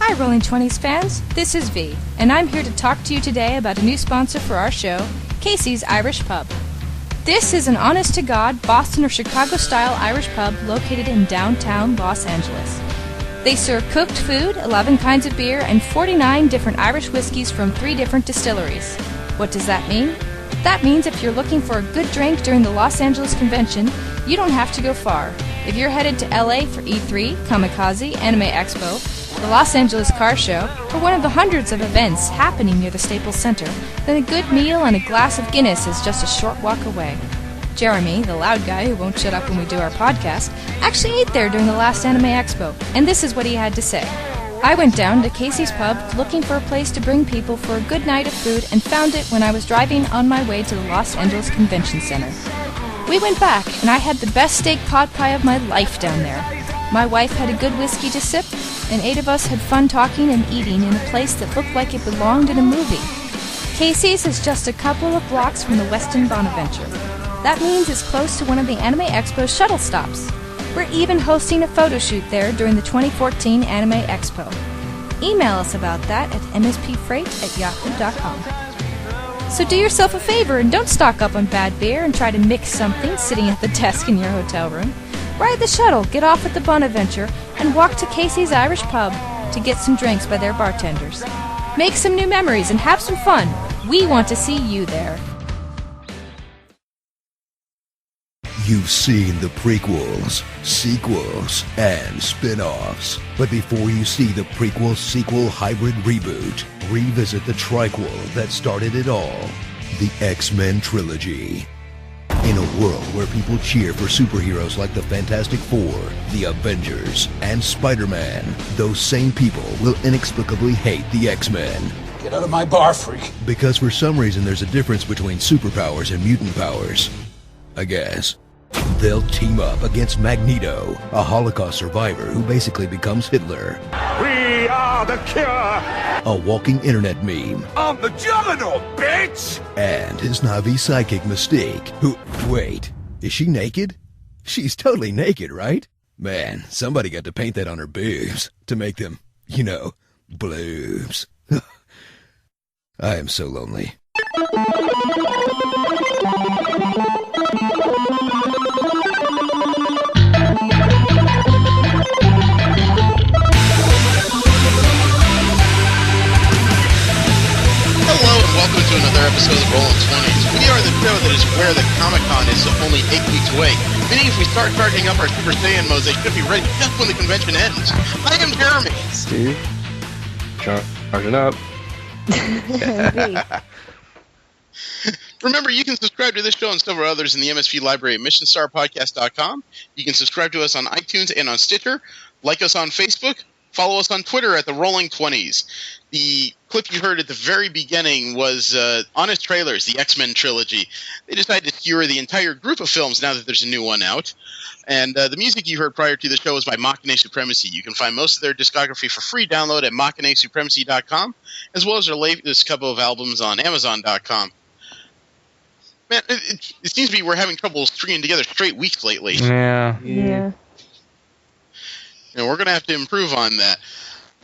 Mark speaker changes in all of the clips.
Speaker 1: Hi, Rolling 20s fans. This is V, and I'm here to talk to you today about a new sponsor for our show, Casey's Irish Pub. This is an honest-to-God Boston or Chicago-style Irish pub located in downtown Los Angeles. They serve cooked food, 11 kinds of beer, and 49 different Irish whiskeys from 3 different distilleries. What does that mean? That means if you're looking for a good drink during the Los Angeles convention, you don't have to go far. If you're headed to LA for E3, Kamikaze, Anime Expo, the Los Angeles Car Show, or one of the hundreds of events happening near the Staples Center, then a good meal and a glass of Guinness is just a short walk away. Jeremy, the loud guy who won't shut up when we do our podcast, actually ate there during the last Anime Expo, and this is what he had to say. I went down to Casey's Pub looking for a place to bring people for a good night of food and found it when I was driving on my way to the Los Angeles Convention Center. We went back, and I had the best steak pot pie of my life down there. My wife had a good whiskey to sip, and 8 of us had fun talking and eating in a place that looked like it belonged in a movie. Casey's is just a couple of blocks from the Westin Bonaventure. That means it's close to one of the Anime Expo's shuttle stops. We're even hosting a photo shoot there during the 2014 Anime Expo. Email us about that at mspfreight@yahoo.com. So do yourself a favor and don't stock up on bad beer and try to mix something sitting at the desk in your hotel room. Ride the shuttle, get off at the Bonaventure, and walk to Casey's Irish Pub to get some drinks by their bartenders. Make some new memories and have some fun. We want to see you there.
Speaker 2: You've seen the prequels, sequels, and spin-offs. But before you see the prequel-sequel hybrid reboot, revisit the triquel that started it all, the X-Men trilogy. In a world where people cheer for superheroes like the Fantastic Four, the Avengers, and Spider-Man, those same people will inexplicably hate the X-Men.
Speaker 3: Get out of my bar, freak.
Speaker 2: Because for some reason there's a difference between superpowers and mutant powers. I guess. They'll team up against Magneto, a Holocaust survivor who basically becomes Hitler.
Speaker 3: We are the cure!
Speaker 2: A walking internet meme.
Speaker 3: I'm the juggernaut, bitch!
Speaker 2: And his Navi sidekick Mystique, who... Wait, is she naked? She's totally naked, right? Man, somebody got to paint that on her boobs to make them, bloobs. I am so lonely.
Speaker 4: Hello and welcome to another episode of Rolling 20s. We are the show that is where the Comic-Con is only 8 weeks away, meaning if we start charging up our Super Saiyan modes, they should be ready just when the convention ends. I am Jeremy.
Speaker 5: Steve. Charging up.
Speaker 4: Remember, you can subscribe to this show and several others in the MSP library at missionstarpodcast.com. You can subscribe to us on iTunes and on Stitcher, like us on Facebook, follow us on Twitter at the Rolling 20s. The clip you heard at the very beginning was Honest Trailers, the X-Men trilogy. They decided to skewer the entire group of films now that there's a new one out. And the music you heard prior to the show was by Machine Supremacy. You can find most of their discography for free download at machinesupremacy.com, as well as their latest couple of albums on amazon.com. Man, it seems to be we're having trouble stringing together straight weeks lately.
Speaker 5: Yeah.
Speaker 4: We're going to have to improve on that.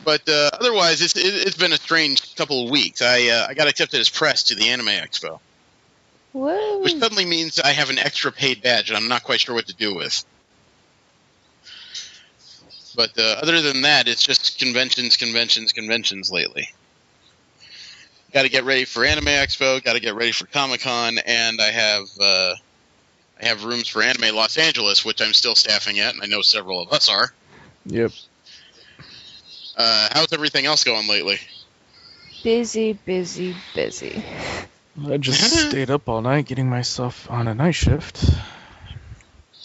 Speaker 4: But otherwise, it's been a strange couple of weeks. I got accepted as press to the Anime Expo.
Speaker 1: Whoa.
Speaker 4: Which suddenly means I have an extra paid badge and I'm not quite sure what to do with. But other than that, it's just conventions lately. Got to get ready for Anime Expo, got to get ready for Comic-Con, and I have rooms for Anime Los Angeles, which I'm still staffing at, and I know several of us are.
Speaker 5: Yep.
Speaker 4: How's everything else going lately?
Speaker 6: Busy.
Speaker 5: I just stayed up all night getting myself on a night shift.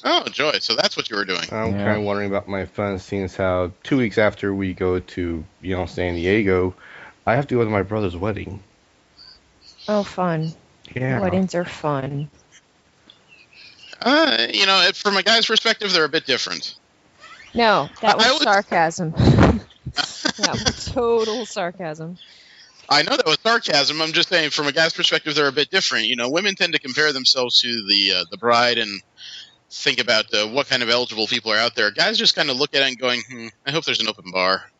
Speaker 4: Oh, joy. So that's what you were doing.
Speaker 5: I'm kind of wondering about my fun, seeing as how 2 weeks after we go to, San Diego, I have to go to my brother's wedding.
Speaker 6: Oh, fun.
Speaker 5: Yeah.
Speaker 6: Weddings are fun.
Speaker 4: From a guy's perspective, they're a bit different.
Speaker 6: No, that was sarcasm. That was total sarcasm.
Speaker 4: I know that was sarcasm. I'm just saying, from a guy's perspective, they're a bit different. Women tend to compare themselves to the bride and think about what kind of eligible people are out there. Guys just kind of look at it and going, I hope there's an open bar.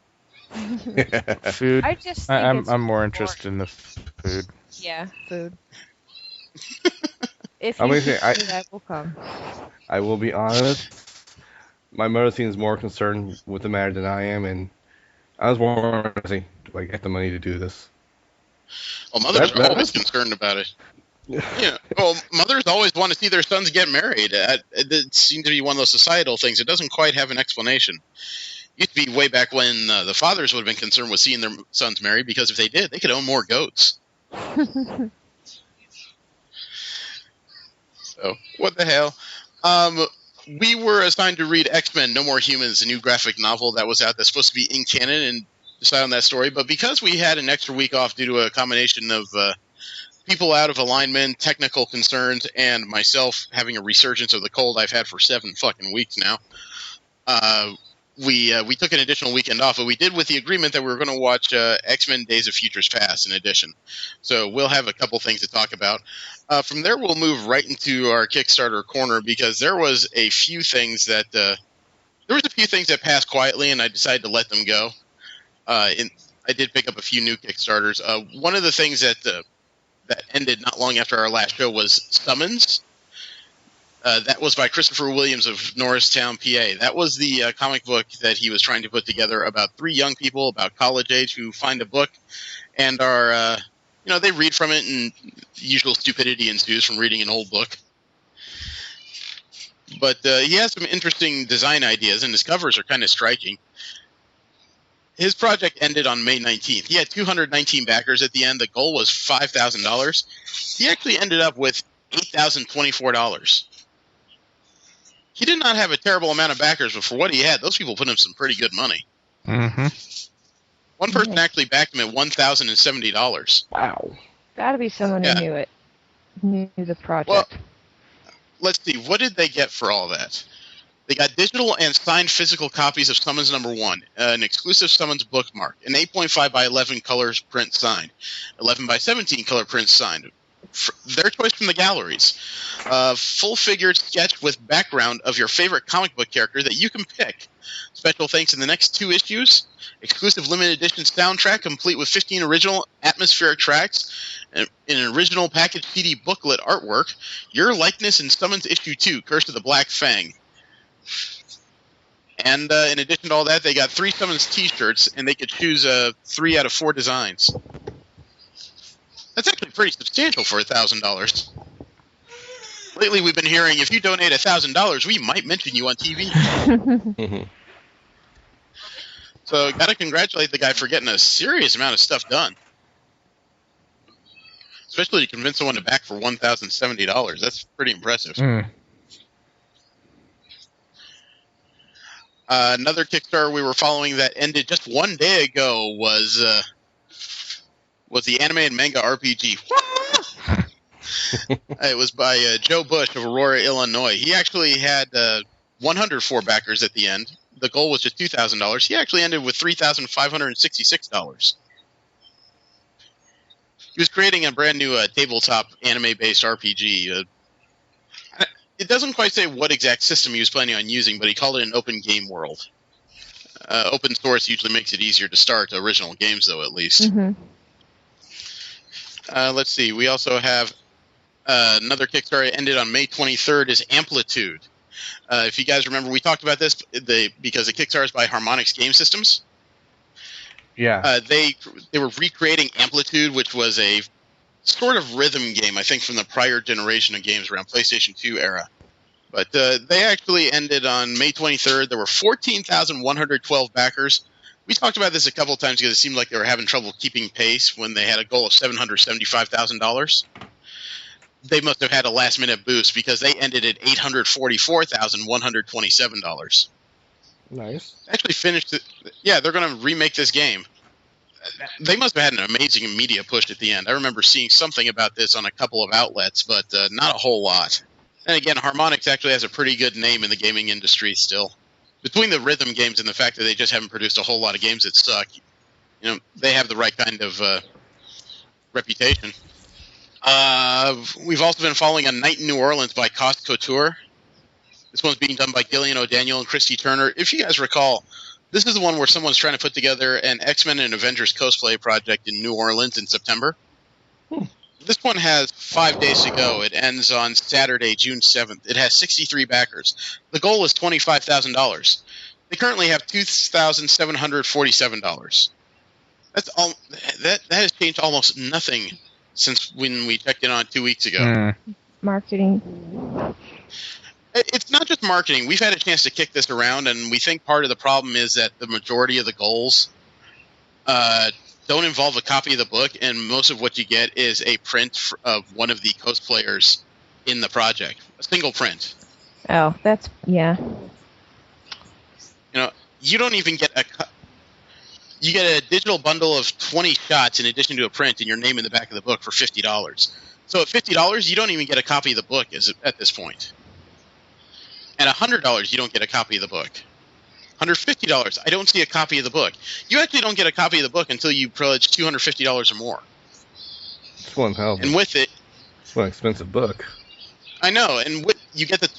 Speaker 7: Food.
Speaker 6: I just think
Speaker 7: I'm more interested in the food.
Speaker 6: Yeah, food. If
Speaker 5: I'm
Speaker 6: you
Speaker 5: gonna say
Speaker 6: feed me, I will come.
Speaker 5: I will be honest. My mother seems more concerned with the matter than I am, and I was more do I get the money to do this?
Speaker 4: Well, mothers are always
Speaker 5: that's
Speaker 4: concerned about it. Yeah. Well, mothers always want to see their sons get married. It seems to be one of those societal things. It doesn't quite have an explanation. It used to be way back when the fathers would have been concerned with seeing their sons married, because if they did, they could own more goats. So, what the hell? We were assigned to read X-Men No More Humans, a new graphic novel that was out that's supposed to be in canon, and decide on that story. But because we had an extra week off due to a combination of people out of alignment, technical concerns, and myself having a resurgence of the cold I've had for 7 fucking weeks now, we took an additional weekend off, but we did with the agreement that we were going to watch X-Men Days of Futures Past in addition. So we'll have a couple things to talk about. From there, we'll move right into our Kickstarter corner, because there was a few things that passed quietly, and I decided to let them go. I did pick up a few new Kickstarters. One of the things that ended not long after our last show was Summons. That was by Christopher Williams of Norristown, PA. That was the comic book that he was trying to put together about 3 young people about college age who find a book and are, they read from it, and the usual stupidity ensues from reading an old book. But he has some interesting design ideas, and his covers are kind of striking. His project ended on May 19th. He had 219 backers at the end. The goal was $5,000. He actually ended up with $8,024. He did not have a terrible amount of backers, but for what he had, those people put him some pretty good money.
Speaker 7: Mm-hmm.
Speaker 4: One person actually backed him at $1,070.
Speaker 5: Wow.
Speaker 6: Gotta be someone who knew the project.
Speaker 4: Well, let's see. What did they get for all that? They got digital and signed physical copies of Summons #1, an exclusive Summons bookmark, an 8.5 by 11 colors print signed, 11 by 17 color print signed, their choice from the galleries, full-figured sketch with background of your favorite comic book character that you can pick. Special thanks in the next 2 issues, exclusive limited edition soundtrack complete with 15 original atmospheric tracks, and an original package CD booklet artwork, your likeness in Summons issue 2, Curse of the Black Fang. And in addition to all that, they got 3 Summons t-shirts, and they could choose 3 out of 4 designs. That's actually pretty substantial for $1,000. Lately, we've been hearing, if you donate $1,000, we might mention you on TV. So, gotta congratulate the guy for getting a serious amount of stuff done. Especially to convince someone to back for $1,070. That's pretty impressive. Another Kickstarter we were following that ended just 1 day ago was the anime and manga RPG. It was by Joe Bush of Aurora, Illinois. He actually had 104 backers at the end. The goal was just $2,000. He actually ended with $3,566. He was creating a brand new tabletop anime-based RPG. It doesn't quite say what exact system he was planning on using, but he called it an open game world. Open source usually makes it easier to start original games, though, at least.
Speaker 6: Mm-hmm.
Speaker 4: Let's see. We also have another Kickstarter ended on May 23rd is Amplitude. If you guys remember, we talked about this because the Kickstarter is by Harmonix Game Systems.
Speaker 5: Yeah.
Speaker 4: They were recreating Amplitude, which was a sort of rhythm game, I think, from the prior generation of games around PlayStation 2 era. But they actually ended on May 23rd. There were 14,112 backers. We talked about this a couple of times because it seemed like they were having trouble keeping pace when they had a goal of $775,000. They must have had a last-minute boost because they ended at $844,127.
Speaker 5: Nice.
Speaker 4: Actually finished it. Yeah, they're going to remake this game. They must have had an amazing media push at the end. I remember seeing something about this on a couple of outlets, but not a whole lot. And again, Harmonix actually has a pretty good name in the gaming industry still. Between the rhythm games and the fact that they just haven't produced a whole lot of games that suck, they have the right kind of reputation. We've also been following A Night in New Orleans by Cost Couture. This one's being done by Gillian O'Daniel and Christy Turner. If you guys recall, This is the one where someone's trying to put together an X-Men and Avengers cosplay project in New Orleans in September. This one has 5 days to go. It ends on Saturday, June 7th. It has 63 backers. The goal is $25,000. They currently have $2,747. That's all. That has changed almost nothing since when we checked in on 2 weeks ago.
Speaker 6: Marketing.
Speaker 4: It's not just marketing. We've had a chance to kick this around, and we think part of the problem is that the majority of the goals don't involve a copy of the book, and most of what you get is a print of one of the cosplayers in the project. A single print.
Speaker 6: Oh, that's, yeah.
Speaker 4: You don't even get you get a digital bundle of 20 shots in addition to a print and your name in the back of the book for $50. So at $50, you don't even get a copy of the book at this point. At $100, you don't get a copy of the book. $150, I don't see a copy of the book. You actually don't get a copy of the book until you pledge $250 or more.
Speaker 5: It's one hell.
Speaker 4: And with it,
Speaker 5: it's one expensive book.
Speaker 4: I know, and you get at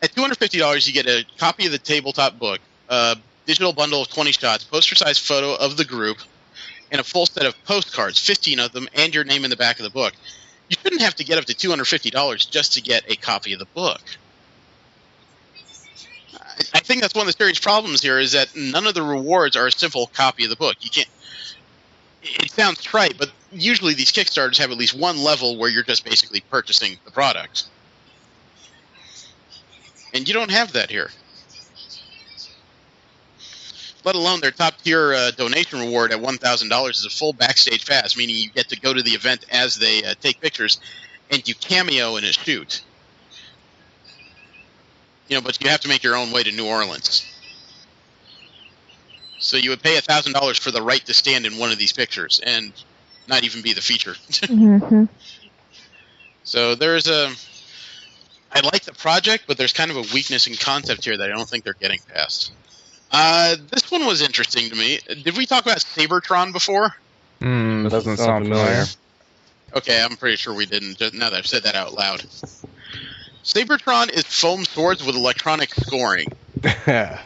Speaker 4: $250, you get a copy of the tabletop book, a digital bundle of 20 shots, poster-sized photo of the group, and a full set of postcards, 15 of them, and your name in the back of the book. You shouldn't have to get up to $250 just to get a copy of the book. I think that's one of the serious problems here is that none of the rewards are a simple copy of the book. You can't. It sounds trite, but usually these Kickstarters have at least one level where you're just basically purchasing the product. And you don't have that here. Let alone their top-tier donation reward at $1,000 is a full backstage pass, meaning you get to go to the event as they take pictures, and you cameo in a shoot. But you have to make your own way to New Orleans. So you would pay $1,000 for the right to stand in one of these pictures and not even be the feature.
Speaker 6: Mm-hmm.
Speaker 4: So I like the project, but there's kind of a weakness in concept here that I don't think they're getting past. This one was interesting to me. Did we talk about Sabertron before?
Speaker 7: Doesn't sound familiar.
Speaker 4: Okay, I'm pretty sure we didn't, now that I've said that out loud. Sabertron is foam swords with electronic scoring. It's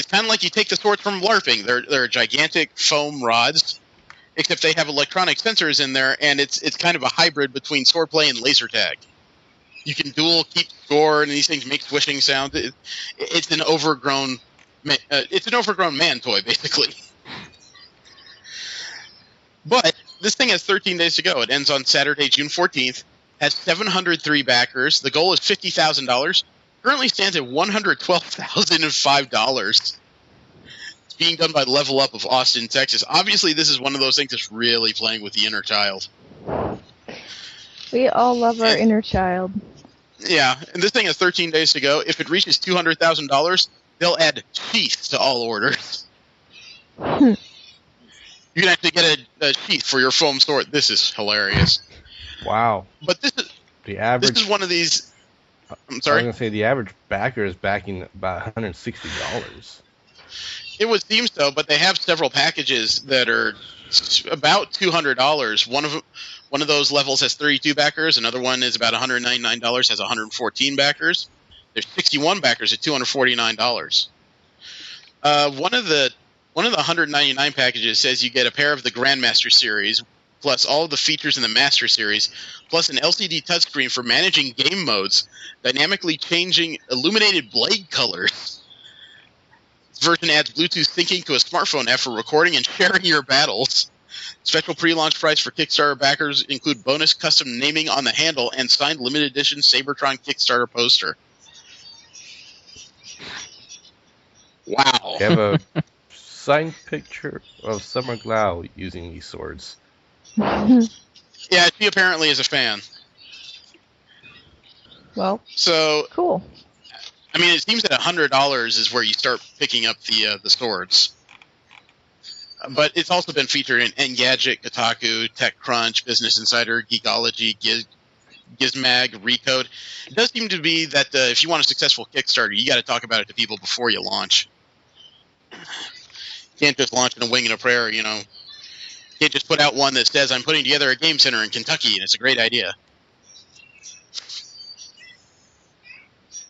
Speaker 4: kind of like you take the swords from LARPing. They're gigantic foam rods, except they have electronic sensors in there, and it's kind of a hybrid between swordplay and laser tag. You can keep score, and these things make swishing sounds. It's an overgrown man toy, basically. But this thing has 13 days to go. It ends on Saturday, June 14th. Has 703 backers. The goal is $50,000. Currently stands at $112,005. It's being done by Level Up of Austin, Texas. Obviously, this is one of those things that's really playing with the inner child.
Speaker 6: We all love our inner child.
Speaker 4: Yeah, and this thing has 13 days to go. If it reaches $200,000, they'll add sheaths to all orders. You can actually get a sheath for your foam sword. This is hilarious.
Speaker 5: Wow.
Speaker 4: But this is one of these. I'm sorry.
Speaker 5: I was gonna say the average backer is backing about $160.
Speaker 4: It would seem so, but they have several packages that are about $200. One of those levels has 32 backers. Another one is about $199, has 114 backers. There's 61 backers at $249. One of the 199 packages says you get a pair of the Grandmaster series, plus all of the features in the Master Series, plus an LCD touchscreen for managing game modes, dynamically changing illuminated blade colors. This version adds Bluetooth syncing to a smartphone app for recording and sharing your battles. Special pre-launch price for Kickstarter backers include bonus custom naming on the handle and signed limited edition Sabertron Kickstarter poster. Wow.
Speaker 5: They have a signed picture of Summer Glau using these swords.
Speaker 4: Yeah, she apparently is a fan.
Speaker 6: Well,
Speaker 4: so
Speaker 6: cool.
Speaker 4: I mean, it seems that $100 is where you start picking up the swords. But it's also been featured in Engadget, Kotaku, TechCrunch, Business Insider, Geekology, Gizmag, Recode. It does seem to be that if you want a successful Kickstarter, you got to talk about it to people before you launch. You can't just launch in a wing and a prayer, You can't just put out one that says, I'm putting together a game center in Kentucky, and it's a great idea.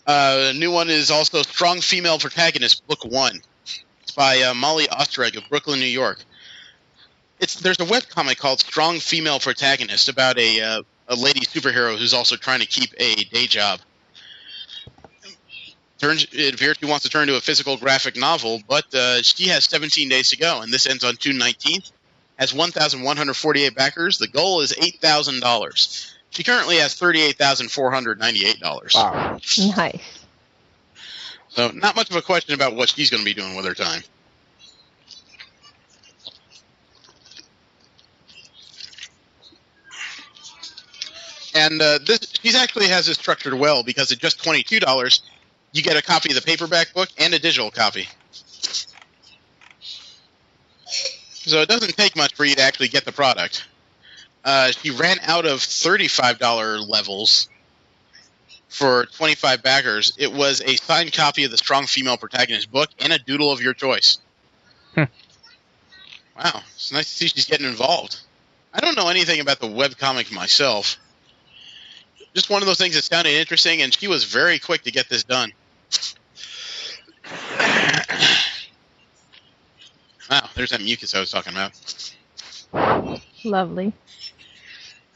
Speaker 4: A new one is also Strong Female Protagonist, Book 1. It's by Molly Ostereg of Brooklyn, New York. There's a webcomic called Strong Female Protagonist about a lady superhero who's also trying to keep a day job. It appears she wants to turn to a physical graphic novel, but she has 17 days to go, and this ends on June 19th. Has 1,148 backers. The goal is $8,000. She currently has $38,498.
Speaker 5: Wow.
Speaker 6: Nice.
Speaker 4: So not much of a question about what she's going to be doing with her time. And she actually has this structured well, because at just $22, you get a copy of the paperback book and a digital copy. So it doesn't take much for you to actually get the product. She ran out of $35 levels for 25 backers. It was a signed copy of the Strong Female Protagonist book and a doodle of your choice. Wow, it's nice to see she's getting involved. I don't know anything about the webcomic myself. Just one of those things that sounded interesting, and she was very quick to get this done. Wow, there's that mucus I was talking about.
Speaker 6: Lovely.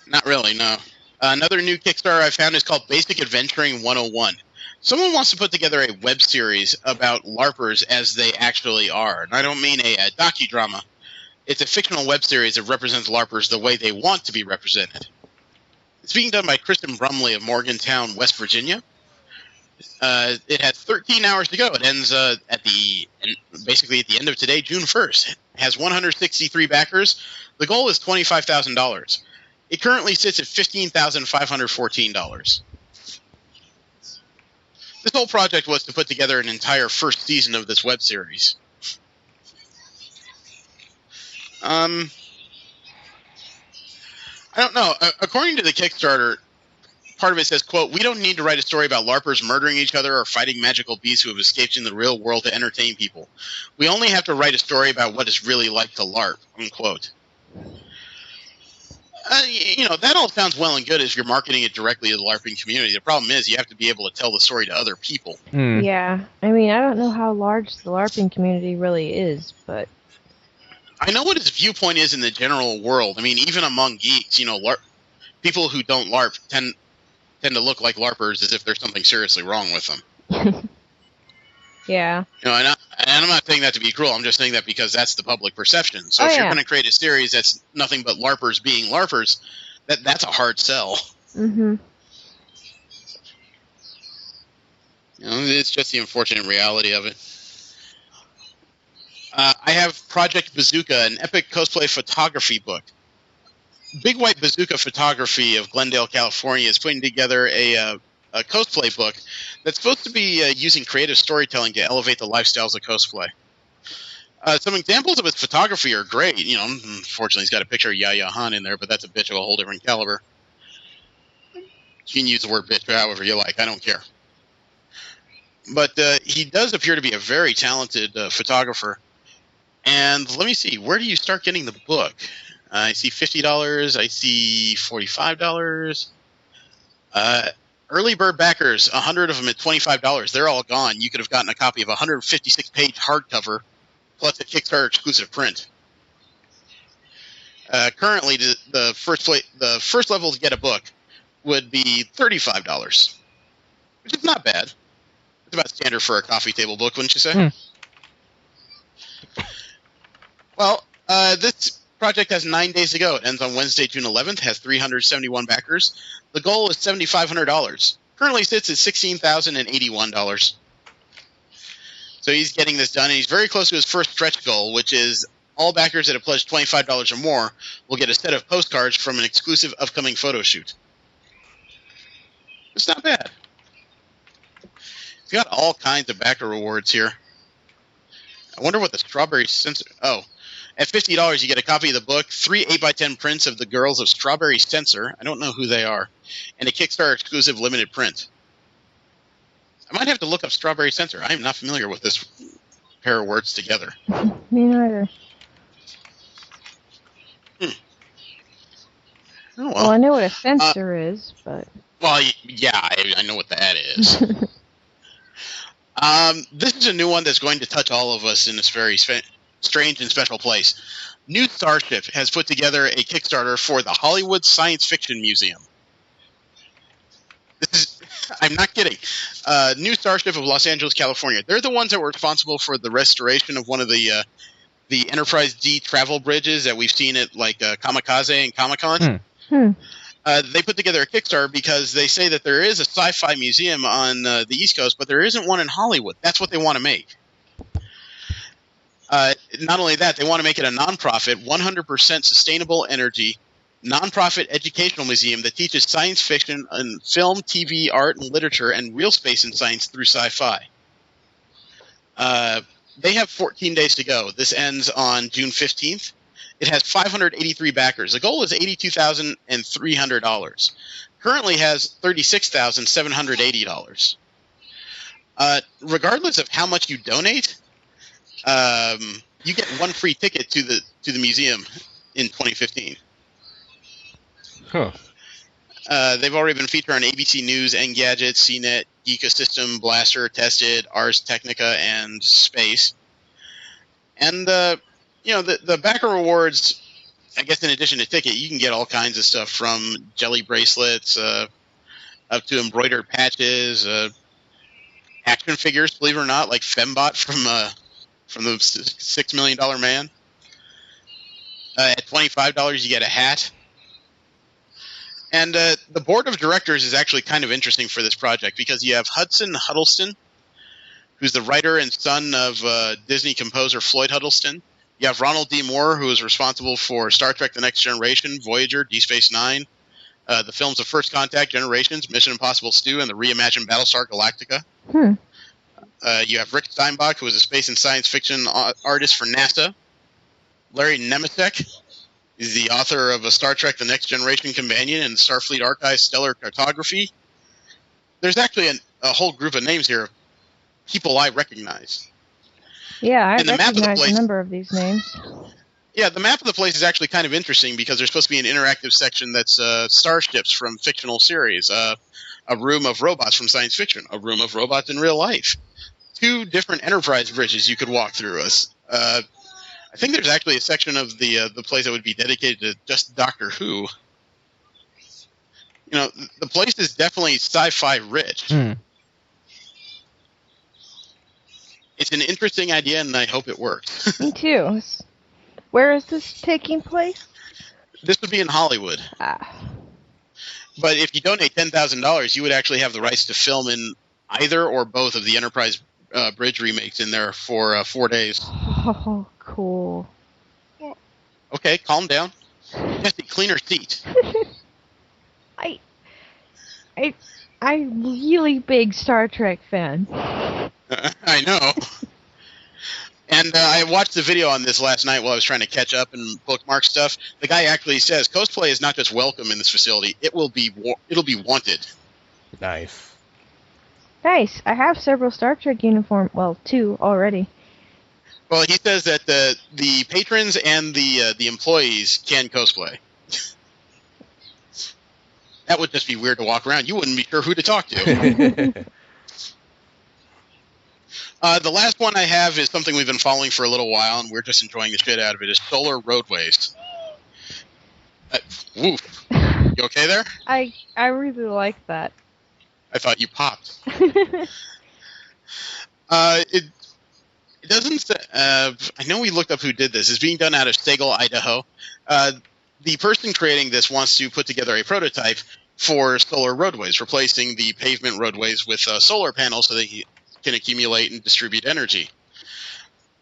Speaker 4: Not really, no. Another new Kickstarter I found is called Basic Adventuring 101. Someone wants to put together a web series about LARPers as they actually are. And I don't mean a docudrama. It's a fictional web series that represents LARPers the way they want to be represented. It's being done by Kristen Brumley of Morgantown, West Virginia. It has 13 hours to go. It ends basically at the end of today, June 1st. It has 163 backers. The goal is $25,000. It currently sits at $15,514. This whole project was to put together an entire first season of this web series. I don't know. According to the Kickstarter, part of it says, quote, "We don't need to write a story about LARPers murdering each other or fighting magical beasts who have escaped in the real world to entertain people. We only have to write a story about what it's really like to LARP," unquote. That all sounds well and good if you're marketing it directly to the LARPing community. The problem is you have to be able to tell the story to other people.
Speaker 6: Yeah. I mean, I don't know how large the LARPing community really is, but...
Speaker 4: I know what his viewpoint is in the general world. I mean, even among geeks, people who don't LARP tend to look like LARPers as if there's something seriously wrong with them.
Speaker 6: Yeah.
Speaker 4: And I'm not saying that to be cruel. I'm just saying that because that's the public perception. So if you're going to create a series that's nothing but LARPers being LARPers, that's a hard sell.
Speaker 6: Mm-hmm.
Speaker 4: It's just the unfortunate reality of it. I have Project Bazooka, an epic cosplay photography book. Big White Bazooka Photography of Glendale, California is putting together a cosplay book that's supposed to be using creative storytelling to elevate the lifestyles of cosplay. Some examples of its photography are great. Unfortunately, he's got a picture of Yaya Han in there, but that's a bitch of a whole different caliber. You can use the word bitch however you like. I don't care. But he does appear to be a very talented photographer. And let me see, where do you start getting the book? I see $50. I see $45. Early bird backers, 100 of them at $25. They're all gone. You could have gotten a copy of a 156-page hardcover, plus a Kickstarter exclusive print. Currently, the first level to get a book would be $35, which is not bad. It's about standard for a coffee table book, wouldn't you say? Well, this project has 9 days to go. It ends on Wednesday, June 11th, has 371 backers. The goal is $7,500. Currently sits at $16,081. So he's getting this done, and he's very close to his first stretch goal, which is all backers that have pledged $25 or more will get a set of postcards from an exclusive upcoming photo shoot. It's not bad. He's got all kinds of backer rewards here. I wonder what the strawberry sensor... Oh, at $50, you get a copy of the book, 3 8x10 prints of the girls of Strawberry Sensor. I don't know who they are. And a Kickstarter exclusive limited print. I might have to look up Strawberry Sensor. I am not familiar with this pair of words together.
Speaker 6: Me neither.
Speaker 4: Oh,
Speaker 6: Well, I know what a sensor is, but...
Speaker 4: Well, yeah, I know what that is. This is a new one that's going to touch all of us in this very strange and special place. New Starship has put together a Kickstarter for the Hollywood Science Fiction Museum. I'm not kidding. New Starship of Los Angeles, California. They're the ones that were responsible for the restoration of one of the Enterprise D travel bridges that we've seen at Kamikaze and Comic-Con. They put together a Kickstarter because they say that there is a sci-fi museum on the East Coast, but there isn't one in Hollywood. That's what they want to make. Not only that, they want to make it a nonprofit, 100% sustainable energy, nonprofit educational museum that teaches science fiction and film, TV, art, and literature, and real space and science through sci-fi. They have 14 days to go. This ends on June 15th. It has 583 backers. The goal is $82,300. Currently has $36,780. Regardless of how much you donate, you get one free ticket to the museum in 2015.
Speaker 5: Huh.
Speaker 4: They've already been featured on ABC News, Engadget, CNET, Ecosystem, Blaster, Tested, Ars Technica, and Space. And the backer rewards, I guess in addition to ticket, you can get all kinds of stuff from jelly bracelets up to embroidered patches, action figures, believe it or not, like Fembot from the $6 Million Man. At $25, you get a hat. And the board of directors is actually kind of interesting for this project because you have Hudson Huddleston, who's the writer and son of Disney composer Floyd Huddleston. You have Ronald D. Moore, who is responsible for Star Trek The Next Generation, Voyager, Deep Space Nine, the films of First Contact, Generations, Mission Impossible 2, and the reimagined Battlestar Galactica. You have Rick Steinbach, who is a space and science fiction artist for NASA. Larry Nemecek is the author of a Star Trek The Next Generation Companion and Starfleet Archive Stellar Cartography. There's actually a whole group of names here, people I recognize.
Speaker 6: Yeah, I
Speaker 4: And the map of the
Speaker 6: recognize
Speaker 4: place-
Speaker 6: a number of these names.
Speaker 4: Yeah, the map of the place is actually kind of interesting because there's supposed to be an interactive section that's starships from fictional series, a room of robots from science fiction, a room of robots in real life, 2 different Enterprise bridges you could walk through. I think there's actually a section of the place that would be dedicated to just Doctor Who. You know, the place is definitely sci-fi rich. It's an interesting idea, and I hope it works.
Speaker 6: Me too. Where is this taking place?
Speaker 4: This would be in Hollywood. But if you donate $10,000, you would actually have the rights to film in either or both of the Enterprise Bridge remakes in there for 4 days.
Speaker 6: Oh, cool.
Speaker 4: Okay, calm down. Jesse, clean her seat.
Speaker 6: I'm really big Star Trek fan.
Speaker 4: I know. And I watched the video on this last night while I was trying to catch up and bookmark stuff. The guy actually says cosplay is not just welcome in this facility; it'll be wanted.
Speaker 5: Nice.
Speaker 6: Nice. I have several Star Trek uniform. Well, 2 already.
Speaker 4: Well, he says that the patrons and the employees can cosplay. That would just be weird to walk around. You wouldn't be sure who to talk to. The last one I have is something we've been following for a little while, and we're just enjoying the shit out of it, is Solar Roadways. Woof. You okay there?
Speaker 6: I really like that.
Speaker 4: I thought you popped. It doesn't say... I know we looked up who did this. It's being done out of Stegall, Idaho. The person creating this wants to put together a prototype for solar roadways, replacing the pavement roadways with solar panels so they can accumulate and distribute energy.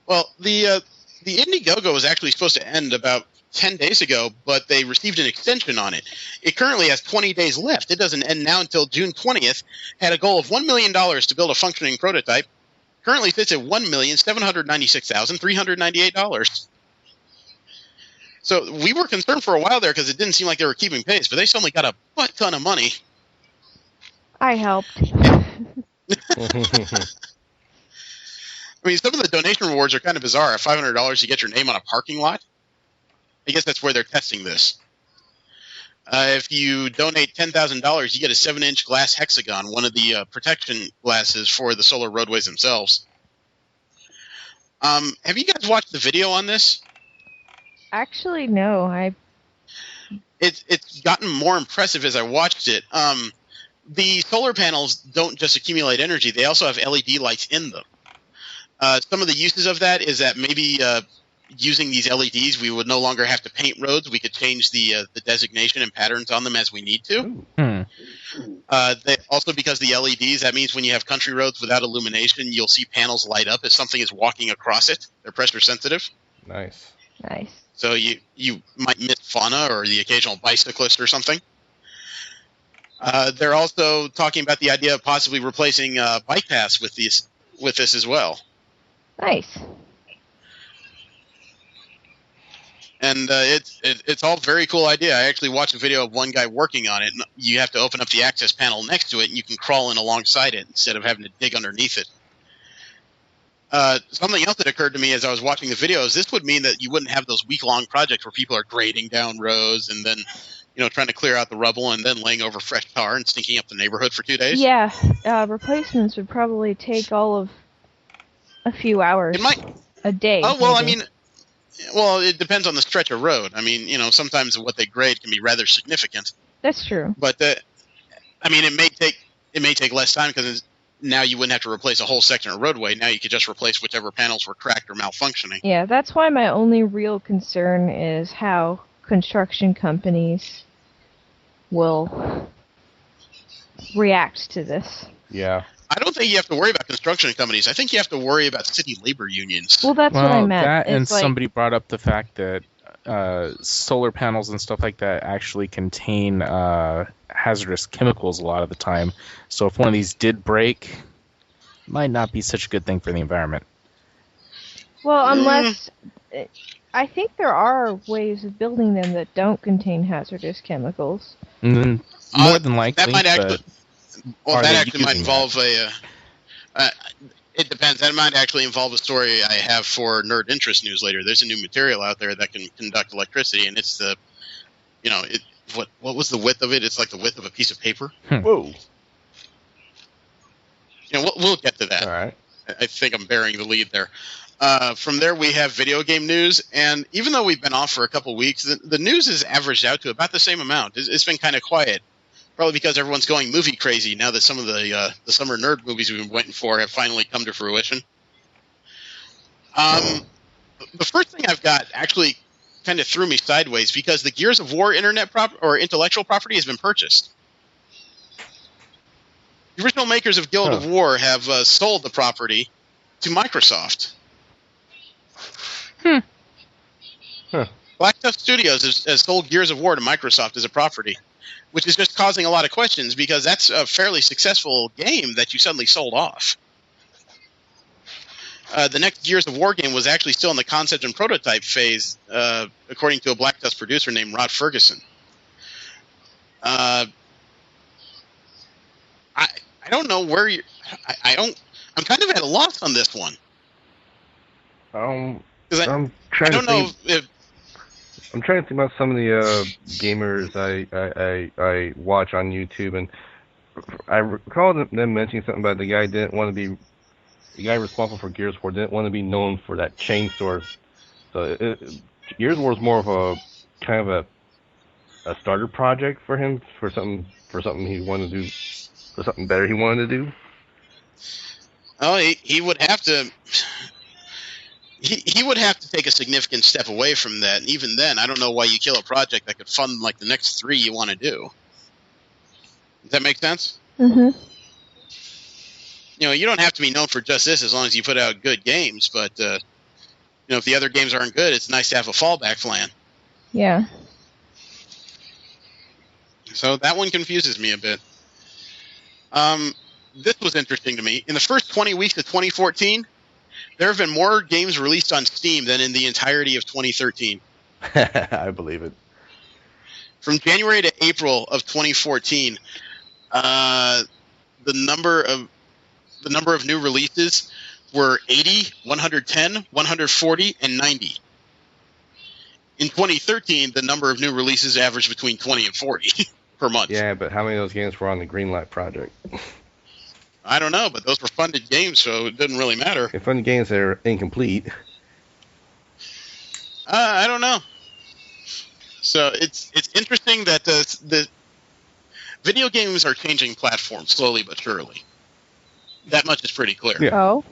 Speaker 4: Well, the Indiegogo was actually supposed to end about 10 days ago, but they received an extension on it. It currently has 20 days left. It doesn't end now until June 20th. Had a goal of $1 million to build a functioning prototype. Currently sits at $1,796,398. So we were concerned for a while there because it didn't seem like they were keeping pace, but they suddenly got a butt ton of money.
Speaker 6: I helped.
Speaker 4: I mean, some of the donation rewards are kind of bizarre. At $500, you get your name on a parking lot. I guess that's where they're testing this. If you donate $10,000, you get a 7-inch glass hexagon, one of the protection glasses for the solar roadways themselves. Have you guys watched the video on this?
Speaker 6: Actually, no.
Speaker 4: It's gotten more impressive as I watched it. The solar panels don't just accumulate energy; they also have LED lights in them. Some of the uses of that is that maybe using these LEDs, we would no longer have to paint roads. We could change the designation and patterns on them as we need to. Also, because the LEDs, that means when you have country roads without illumination, you'll see panels light up as something is walking across it. They're pressure sensitive.
Speaker 5: Nice.
Speaker 4: So you might miss fauna or the occasional bicyclist or something. They're also talking about the idea of possibly replacing bike paths with this as well.
Speaker 6: Nice.
Speaker 4: And it's all very cool idea. I actually watched a video of one guy working on it. And you have to open up the access panel next to it, and you can crawl in alongside it instead of having to dig underneath it. Something else that occurred to me as I was watching the video is this would mean that you wouldn't have those week-long projects where people are grading down roads and then, trying to clear out the rubble and then laying over fresh tar and stinking up the neighborhood for 2 days.
Speaker 6: Yeah, replacements would probably take all of a few hours.
Speaker 4: It might.
Speaker 6: A day.
Speaker 4: Oh, well,
Speaker 6: maybe.
Speaker 4: It depends on the stretch of road. Sometimes what they grade can be rather significant.
Speaker 6: That's true.
Speaker 4: But it may take less time because now you wouldn't have to replace a whole section of roadway. Now you could just replace whichever panels were cracked or malfunctioning.
Speaker 6: Yeah, that's why my only real concern is how construction companies will react to this.
Speaker 5: Yeah.
Speaker 4: I don't think you have to worry about construction companies. I think you have to worry about city labor unions.
Speaker 6: Well, that's what I meant.
Speaker 7: That, and
Speaker 6: It's like,
Speaker 7: somebody brought up the fact that solar panels and stuff like that actually contain hazardous chemicals a lot of the time. So if one of these did break, it might not be such a good thing for the environment.
Speaker 6: well, unless I think there are ways of building them that don't contain hazardous chemicals.
Speaker 7: And then more than likely,
Speaker 4: that might actually. Well,
Speaker 7: are
Speaker 4: that
Speaker 7: they
Speaker 4: actually might
Speaker 7: using
Speaker 4: involve it depends. That might actually involve a story I have for Nerd Interest Newsletter. There's a new material out there that can conduct electricity, and it's what was the width of it? It's like the width of a piece of paper.
Speaker 5: Whoa.
Speaker 4: We'll get to that.
Speaker 5: All right.
Speaker 4: I think I'm bearing the lead there. From there, we have video game news, and even though we've been off for a couple weeks, the news has averaged out to about the same amount. It's been kind of quiet. Probably because everyone's going movie crazy now that some of the summer nerd movies we've been waiting for have finally come to fruition. The first thing I've got actually kind of threw me sideways because the Gears of War intellectual property has been purchased. The original makers of Guild of War have sold the property to Microsoft. Black Tusk Studios has sold Gears of War to Microsoft as a property, which is just causing a lot of questions because that's a fairly successful game that you suddenly sold off. The next Gears of War game was actually still in the concept and prototype phase, according to a Black Tusk producer named Rod Ferguson. I don't know where you. I'm kind of at a loss on this one.
Speaker 5: I'm
Speaker 4: I
Speaker 5: trying
Speaker 4: don't
Speaker 5: to
Speaker 4: know
Speaker 5: think.
Speaker 4: if.
Speaker 5: I'm trying to think about some of the gamers I watch on YouTube, and I recall them mentioning something about the guy responsible for Gears of War didn't want to be known for that chainsaw. So Gears of War is more of a kind of a starter project for him for something he wanted to do, for something better he wanted to do.
Speaker 4: Oh, he would have to. He would have to take a significant step away from that, and even then, I don't know why you kill a project that could fund like the next 3 you want to do. Does that make sense?
Speaker 6: Mm-hmm.
Speaker 4: You don't have to be known for just this as long as you put out good games. But if the other games aren't good, it's nice to have a fallback plan.
Speaker 6: Yeah.
Speaker 4: So that one confuses me a bit. This was interesting to me. In the first 20 weeks of 2014. There have been more games released on Steam than in the entirety of 2013.
Speaker 5: I believe it.
Speaker 4: From January to April of 2014, the number of new releases were 80, 110, 140, and 90. In 2013, the number of new releases averaged between 20 and 40 per month.
Speaker 5: Yeah, but how many of those games were on the Greenlight project?
Speaker 4: I don't know, but those were funded games, so it didn't really matter.
Speaker 5: They're funded games that are incomplete.
Speaker 4: I don't know. So it's interesting that the video games are changing platforms slowly but surely. That much is pretty clear.
Speaker 5: Yeah.
Speaker 6: Oh,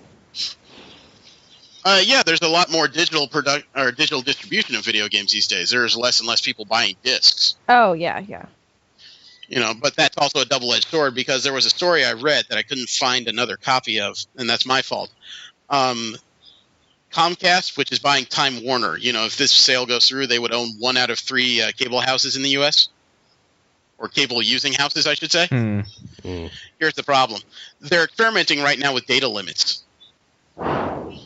Speaker 4: Yeah, there's a lot more digital distribution of video games these days. There's less and less people buying discs.
Speaker 6: oh yeah.
Speaker 4: But that's also a double-edged sword, because there was a story I read that I couldn't find another copy of, and that's my fault. Comcast, which is buying Time Warner, if this sale goes through, they would own 1 out of 3 cable houses in the U.S., or cable-using houses, I should say. Here's the problem. They're experimenting right now with data limits. Right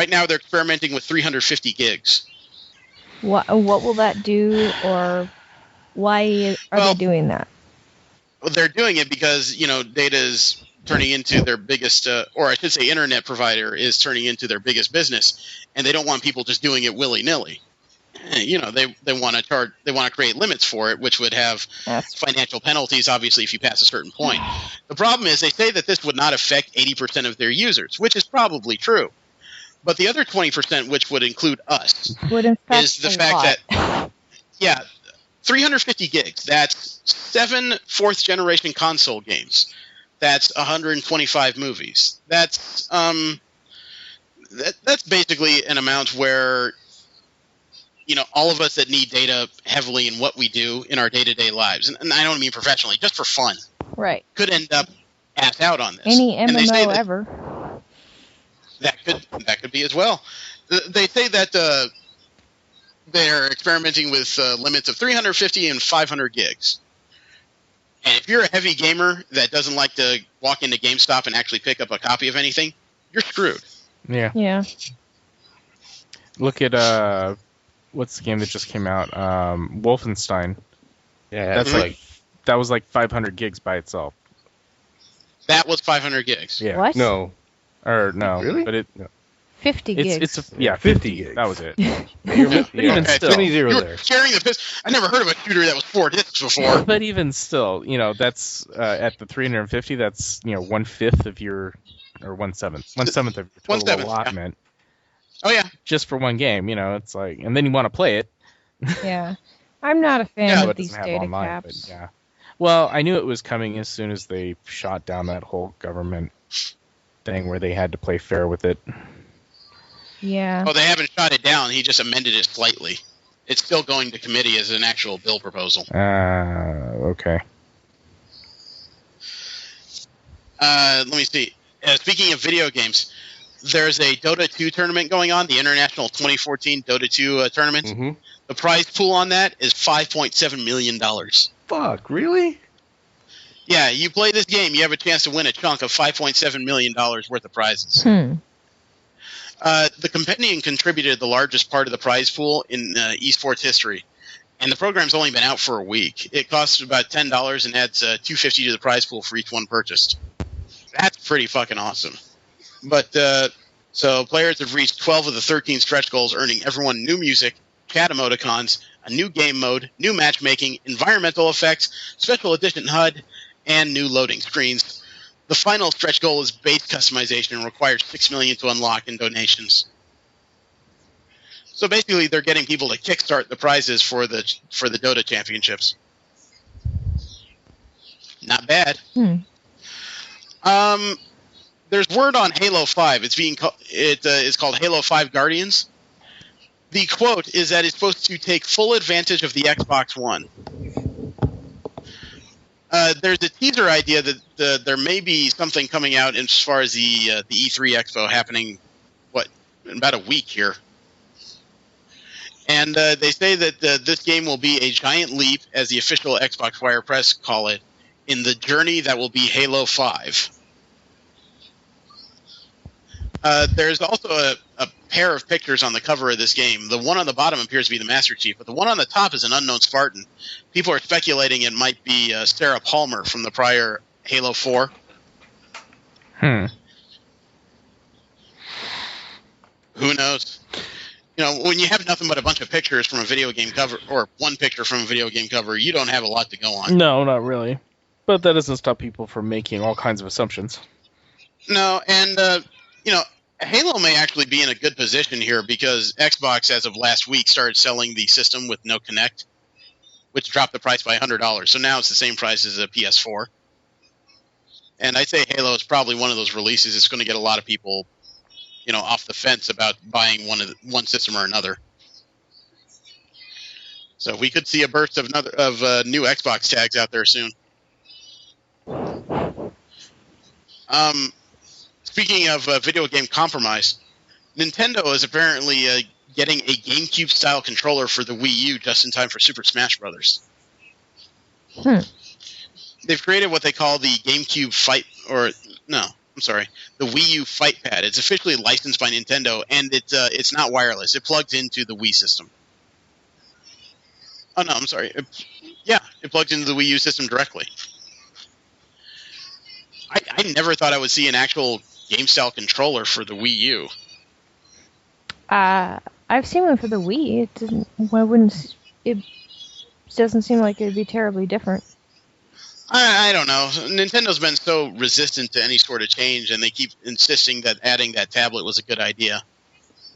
Speaker 4: now, they're experimenting with 350 gigs.
Speaker 6: What will that do, or why are they doing that?
Speaker 4: Well, they're doing it because, data is turning into their biggest, or I should say internet provider is turning into their biggest business, and they don't want people just doing it willy-nilly. They want to create limits for it, which would have financial penalties, obviously, if you pass a certain point. The problem is they say that this would not affect 80% of their users, which is probably true. But the other 20%, which would include us, is the fact that, 350 gigs, that's 7 fourth-generation console games. That's 125 movies. That's basically an amount where, all of us that need data heavily in what we do in our day-to-day lives, and I don't mean professionally, just for fun,
Speaker 6: Right.
Speaker 4: could end up ass out on this.
Speaker 6: Any
Speaker 4: And they say
Speaker 6: MMO
Speaker 4: that-
Speaker 6: ever.
Speaker 4: That could be as well. They say that they're experimenting with limits of 350 and 500 gigs. And if you're a heavy gamer that doesn't like to walk into GameStop and actually pick up a copy of anything, you're screwed.
Speaker 7: Yeah.
Speaker 6: Yeah.
Speaker 7: Look at what's the game that just came out? Wolfenstein.
Speaker 5: Yeah,
Speaker 7: That was like 500 gigs by itself.
Speaker 4: That was 500 gigs.
Speaker 7: Yeah.
Speaker 6: What?
Speaker 5: No.
Speaker 7: Or no.
Speaker 5: Really?
Speaker 7: But
Speaker 6: 50 gigs.
Speaker 7: it's
Speaker 5: 50 gigs.
Speaker 7: That was it.
Speaker 5: Even
Speaker 7: still.
Speaker 5: too many zeros
Speaker 4: You're
Speaker 5: there.
Speaker 4: sharing the piss. I never heard of a shooter that was 4 discs before.
Speaker 7: But even still, that's at the 350. That's 1/5 of your, or 1/7, 1/7 of your total
Speaker 4: 1/7, yeah.
Speaker 7: allotment.
Speaker 4: Oh yeah.
Speaker 7: Just for one game, it's like, and then you want to play it.
Speaker 6: Yeah. I'm not a fan
Speaker 7: So
Speaker 6: of
Speaker 7: it
Speaker 6: these
Speaker 7: doesn't have
Speaker 6: data
Speaker 7: online,
Speaker 6: caps.
Speaker 7: but yeah. Well, I knew it was coming as soon as they shot down that whole government thing where they had to play fair with it.
Speaker 6: Yeah.
Speaker 4: Oh, they haven't shot it down. He just amended it slightly. It's still going to committee as an actual bill proposal.
Speaker 7: Okay.
Speaker 4: Let me see. Speaking of video games, there's a Dota 2 tournament going on, the International 2014 Dota 2 tournament.
Speaker 5: Mm-hmm.
Speaker 4: The prize pool on that is $5.7 million.
Speaker 5: Fuck, really?
Speaker 4: Yeah, you play this game, you have a chance to win a chunk of $5.7 million worth of prizes. The Compendium contributed the largest part of the prize pool in esports history, and the program's only been out for a week. It costs about $10 and adds $250 to the prize pool for each one purchased. That's pretty fucking awesome. But so players have reached 12 of the 13 stretch goals, earning everyone new music, chat emoticons, a new game mode, new matchmaking, environmental effects, special edition HUD, and new loading screens. The final stretch goal is base customization and requires $6 million to unlock in donations. So basically, they're getting people to kickstart the prizes for the Dota championships. Not bad. There's word on Halo 5. It's called Halo 5 Guardians. The quote is that it's supposed to take full advantage of the Xbox One. There's a teaser idea that there may be something coming out as far as the E3 Expo happening, in about a week here. And they say that this game will be a giant leap, as the official Xbox Wire Press call it, in the journey that will be Halo 5. There's also a pair of pictures on the cover of this game. The one on the bottom appears to be the Master Chief, but the one on the top is an unknown Spartan. People are speculating it might be Sarah Palmer from the prior Halo 4. Who knows? when you have nothing but a bunch of pictures from a video game cover, or one picture from a video game cover, you don't have a lot to go on.
Speaker 7: No, not really. But that doesn't stop people from making all kinds of assumptions.
Speaker 4: No, and, Halo may actually be in a good position here because Xbox, as of last week, started selling the system with no Kinect, which dropped the price by $100. So now it's the same price as a PS4. And I'd say Halo is probably one of those releases that's going to get a lot of people, off the fence about buying one system or another. So we could see a burst of new Xbox tags out there soon. Speaking of video game compromise, Nintendo is apparently getting a GameCube-style controller for the Wii U just in time for Super Smash Bros. They've created what they call the GameCube the Wii U Fight Pad. It's officially licensed by Nintendo, and it's not wireless. It plugs into the Wii system. Oh, no, I'm sorry. It plugs into the Wii U system directly. I never thought I would see an actual game-style controller for the Wii U.
Speaker 6: I've seen one for the Wii. It doesn't seem like it'd be terribly different.
Speaker 4: I don't know. Nintendo's been so resistant to any sort of change, and they keep insisting that adding that tablet was a good idea.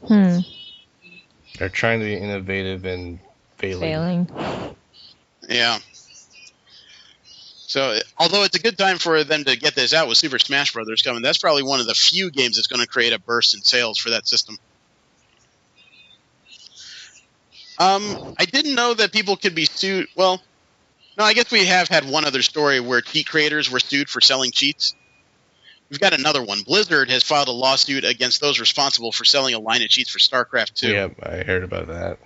Speaker 5: They're trying to be innovative and failing.
Speaker 4: Yeah. So, although it's a good time for them to get this out with Super Smash Bros. Coming, that's probably one of the few games that's going to create a burst in sales for that system. I didn't know that people could be sued. Well, no, I guess we have had one other story where cheat creators were sued for selling cheats. We've got another one. Blizzard has filed a lawsuit against those responsible for selling a line of cheats for StarCraft 2.
Speaker 5: Yep, I heard about that.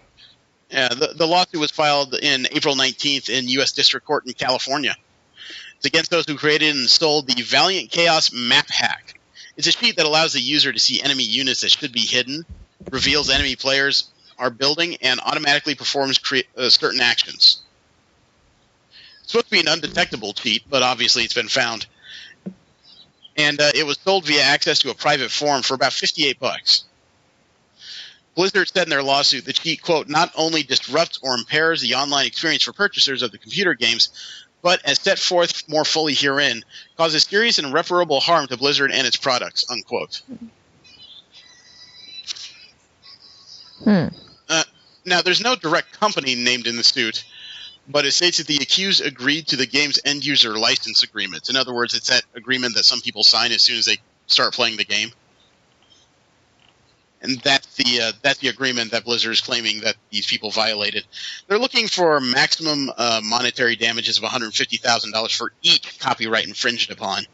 Speaker 4: Yeah, the lawsuit was filed in April 19th in U.S. District Court in California. It's against those who created and sold the Valiant Chaos Map Hack. It's a cheat that allows the user to see enemy units that should be hidden, reveals enemy players are building, and automatically performs certain actions. It's supposed to be an undetectable cheat, but obviously it's been found. And it was sold via access to a private forum for about $58. Blizzard said in their lawsuit the cheat, quote, not only disrupts or impairs the online experience for purchasers of the computer games, but, as set forth more fully herein, causes serious and irreparable harm to Blizzard and its products, unquote. Now, there's no direct company named in the suit, but it states that the accused agreed to the game's end-user license agreement. In other words, it's that agreement that some people sign as soon as they start playing the game. And that's the agreement that Blizzard is claiming that these people violated. They're looking for maximum monetary damages of $150,000 for each copyright infringed upon.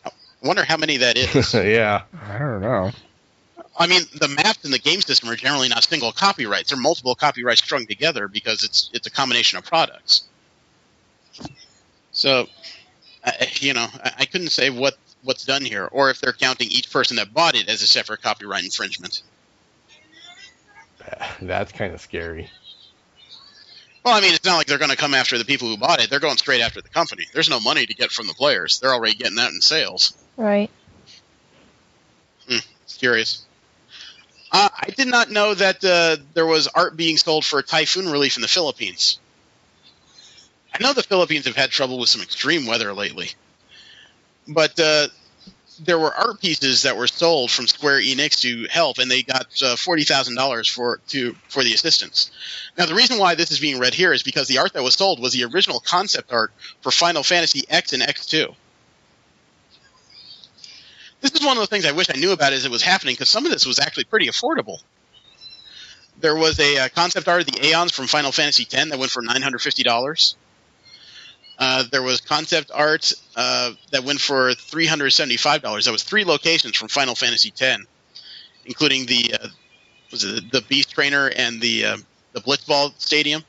Speaker 4: I wonder how many that is.
Speaker 5: Yeah.
Speaker 7: I don't know.
Speaker 4: I mean, the maps in the game system are generally not single copyrights. They're multiple copyrights strung together because it's a combination of products. So, I couldn't say what's done here, or if they're counting each person that bought it as a separate copyright infringement.
Speaker 5: That's kind of scary.
Speaker 4: Well, I mean, it's not like they're going to come after the people who bought it. They're going straight after the company. There's no money to get from the players. They're already getting that in sales.
Speaker 6: Right.
Speaker 4: It's curious. I did not know that there was art being sold for typhoon relief in the Philippines. I know the Philippines have had trouble with some extreme weather lately. But there were art pieces that were sold from Square Enix to help, and they got $40,000 for the assistance. Now, the reason why this is being read here is because the art that was sold was the original concept art for Final Fantasy X and X2. This is one of the things I wish I knew about as it was happening, because some of this was actually pretty affordable. There was a concept art of the Aeons from Final Fantasy X that went for $950. There was concept art that went for $375. That was 3 locations from Final Fantasy X, including the Beast Trainer and the Blitzball Stadium.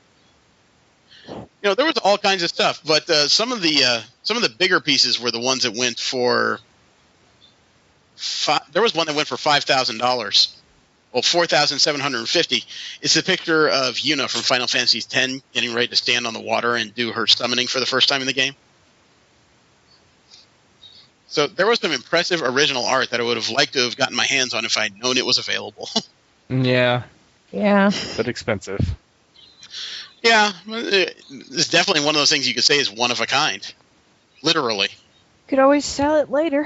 Speaker 4: There was all kinds of stuff, but some of the bigger pieces were the ones that went for. There was one that went for $5,000. Well, $4,750. It's a picture of Yuna from Final Fantasy X getting ready to stand on the water and do her summoning for the first time in the game. So there was some impressive original art that I would have liked to have gotten my hands on if I'd known it was available.
Speaker 7: Yeah,
Speaker 6: Yeah.
Speaker 7: but expensive.
Speaker 4: Yeah, it's definitely one of those things you could say is one of a kind. Literally.
Speaker 6: Could always sell it later.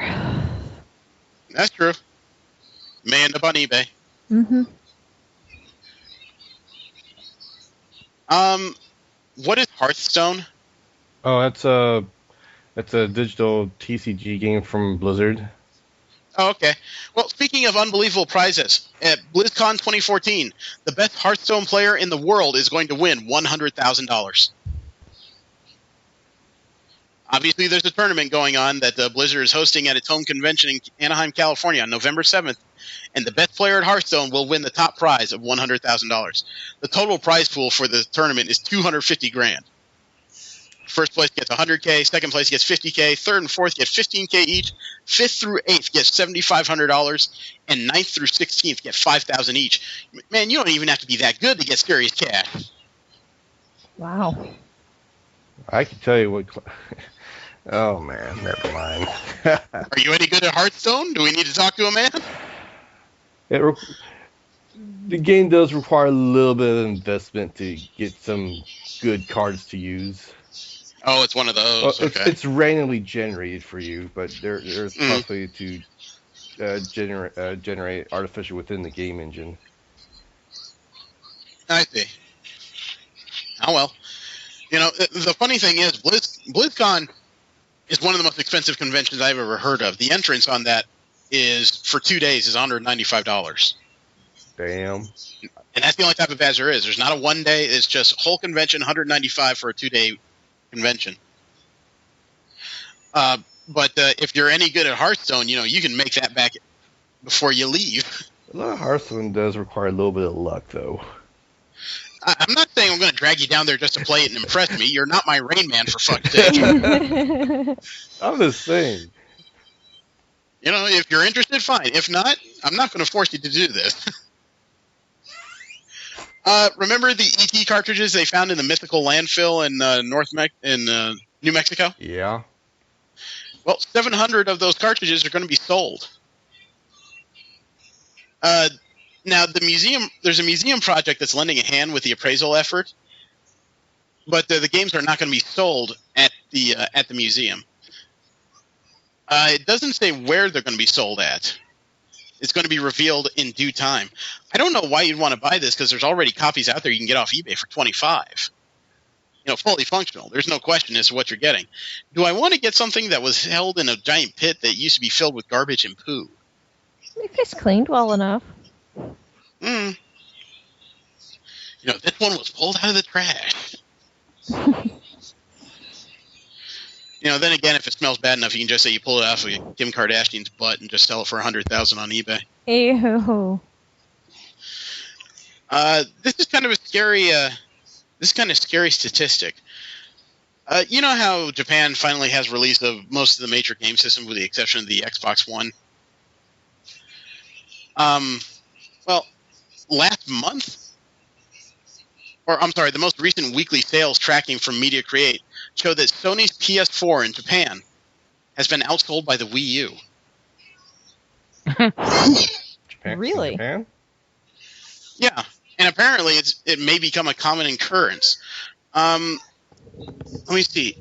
Speaker 4: That's true. May end up on eBay.
Speaker 6: Mm-hmm.
Speaker 4: What is Hearthstone?
Speaker 5: Oh, that's a digital TCG game from Blizzard.
Speaker 4: Oh, okay. Well, speaking of unbelievable prizes, at BlizzCon 2014, the best Hearthstone player in the world is going to win $100,000. Obviously, there's a tournament going on that Blizzard is hosting at its home convention in Anaheim, California on November 7th, and the best player at Hearthstone will win the top prize of $100,000. The total prize pool for the tournament is $250,000. First place gets $100K, second place gets $50K, third and fourth get $15K each, fifth through eighth gets $7,500, and ninth through 16th get $5,000 each. Man, you don't even have to be that good to get serious cash.
Speaker 6: Wow.
Speaker 5: I can tell you what. Oh man, never mind.
Speaker 4: Are you any good at Hearthstone? Do we need to talk to a man?
Speaker 5: The game does require a little bit of investment to get some good cards to use.
Speaker 4: Oh, it's one of those.
Speaker 5: Well,
Speaker 4: Okay.
Speaker 5: it's randomly generated for you, but there's possibility to generate artificial within the game engine.
Speaker 4: I see. Oh, well. You know, the funny thing is, BlizzCon is one of the most expensive conventions I've ever heard of. The entrance on that is, for 2 days, is $195.
Speaker 5: Damn.
Speaker 4: And that's the only type of badge there is. There's not a 1 day. It's just whole convention, $195 for a 2-day convention. But if you're any good at Hearthstone, you know, you can make that back before you leave.
Speaker 5: A lot of Hearthstone does require a little bit of luck, though.
Speaker 4: I'm not saying I'm going to drag you down there just to play it and impress me. You're not my Rain Man, for fuck's sake.
Speaker 5: I'm just saying.
Speaker 4: You know, if you're interested, fine. If not, I'm not going to force you to do this. Remember the ET cartridges they found in the mythical landfill in New Mexico?
Speaker 5: Yeah.
Speaker 4: Well, 700 of those cartridges are going to be sold. Now, there's a museum project that's lending a hand with the appraisal effort, but the games are not going to be sold at the museum. It doesn't say where they're going to be sold at. It's going to be revealed in due time. I don't know why you'd want to buy this, because there's already copies out there you can get off eBay for $25. You know, fully functional. There's no question as to what you're getting. Do I want to get something that was held in a giant pit that used to be filled with garbage and poo?
Speaker 6: If it's cleaned well enough.
Speaker 4: You know, this one was pulled out of the trash. You know, then again, if it smells bad enough, you can just say you pulled it off of Kim Kardashian's butt and just sell it for $100,000 on eBay.
Speaker 6: Ew.
Speaker 4: This is kind of a scary statistic. You know how Japan finally has release of most of the major game systems with the exception of the Xbox One? Well, last month, the most recent weekly sales tracking from Media Create showed that Sony's PS4 in Japan has been outsold by the Wii U.
Speaker 5: Japan,
Speaker 6: Really?
Speaker 5: Japan?
Speaker 4: Yeah, and apparently it may become a common occurrence. Let me see.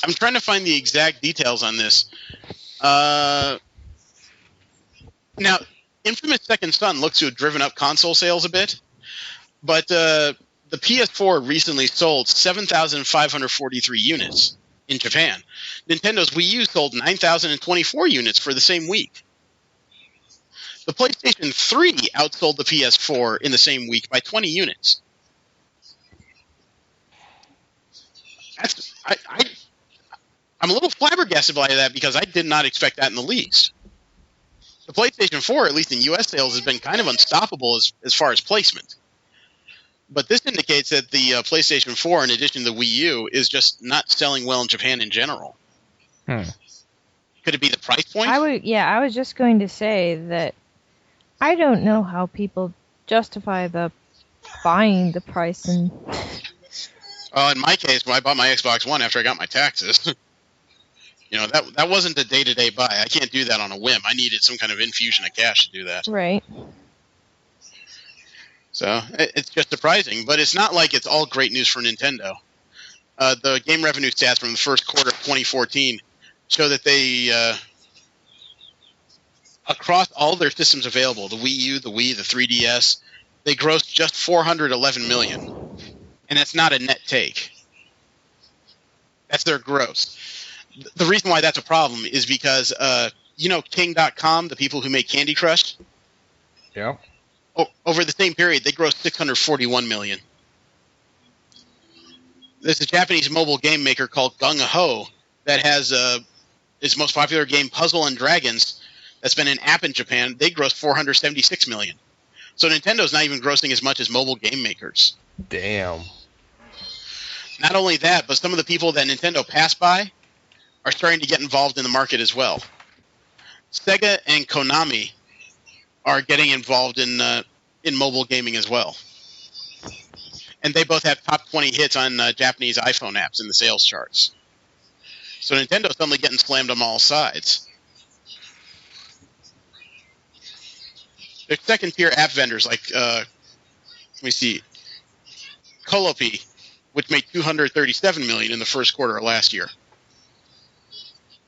Speaker 4: I'm trying to find the exact details on this. Now, Infamous Second Son looks to have driven up console sales a bit, but the PS4 recently sold 7,543 units in Japan. Nintendo's Wii U sold 9,024 units for the same week. The PlayStation 3 outsold the PS4 in the same week by 20 units. I'm a little flabbergasted by that because I did not expect that in the least. The PlayStation 4, at least in U.S. sales, has been kind of unstoppable as far as placement. But this indicates that the PlayStation 4, in addition to the Wii U, is just not selling well in Japan in general. Could it be the price point?
Speaker 6: I was just going to say that I don't know how people justify buying the price and.
Speaker 4: In my case, when I bought my Xbox One after I got my taxes. That wasn't a day-to-day buy. I can't do that on a whim. I needed some kind of infusion of cash to do that.
Speaker 6: Right.
Speaker 4: So it's just surprising, but it's not like it's all great news for Nintendo. The game revenue stats from the first quarter of 2014 show that they, across all their systems available, the Wii U, the Wii, the 3DS, they grossed just $411 million. And that's not a net take. That's their gross. The reason why that's a problem is because, King.com, the people who make Candy Crush?
Speaker 5: Yeah.
Speaker 4: Over the same period, they grossed $641 million. There's a Japanese mobile game maker called Gung Ho that has its most popular game, Puzzle and Dragons, that's been an app in Japan. They grossed $476 million. So Nintendo's not even grossing as much as mobile game makers.
Speaker 5: Damn.
Speaker 4: Not only that, but some of the people that Nintendo passed by are starting to get involved in the market as well. Sega and Konami are getting involved in mobile gaming as well. And they both have top 20 hits on Japanese iPhone apps in the sales charts. So Nintendo's suddenly getting slammed on all sides. There's second-tier app vendors like, let me see, Colopi, which made $237 million in the first quarter of last year.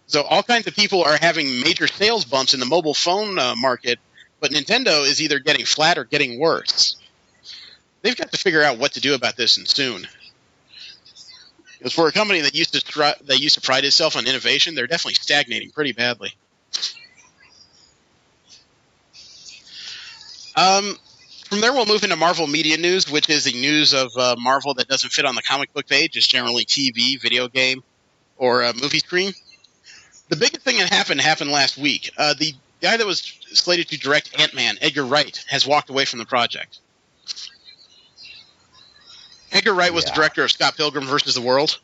Speaker 4: So all kinds of people are having major sales bumps in the mobile phone market, but Nintendo is either getting flat or getting worse. They've got to figure out what to do about this, and soon. Because for a company that used to pride itself on innovation, they're definitely stagnating pretty badly. From there, we'll move into Marvel Media News, which is the news of Marvel that doesn't fit on the comic book page. It's generally TV, video game, or movie screen. The biggest thing that happened last week. The guy that was slated to direct Ant-Man, Edgar Wright, has walked away from the project. Edgar Wright was the director of Scott Pilgrim vs. the World.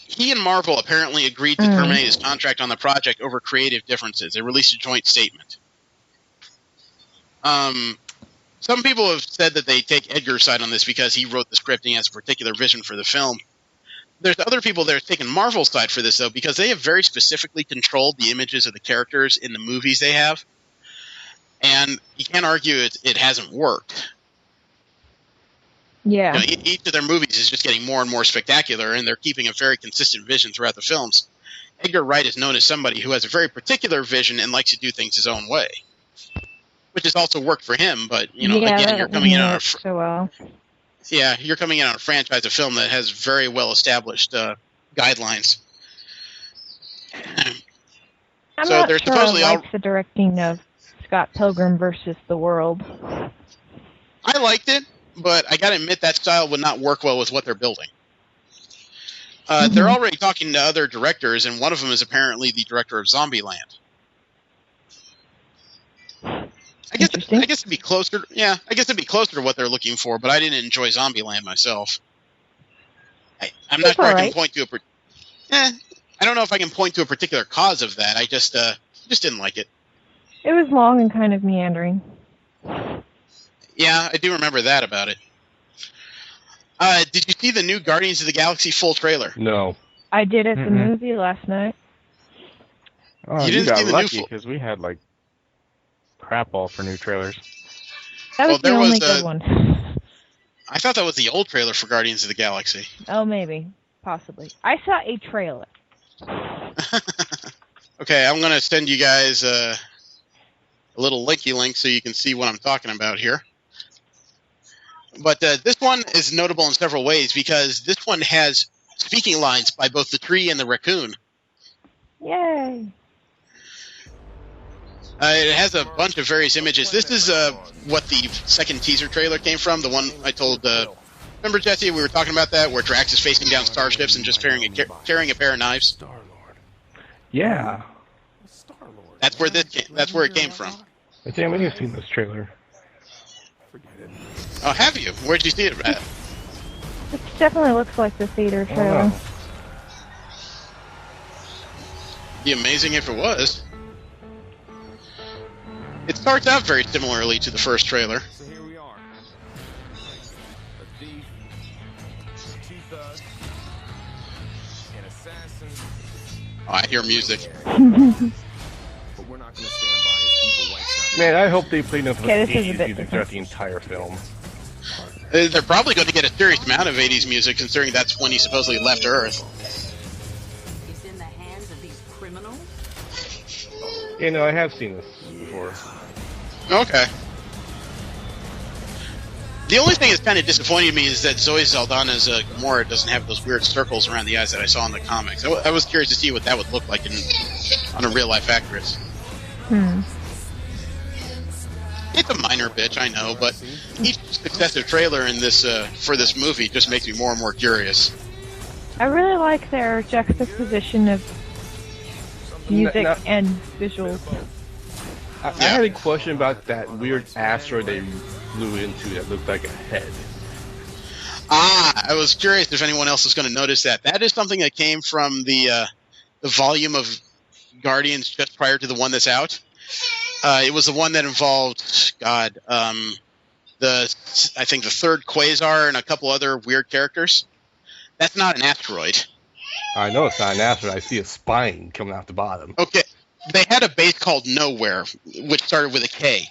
Speaker 4: He and Marvel apparently agreed to terminate his contract on the project over creative differences. They released a joint statement. Some people have said that they take Edgar's side on this because he wrote the script and he has a particular vision for the film. There's other people that are taking Marvel's side for this, though, because they have very specifically controlled the images of the characters in the movies they have. And you can't argue it hasn't worked.
Speaker 6: Yeah.
Speaker 4: Each of their movies is just getting more and more spectacular, and they're keeping a very consistent vision throughout the films. Edgar Wright is known as somebody who has a very particular vision and likes to do things his own way, which has also worked for him. But again, you're coming in on you're coming in on a franchise, a film that has very well established guidelines.
Speaker 6: I'm
Speaker 4: so
Speaker 6: not
Speaker 4: they're
Speaker 6: sure
Speaker 4: supposedly
Speaker 6: I like the directing of Scott Pilgrim versus the World.
Speaker 4: I liked it, but I got to admit that style would not work well with what they're building. They're already talking to other directors, and one of them is apparently the director of Zombieland. I guess it'd be closer. Yeah, I guess it'd be closer to what they're looking for. But I didn't enjoy Zombieland myself. I'm not sure I can point to I don't know if I can point to a particular cause of that. I just didn't like it.
Speaker 6: It was long and kind of meandering.
Speaker 4: Yeah, I do remember that about it. Did you see the new Guardians of the Galaxy full trailer?
Speaker 5: No.
Speaker 6: I did at the movie last night.
Speaker 7: Oh,
Speaker 4: you
Speaker 7: got lucky because we had crap all for new trailers.
Speaker 6: That was the only good one.
Speaker 4: I thought that was the old trailer for Guardians of the Galaxy.
Speaker 6: Oh, maybe. Possibly. I saw a trailer.
Speaker 4: Okay, I'm going to send you guys a little linky link so you can see what I'm talking about here. But this one is notable in several ways because this one has speaking lines by both the tree and the raccoon.
Speaker 6: Yay!
Speaker 4: It has a bunch of various images. This is what the second teaser trailer came from. The one I told. Remember, Jesse, we were talking about that, where Drax is facing down starships and just carrying a pair of knives.
Speaker 3: Star-Lord.
Speaker 5: Yeah.
Speaker 3: Star-Lord.
Speaker 4: That's where it came from.
Speaker 5: I think I've seen this trailer.
Speaker 3: Forget it.
Speaker 4: Oh, have you? Where'd you see it at?
Speaker 6: It definitely looks like the theater trailer.
Speaker 5: No.
Speaker 4: Be amazing if it was. It starts out very similarly to the first trailer.
Speaker 3: So here we are. A thief, two thugs, and a
Speaker 4: Oh, I hear music.
Speaker 3: But we're not going to stand by as evil wipes out.
Speaker 5: Man, I hope they play nothing but
Speaker 6: Okay, this is a
Speaker 5: 80s
Speaker 6: bit
Speaker 5: music throughout the entire film.
Speaker 4: They're probably going to get a serious amount of 80s music, considering that's when he supposedly left Earth.
Speaker 8: It's in the hands of these criminals.
Speaker 5: You know, I have seen this before.
Speaker 4: Okay. The only thing that's kind of disappointing me is that Zoe Saldana's Gamora doesn't have those weird circles around the eyes that I saw in the comics. I was curious to see what that would look like on a real-life actress. It's a minor bitch, I know, but each successive trailer in this for this movie just makes me more and more curious.
Speaker 6: I really like their juxtaposition of music
Speaker 5: Now-
Speaker 6: and visuals.
Speaker 5: I had a question about that weird asteroid they flew into that looked like a head.
Speaker 4: I was curious if anyone else is going to notice that. That is something that came from the volume of Guardians just prior to the one that's out. It was the one that involved, I think the third Quasar and a couple other weird characters. That's not an asteroid.
Speaker 5: I know it's not an asteroid. I see a spine coming out the bottom.
Speaker 4: Okay, they had a base called Nowhere, which started with a K.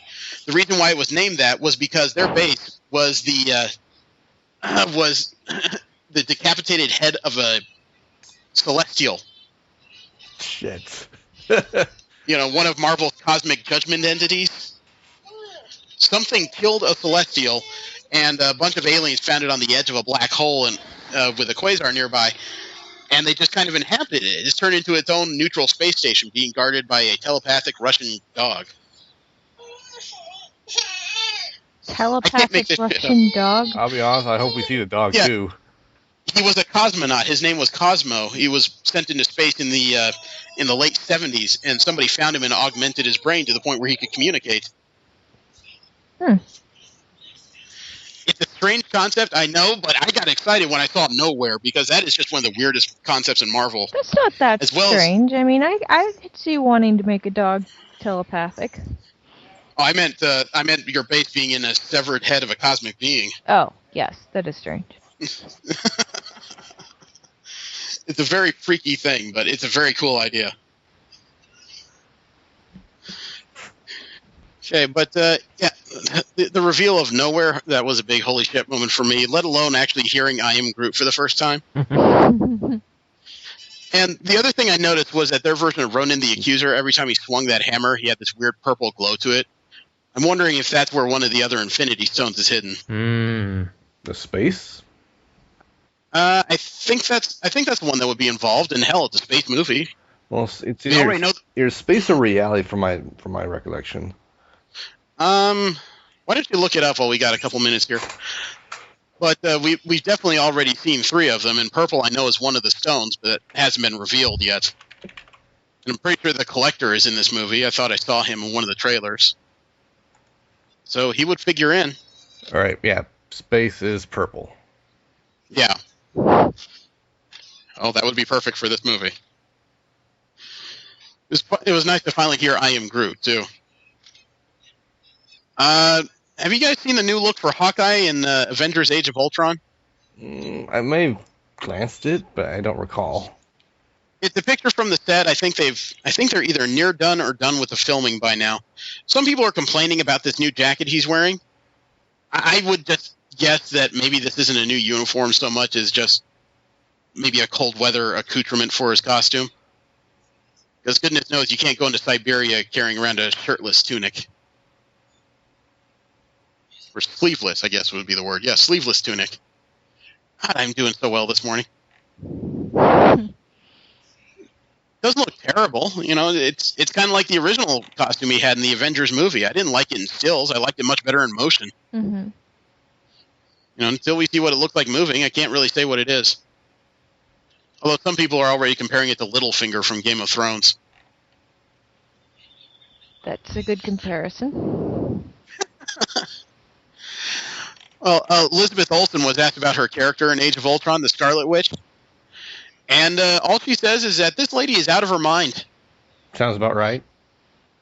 Speaker 4: The reason why it was named that was because their base was the decapitated head of a Celestial.
Speaker 5: Shit.
Speaker 4: You know, one of Marvel's cosmic judgment entities. Something killed a Celestial, and a bunch of aliens found it on the edge of a black hole and with a quasar nearby, and they just kind of inhabited it. It's turned into its own neutral space station, being guarded by a telepathic Russian dog.
Speaker 6: Telepathic
Speaker 4: this shit
Speaker 6: Russian dog.
Speaker 5: I'll be honest, I hope we see the dog
Speaker 4: Yeah.
Speaker 5: too.
Speaker 4: He was a cosmonaut. His name was Cosmo. He was sent into space in the late 70s, and somebody found him and augmented his brain to the point where he could communicate. It's a strange concept, I know, but I got excited when I saw Nowhere, because that is just one of the weirdest concepts in Marvel.
Speaker 6: That's not that
Speaker 4: As well as-
Speaker 6: strange. I mean, I could see wanting to make a dog telepathic.
Speaker 4: Oh, I meant your base being in a severed head of a cosmic being.
Speaker 6: Oh, yes, that is strange.
Speaker 4: It's a very freaky thing, but it's a very cool idea. Okay, but yeah, the reveal of Nowhere, that was a big holy shit moment for me, let alone actually hearing I Am Groot for the first time. And the other thing I noticed was that their version of Ronan the Accuser, every time he swung that hammer, he had this weird purple glow to it. I'm wondering if that's where one of the other Infinity Stones is hidden.
Speaker 5: The space?
Speaker 4: I think that's the one that would be involved. And hell, it's a space movie.
Speaker 5: Well, it's
Speaker 4: We already know.
Speaker 5: either space or reality from my recollection.
Speaker 4: Why don't you look it up while we got a couple minutes here? But we've definitely already seen 3 of them, and purple I know is one of the stones, but it hasn't been revealed yet. And I'm pretty sure the Collector is in this movie. I thought I saw him in one of the trailers. So he would figure in.
Speaker 5: All right, yeah, space is purple.
Speaker 4: Yeah. Oh, that would be perfect for this movie. It was nice to finally hear I Am Groot, too. Have you guys seen the new look for Hawkeye in Avengers Age of Ultron?
Speaker 5: I may have glanced it, but I don't recall.
Speaker 4: It's a picture from the set. I think they're either near done or done with the filming by now. Some people are complaining about this new jacket he's wearing. I would just guess that maybe this isn't a new uniform so much as just maybe a cold weather accoutrement for his costume. Because goodness knows you can't go into Siberia carrying around a shirtless tunic. Or sleeveless, I guess would be the word. Yeah, sleeveless tunic. God, I'm doing so well this morning. Doesn't look terrible. You know, it's kind of like the original costume he had in the Avengers movie. I didn't like it in stills. I liked it much better in motion.
Speaker 6: Mm-hmm.
Speaker 4: You know, until we see what it looked like moving, I can't really say what it is. Although some people are already comparing it to Littlefinger from Game of Thrones.
Speaker 6: That's a good comparison.
Speaker 4: Well, Elizabeth Olsen was asked about her character in Age of Ultron, the Scarlet Witch. And all she says is that this lady is out of her mind.
Speaker 5: Sounds about right.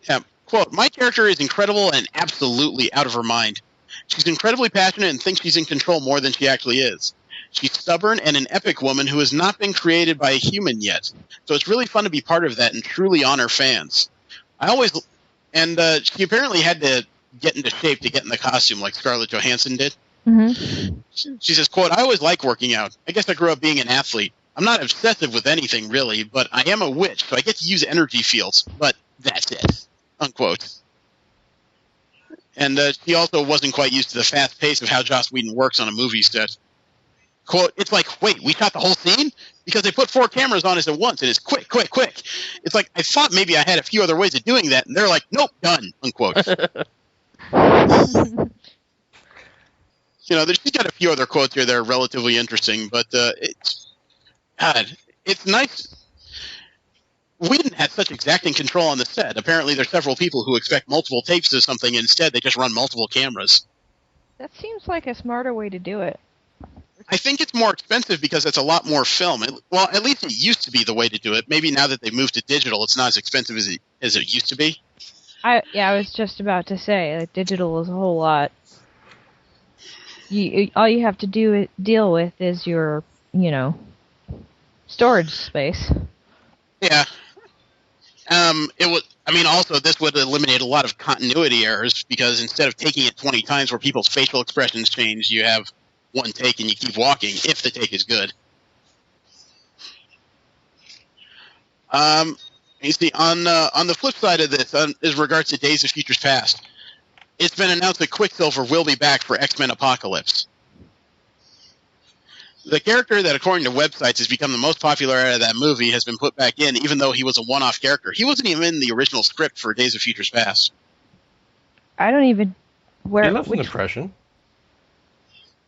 Speaker 4: Yeah, quote, "My character is incredible and absolutely out of her mind. She's incredibly passionate and thinks she's in control more than she actually is. She's stubborn and an epic woman who has not been created by a human yet. So it's really fun to be part of that and truly honor fans. She apparently had to get into shape to get in the costume like Scarlett Johansson did.
Speaker 6: Mm-hmm.
Speaker 4: She says, quote, I always like working out. I guess I grew up being an athlete. I'm not obsessive with anything, really, but I am a witch, so I get to use energy fields. But that's it, unquote. And she also wasn't quite used to the fast pace of how Joss Whedon works on a movie set. Quote, it's like, wait, we shot the whole scene? Because they put 4 cameras on us at once, and it's quick. It's like, I thought maybe I had a few other ways of doing that, and they're like, nope, done, unquote. She's got a few other quotes here that are relatively interesting, but it's nice. Whedon had such exacting control on the set. Apparently, there's several people who expect multiple takes of something, and instead they just run multiple cameras.
Speaker 6: That seems like a smarter way to do it.
Speaker 4: I think it's more expensive because it's a lot more film. Well, at least it used to be the way to do it. Maybe now that they've moved to digital, it's not as expensive as it used to be. I
Speaker 6: was just about to say, like, digital is a whole lot. All you have to deal with is your, storage space.
Speaker 4: Yeah. Also, this would eliminate a lot of continuity errors because instead of taking it 20 times where people's facial expressions change, you have one take and you keep walking if the take is good. You see, on the flip side of this, as regards to Days of Futures Past, it's been announced that Quicksilver will be back for X-Men Apocalypse. The character that, according to websites, has become the most popular out of that movie has been put back in, even though he was a one-off character. He wasn't even in the original script for Days of Futures Past.
Speaker 6: I don't even...
Speaker 5: He left an impression.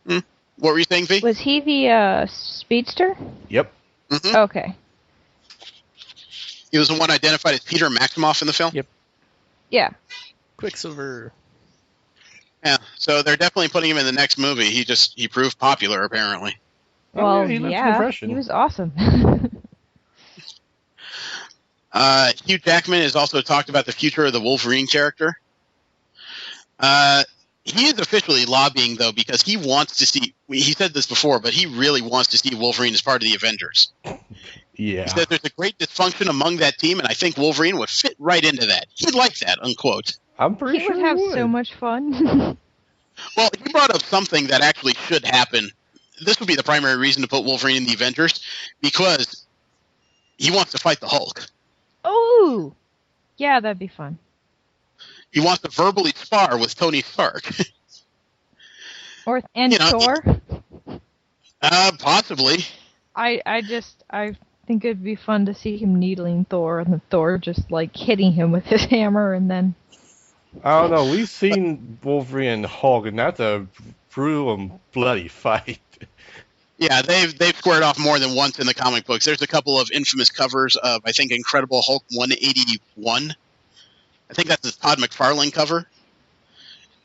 Speaker 4: What were you saying, V?
Speaker 6: Was he the speedster?
Speaker 5: Yep.
Speaker 4: Mm-hmm.
Speaker 6: Okay.
Speaker 4: He was the one identified as Peter Maximoff in the film?
Speaker 7: Yep.
Speaker 6: Yeah.
Speaker 7: Quicksilver.
Speaker 4: Yeah, so they're definitely putting him in the next movie. He proved popular, apparently.
Speaker 6: Well,
Speaker 5: he left an
Speaker 6: yeah,
Speaker 5: impression.
Speaker 6: he was awesome.
Speaker 4: Hugh Jackman has also talked about the future of the Wolverine character. He is officially lobbying, though, because he wants to see... He said this before, but he really wants to see Wolverine as part of the Avengers.
Speaker 5: Yeah.
Speaker 4: He said there's a great dysfunction among that team, and I think Wolverine would fit right into that. He'd like that, unquote.
Speaker 5: I'm pretty
Speaker 6: he
Speaker 5: sure
Speaker 6: would have
Speaker 5: he would.
Speaker 6: so much fun.
Speaker 4: Well, he brought up something that actually should happen. This would be the primary reason to put Wolverine in the Avengers, because he wants to fight the Hulk.
Speaker 6: Oh! Yeah, that'd be fun.
Speaker 4: He wants to verbally spar with Tony Stark.
Speaker 6: Thor?
Speaker 4: Possibly.
Speaker 6: I think it'd be fun to see him needling Thor, and then Thor just, like, hitting him with his hammer, and then...
Speaker 5: I don't know. We've seen Wolverine and Hulk, and that's a brutal and bloody fight.
Speaker 4: Yeah, they've squared off more than once in the comic books. There's a couple of infamous covers of, I think, Incredible Hulk 181. I think that's the Todd McFarlane cover.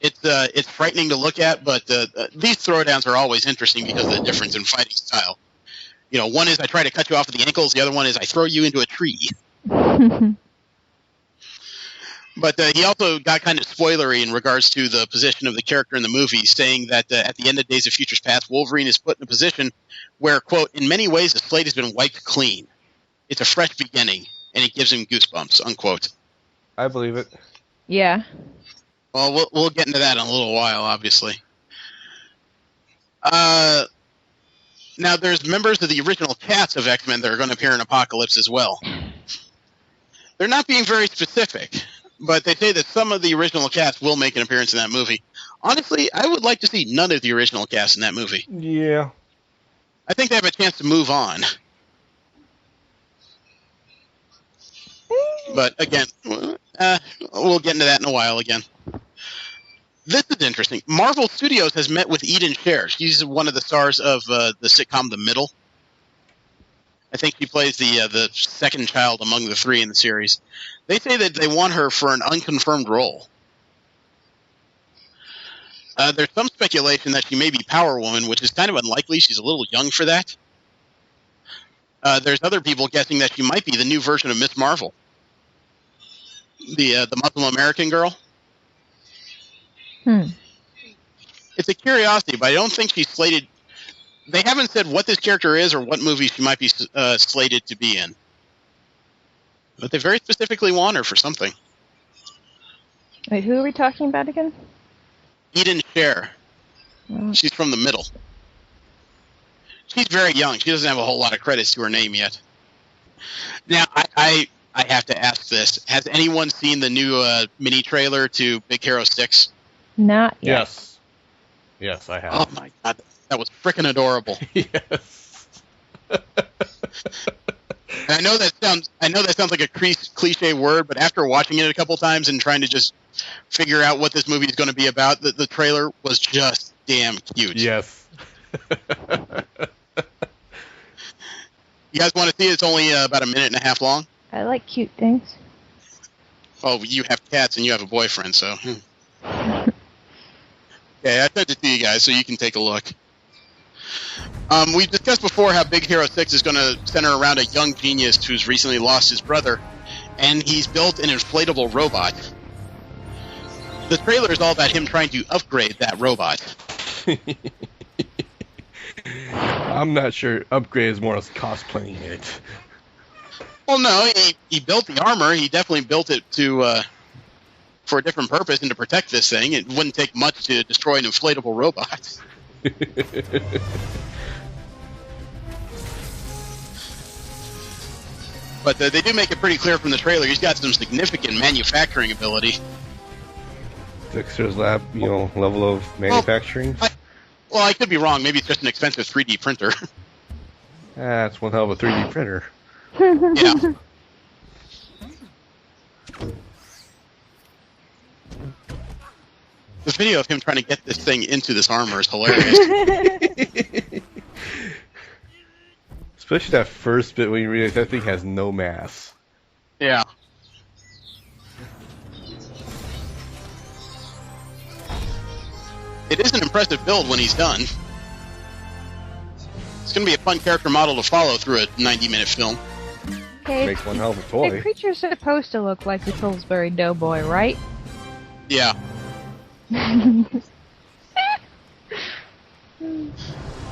Speaker 4: It's frightening to look at, but these throwdowns are always interesting because of the difference in fighting style. One is I try to cut you off at the ankles. The other one is I throw you into a tree. But he also got kind of spoilery in regards to the position of the character in the movie, saying that at the end of Days of Futures Past, Wolverine is put in a position where, quote, in many ways the slate has been wiped clean. It's a fresh beginning, and it gives him goosebumps, unquote.
Speaker 5: I believe it.
Speaker 6: Yeah.
Speaker 4: Well, we'll get into that in a little while, obviously. Now, there's members of the original cast of X-Men that are going to appear in Apocalypse as well. They're not being very specific, but they say that some of the original cast will make an appearance in that movie. Honestly, I would like to see none of the original cast in that movie.
Speaker 5: Yeah.
Speaker 4: I think they have a chance to move on. But again, we'll get into that in a while again. This is interesting. Marvel Studios has met with Eden Sher. She's one of the stars of the sitcom The Middle. I think she plays the second child among the three in the series. They say that they want her for an unconfirmed role. There's some speculation that she may be Power Woman, which is kind of unlikely. She's a little young for that. There's other people guessing that she might be the new version of Miss Marvel. The Muslim American girl. It's a curiosity, but I don't think she's slated. They haven't said what this character is or what movie she might be slated to be in. But they very specifically want her for something.
Speaker 6: Wait, who are we talking about again?
Speaker 4: Eden Scher.
Speaker 6: Oh.
Speaker 4: She's from the middle. She's very young. She doesn't have a whole lot of credits to her name yet. Now, I have to ask this. Has anyone seen the new mini trailer to Big Hero 6?
Speaker 6: Not yet.
Speaker 5: Yes. Yes, I have.
Speaker 4: Oh my god, that was frickin' adorable.
Speaker 5: Yes.
Speaker 4: And I know that sounds like a cliche word, but after watching it a couple times and trying to just figure out what this movie is going to be about, the trailer was just damn cute.
Speaker 5: Yes.
Speaker 4: You guys want to see it? It's only about a minute and a half long.
Speaker 6: I like cute things.
Speaker 4: Oh, you have cats and you have a boyfriend, so. Okay, I sent it to you guys so you can take a look. We've discussed before how Big Hero 6 is going to center around a young genius who's recently lost his brother, and he's built an inflatable robot. The trailer is all about him trying to upgrade that robot.
Speaker 5: I'm not sure upgrade is more as cosplaying it.
Speaker 4: Well, no, he built the armor. He definitely built it to for a different purpose and to protect this thing. It wouldn't take much to destroy an inflatable robot. But they do make it pretty clear from the trailer he's got some significant manufacturing ability.
Speaker 5: Dexter's lab, level of manufacturing.
Speaker 4: Well, I could be wrong. Maybe it's just an expensive 3D printer.
Speaker 5: That's one hell of a 3D printer.
Speaker 4: Yeah. The video of him trying to get this thing into this armor is hilarious.
Speaker 5: Especially that first bit when you realize that thing has no mass.
Speaker 4: Yeah. It is an impressive build when he's done. It's going to be a fun character model to follow through a 90-minute film.
Speaker 6: Okay,
Speaker 5: Makes one hell of a toy.
Speaker 6: the creature's supposed to look like the Pillsbury Doughboy, right?
Speaker 4: Yeah.
Speaker 5: And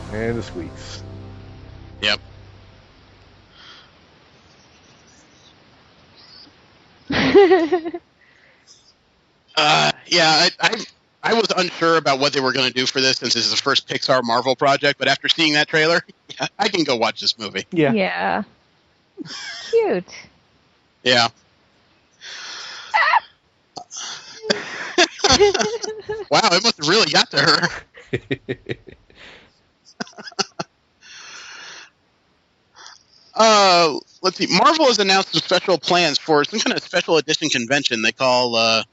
Speaker 5: the squeaks.
Speaker 4: Yep. Yeah, I was unsure about what they were going to do for this since this is the first Pixar Marvel project, but after seeing that trailer, yeah, I can go watch this movie.
Speaker 5: Yeah.
Speaker 6: Yeah. Cute.
Speaker 4: Yeah. Wow, it must have really got to her. Let's see. Marvel has announced some special plans for some kind of special edition convention they call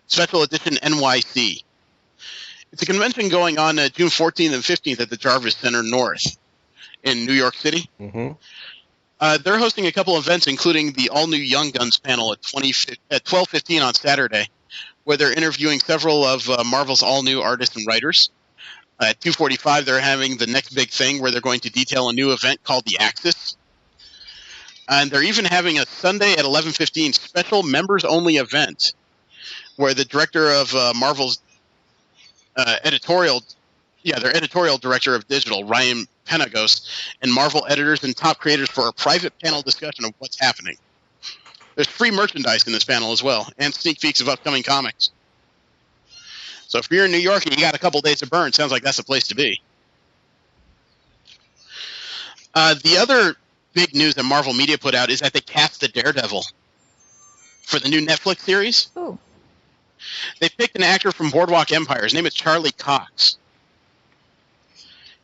Speaker 4: Special Edition NYC. It's a convention going on June 14th and 15th at the Jarvis Center North in New York City.
Speaker 5: Mm-hmm.
Speaker 4: They're hosting a couple events, including the all-new Young Guns panel at 12:15 on Saturday, where they're interviewing several of Marvel's all-new artists and writers. At 2:45, they're having the next big thing, where they're going to detail a new event called the Axis. And they're even having a Sunday at 11:15 special members-only event, where the director of Marvel's their editorial director of digital, Ryan Penagos, and Marvel editors and top creators for a private panel discussion of what's happening. There's free merchandise in this panel as well, and sneak peeks of upcoming comics. So if you're in New York and you got a couple days to burn, sounds like that's the place to be. The other big news that Marvel Media put out is that they cast the Daredevil for the new Netflix series.
Speaker 6: Ooh.
Speaker 4: They picked an actor from Boardwalk Empire. His name is Charlie Cox.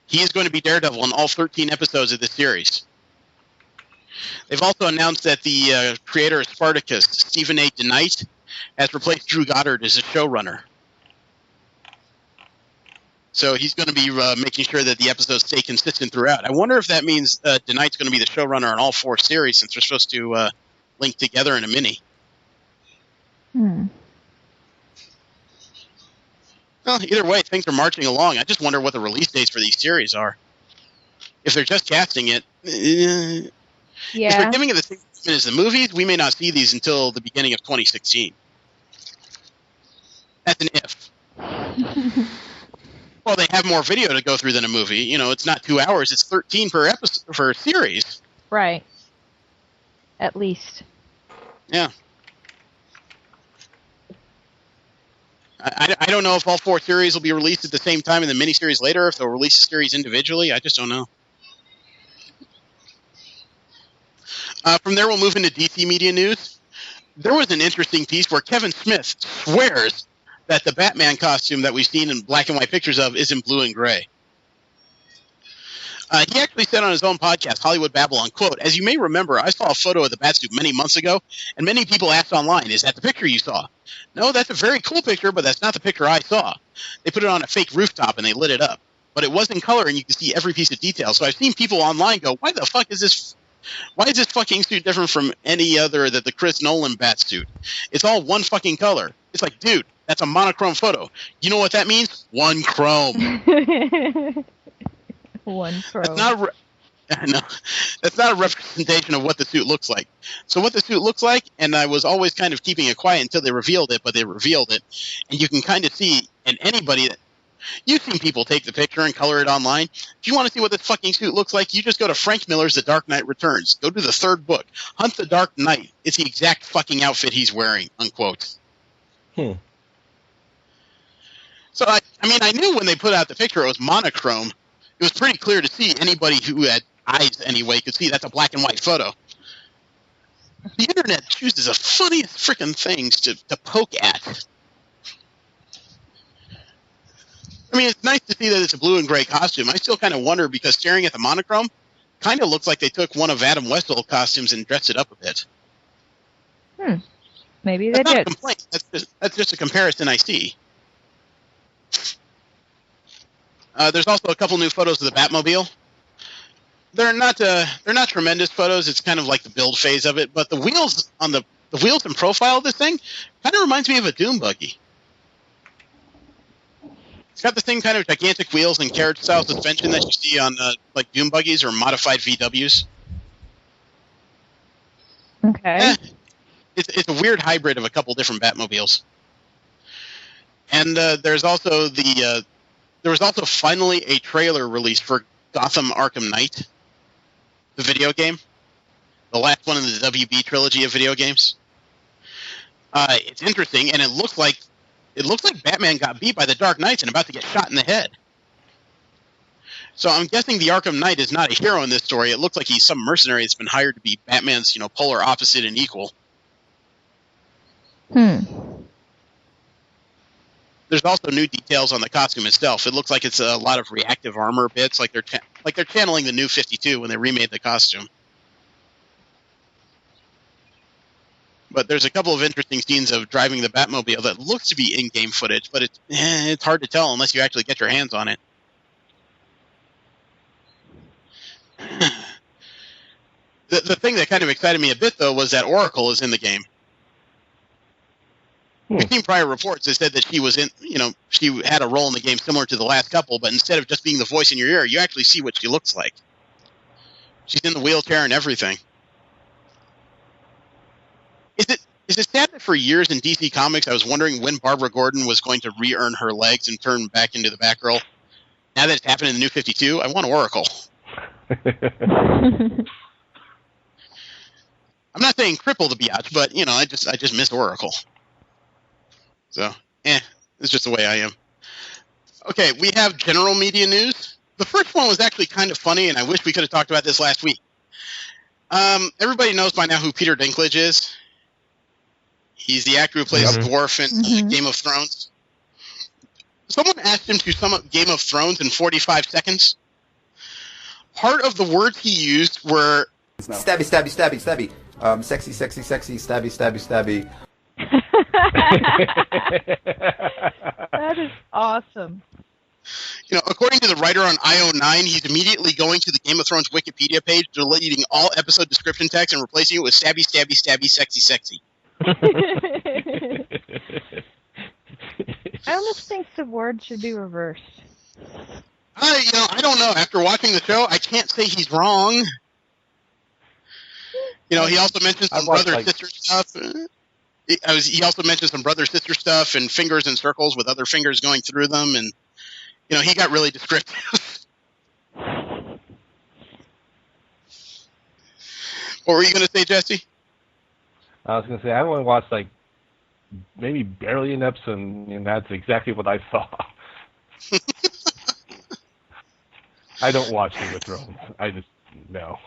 Speaker 4: He is going to be Daredevil in all 13 episodes of the series. They've also announced that the creator of Spartacus, Stephen A. DeKnight, has replaced Drew Goddard as a showrunner. So he's going to be making sure that the episodes stay consistent throughout. I wonder if that means DeKnight's going to be the showrunner on all 4 series, since they're supposed to link together in a mini. Well, either way, things are marching along. I just wonder what the release dates for these series are. If they're just casting it, if they're giving it the same treatment as the movies, we may not see these until the beginning of 2016. That's an if. Well, they have more video to go through than a movie. You know, it's not 2 hours; it's 13 per episode for a series.
Speaker 6: Right. At least.
Speaker 4: Yeah. I don't know if all 4 series will be released at the same time and the miniseries later, if they'll release the series individually. I just don't know. From there, we'll move into DC media news. There was an interesting piece where Kevin Smith swears that the Batman costume that we've seen in black and white pictures of is in blue and gray. He actually said on his own podcast, Hollywood Babylon, quote, "As you may remember, I saw a photo of the Batsuit many months ago, and many people asked online, is that the picture you saw? No, that's a very cool picture, but that's not the picture I saw. They put it on a fake rooftop and they lit it up. But it was in color and you can see every piece of detail. So I've seen people online go, why is this fucking suit different from any other than the Chris Nolan Batsuit? It's all one fucking color." It's like, dude, that's a monochrome photo. You know what that means? One chrome.
Speaker 6: One pro.
Speaker 4: That's not a representation of what the suit looks like. So what the suit looks like, and I was always kind of keeping it quiet until they revealed it, but they revealed it, and you can kind of see, and anybody that you've seen people take the picture and color it online. If you want to see what this fucking suit looks like, you just go to Frank Miller's The Dark Knight Returns. Go to the 3rd book. Hunt the Dark Knight. It's the exact fucking outfit he's wearing, unquote. So, I knew when they put out the picture it was monochrome. It was pretty clear to see. Anybody who had eyes anyway could see that's a black and white photo. The internet chooses the funniest freaking things to poke at. I mean, it's nice to see that it's a blue and gray costume. I still kind of wonder, because staring at the monochrome kind of looks like they took one of Adam Westphall's costumes and dressed it up a bit.
Speaker 6: Maybe they
Speaker 4: That's not
Speaker 6: did.
Speaker 4: a complaint. That's just a comparison I see. There's also a couple new photos of the Batmobile. They're not tremendous photos. It's kind of like the build phase of it, but the wheels on the wheels and profile of this thing kind of reminds me of a Doom buggy. It's got the same kind of gigantic wheels and carriage style suspension that you see on like Doom buggies or modified VWs.
Speaker 6: Okay.
Speaker 4: It's a weird hybrid of a couple different Batmobiles. And there was also finally a trailer released for Gotham Arkham Knight, the video game, the last one in the WB trilogy of video games. It's interesting, and it looks like Batman got beat by the Dark Knights and about to get shot in the head. So I'm guessing the Arkham Knight is not a hero in this story. It looks like he's some mercenary that's been hired to be Batman's, polar opposite and equal. There's also new details on the costume itself. It looks like it's a lot of reactive armor bits, like they're channeling the New 52 when they remade the costume. But there's a couple of interesting scenes of driving the Batmobile that looks to be in-game footage, but it's hard to tell unless you actually get your hands on it. The thing that kind of excited me a bit, though, was that Oracle is in the game. We've seen prior reports that said that she was in, she had a role in the game similar to the last couple, but instead of just being the voice in your ear, you actually see what she looks like. She's in the wheelchair and everything. Is it sad that for years in DC Comics I was wondering when Barbara Gordon was going to re-earn her legs and turn back into the Batgirl? Now that it's happened in the New 52, I want Oracle. I'm not saying cripple the biatch, but, I just miss Oracle. So, it's just the way I am. Okay, we have general media news. The first one was actually kind of funny, and I wish we could have talked about this last week. Everybody knows by now who Peter Dinklage is. He's the actor who plays Dwarf in Game of Thrones. Someone asked him to sum up Game of Thrones in 45 seconds. Part of the words he used were...
Speaker 9: Stabby, stabby, stabby, stabby. Sexy, sexy, sexy, stabby, stabby, stabby.
Speaker 6: That is awesome.
Speaker 4: According to the writer on IO9, he's immediately going to the Game of Thrones Wikipedia page, deleting all episode description text and replacing it with stabby, stabby, stabby, sexy, sexy.
Speaker 6: I almost think the word should be reversed.
Speaker 4: I don't know. After watching the show, I can't say he's wrong. He also mentioned some brother-sister stuff. He also mentioned some brother-sister stuff and fingers in circles with other fingers going through them. And He got really descriptive. What were you going to say, Jesse?
Speaker 5: I was going to say, I only watched, like, maybe barely an episode, and that's exactly what I saw. I don't watch Game of Thrones. I just, no.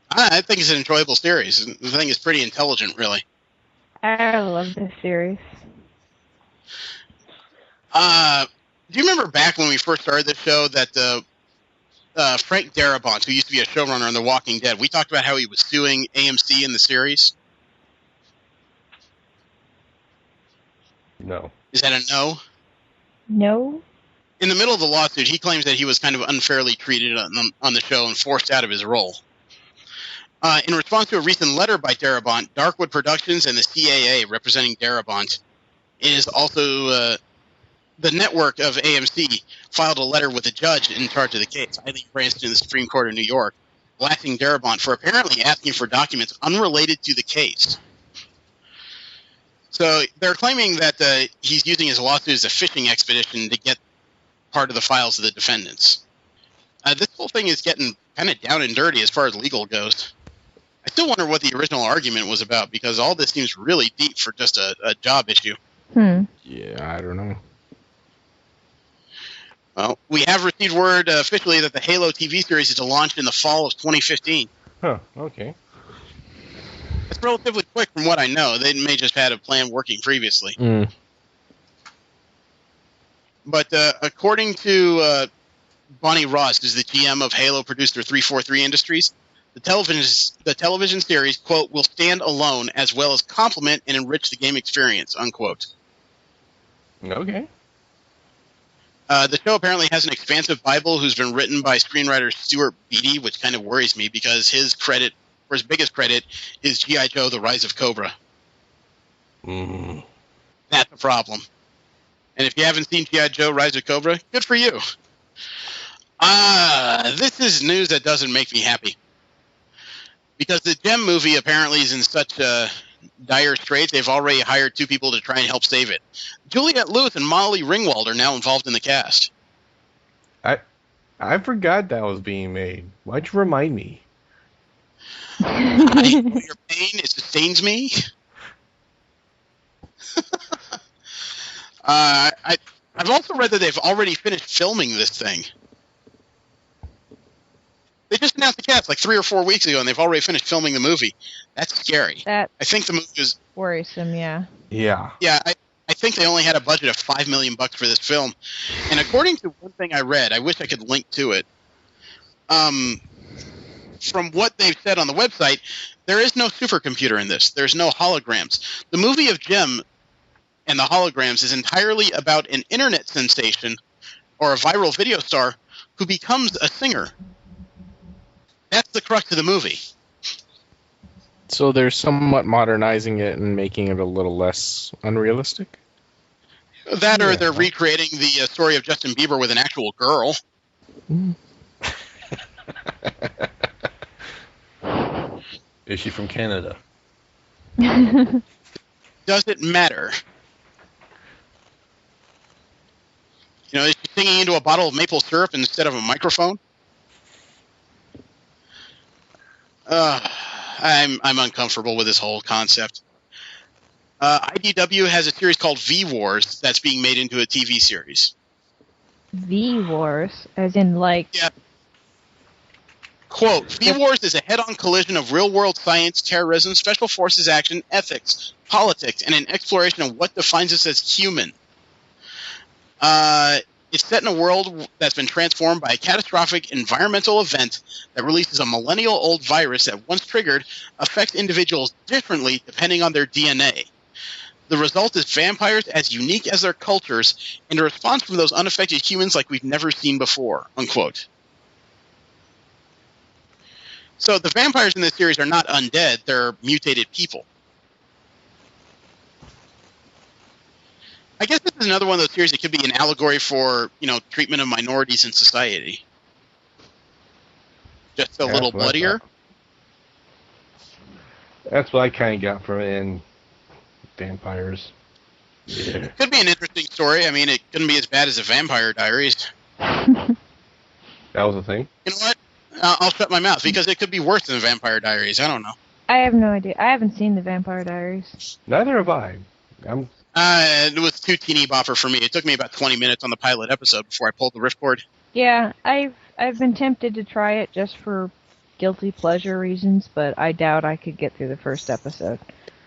Speaker 4: I think it's an enjoyable series. The thing is pretty intelligent, really.
Speaker 6: I love this series.
Speaker 4: Do you remember back when we first started this show that Frank Darabont, who used to be a showrunner on The Walking Dead, we talked about how he was suing AMC in the series?
Speaker 5: No.
Speaker 4: Is that a no?
Speaker 6: No.
Speaker 4: In the middle of the lawsuit, he claims that he was kind of unfairly treated on the show and forced out of his role. In response to a recent letter by Darabont, Darkwood Productions and the CAA representing Darabont is also the network of AMC filed a letter with the judge in charge of the case, Eileen Branston, in the Supreme Court of New York, blasting Darabont for apparently asking for documents unrelated to the case. So they're claiming that he's using his lawsuit as a fishing expedition to get part of the files of the defendants. This whole thing is getting kind of down and dirty as far as legal goes. I still wonder what the original argument was about, because all this seems really deep for just a job issue.
Speaker 7: Yeah, I don't know.
Speaker 4: Well, we have received word officially that the Halo TV series is to launch in the fall of 2015.
Speaker 5: Huh, okay.
Speaker 4: It's relatively quick from what I know. They may just had a plan working previously. But according to Bonnie Ross, who's the GM of Halo producer 343 Industries, the television series, quote, will stand alone as well as complement and enrich the game experience, unquote.
Speaker 5: Okay.
Speaker 4: The show apparently has an expansive Bible who's been written by screenwriter Stuart Beattie, which kind of worries me because his biggest credit is G.I. Joe, The Rise of Cobra. That's a problem. And if you haven't seen G.I. Joe, Rise of Cobra, good for you. This is news that doesn't make me happy. Because the Gem movie apparently is in such dire straits, they've already hired 2 people to try and help save it. Juliette Lewis and Molly Ringwald are now involved in the cast.
Speaker 5: I forgot that was being made. Why'd you remind me?
Speaker 4: I know your pain. It sustains me. I've also read that they've already finished filming this thing. They just announced the cast like 3 or 4 weeks ago, and they've already finished filming the movie. That's scary. I think the movie was
Speaker 6: worrisome. Yeah.
Speaker 5: Yeah.
Speaker 4: Yeah. I think they only had a budget of $5 million for this film, and according to one thing I read, I wish I could link to it. From what they've said on the website, there is no supercomputer in this. There's no holograms. The movie of Gem and the holograms is entirely about an internet sensation or a viral video star who becomes a singer. That's the crux of the movie.
Speaker 7: So they're somewhat modernizing it and making it a little less unrealistic?
Speaker 4: That or they're recreating the story of Justin Bieber with an actual girl.
Speaker 5: Is she from Canada?
Speaker 4: Does it matter? Is she singing into a bottle of maple syrup instead of a microphone? I'm uncomfortable with this whole concept. IDW has a series called V-Wars that's being made into a TV series.
Speaker 6: V-Wars, as in like...
Speaker 4: Yeah. Quote, V-Wars is a head-on collision of real-world science, terrorism, special forces action, ethics, politics, and an exploration of what defines us as human. It's set in a world that's been transformed by a catastrophic environmental event that releases a millennial-old virus that, once triggered, affects individuals differently depending on their DNA. The result is vampires as unique as their cultures and a response from those unaffected humans like we've never seen before, unquote. So the vampires in this series are not undead, they're mutated people. I guess this is another one of those series that could be an allegory for, treatment of minorities in society. Just a little bloodier. That's
Speaker 5: what I kind of got from it in vampires. Yeah.
Speaker 4: Could be an interesting story. I mean, it couldn't be as bad as the Vampire Diaries.
Speaker 5: That was the thing?
Speaker 4: You know what? I'll shut my mouth, because it could be worse than the Vampire Diaries. I don't know.
Speaker 6: I have no idea. I haven't seen the Vampire Diaries.
Speaker 5: Neither have I.
Speaker 4: It was too teeny bopper for me. It took me about 20 minutes on the pilot episode before I pulled the ripcord.
Speaker 6: Yeah, I've been tempted to try it just for guilty pleasure reasons, but I doubt I could get through the first episode.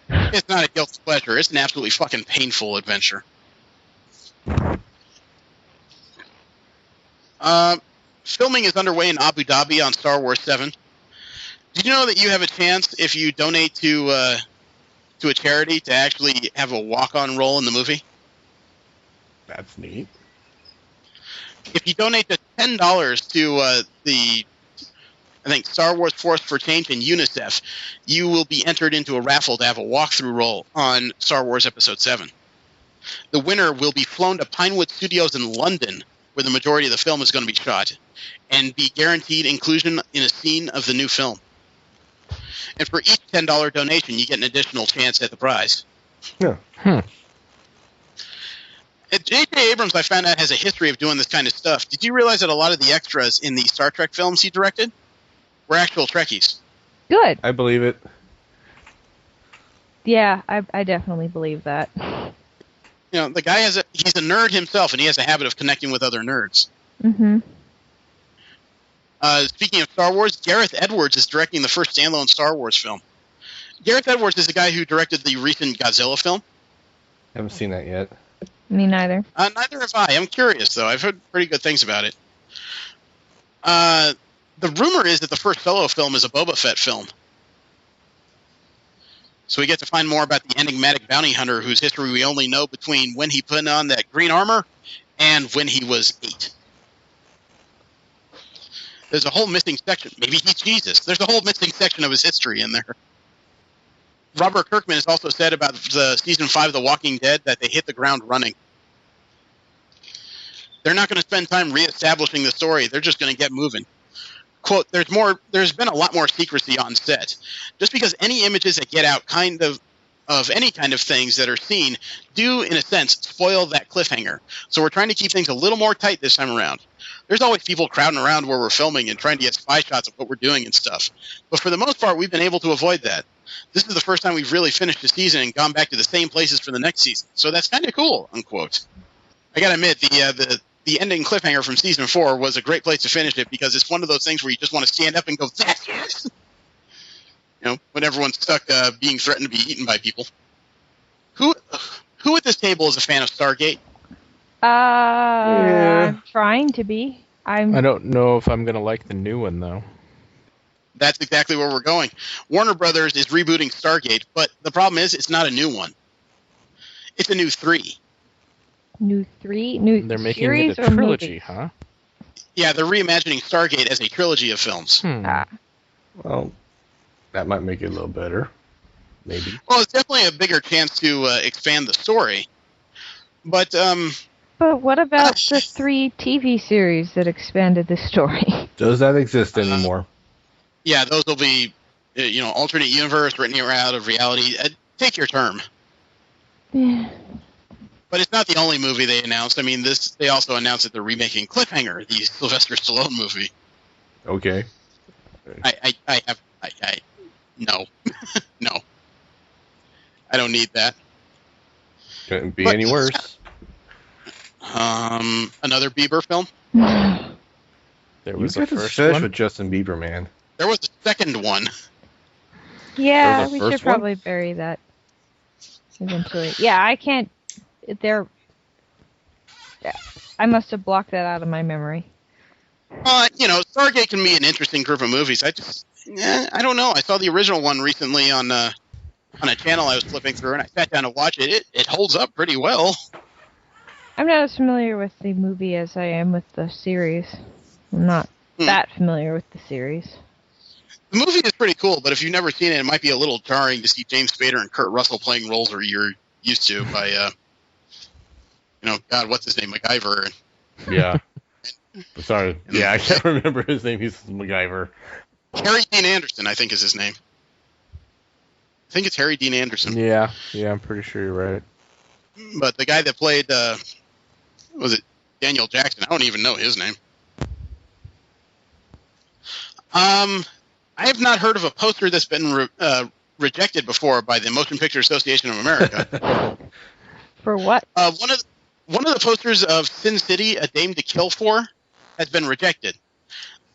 Speaker 4: It's not a guilty pleasure. It's an absolutely fucking painful adventure. Filming is underway in Abu Dhabi on Star Wars 7. Did you know that you have a chance, if you donate to a charity, to actually have a walk-on role in the movie?
Speaker 5: That's neat.
Speaker 4: If you donate to $10 to I think Star Wars Force for Change and UNICEF, you will be entered into a raffle to have a walkthrough role on Star Wars Episode 7. The winner will be flown to Pinewood Studios in London, where the majority of the film is going to be shot, and be guaranteed inclusion in a scene of the new film. And for each $10 donation, you get an additional chance at the prize.
Speaker 5: Yeah.
Speaker 4: J.J. Abrams, I found out, has a history of doing this kind of stuff. Did you realize that a lot of the extras in the Star Trek films he directed were actual Trekkies?
Speaker 6: Good.
Speaker 5: I believe it.
Speaker 6: Yeah, I definitely believe that.
Speaker 4: You know, the guy he's a nerd himself, and he has a habit of connecting with other nerds.
Speaker 6: Mm-hmm.
Speaker 4: Speaking of Star Wars, Gareth Edwards is directing the first standalone Star Wars film. Gareth Edwards is the guy who directed the recent Godzilla film.
Speaker 5: Haven't seen that yet.
Speaker 6: Me neither.
Speaker 4: Neither have I. I'm curious, though. I've heard pretty good things about it. The rumor is that the first solo film is a Boba Fett film. So we get to find more about the enigmatic bounty hunter whose history we only know between when he put on that green armor and when he was 8. There's a whole missing section. Maybe he's Jesus. There's a whole missing section of his history in there. Robert Kirkman has also said about the Season 5 of The Walking Dead that they hit the ground running. They're not going to spend time reestablishing the story. They're just going to get moving. Quote, there's been a lot more secrecy on set. Just because any images that get out of any kind of things that are seen do, in a sense, spoil that cliffhanger. So we're trying to keep things a little more tight this time around. There's always people crowding around where we're filming and trying to get spy shots of what we're doing and stuff. But for the most part, we've been able to avoid that. This is the first time we've really finished the season and gone back to the same places for the next season. So that's kind of cool, unquote. I gotta admit, the ending cliffhanger from Season 4 was a great place to finish it, because it's one of those things where you just want to stand up and go, that's it! You know, when everyone's stuck being threatened to be eaten by people. Who at this table is a fan of Stargate?
Speaker 6: Yeah. I'm trying to be.
Speaker 7: I don't know if I'm going to like the new one, though.
Speaker 4: That's exactly where we're going. Warner Brothers is rebooting Stargate, but the problem is it's not a new one. It's a new 3.
Speaker 6: New 3? New
Speaker 7: They're making
Speaker 6: series
Speaker 7: it a
Speaker 6: or
Speaker 7: trilogy,
Speaker 6: movie?
Speaker 7: huh?
Speaker 4: Yeah, they're reimagining Stargate as a trilogy of films.
Speaker 5: Well, that might make it a little better. Maybe.
Speaker 4: Well, it's definitely a bigger chance to expand the story. But
Speaker 6: what about the 3 TV series that expanded the story?
Speaker 5: Does that exist anymore?
Speaker 4: Yeah, those will be, alternate universe, written out of reality. Take your term.
Speaker 6: Yeah.
Speaker 4: But it's not the only movie they announced. I mean, they also announced that they're remaking Cliffhanger, the Sylvester Stallone movie.
Speaker 5: Okay.
Speaker 4: No. No. I don't need that.
Speaker 5: Couldn't be any worse.
Speaker 4: Another Bieber film?
Speaker 7: There was
Speaker 5: You
Speaker 7: a
Speaker 5: got to
Speaker 7: first
Speaker 5: finish
Speaker 7: one.
Speaker 5: with Justin Bieber, man.
Speaker 4: There was a second one.
Speaker 6: Yeah,
Speaker 5: There's a
Speaker 6: we
Speaker 5: first
Speaker 6: should probably bury that eventually. Yeah, I can't. I must have blocked that out of my memory.
Speaker 4: Stargate can be an interesting group of movies. I don't know. I saw the original one recently on a channel I was flipping through, and I sat down to watch it. It holds up pretty well.
Speaker 6: I'm not as familiar with the movie as I am with the series. I'm not that familiar with the series.
Speaker 4: The movie is pretty cool, but if you've never seen it, it might be a little jarring to see James Spader and Kurt Russell playing roles that you're used to by, God, what's his name, MacGyver.
Speaker 5: Yeah. Sorry. Yeah, I can't remember his name. He's MacGyver.
Speaker 4: Harry Dean Anderson, I think, is his name. I think it's Harry Dean Anderson.
Speaker 7: Yeah, I'm pretty sure you're right.
Speaker 4: But the guy that played Was it Daniel Jackson? I don't even know his name. I have not heard of a poster that's been rejected before by the Motion Picture Association of America.
Speaker 6: For what?
Speaker 4: One of the posters of Sin City, A Dame to Kill For, has been rejected.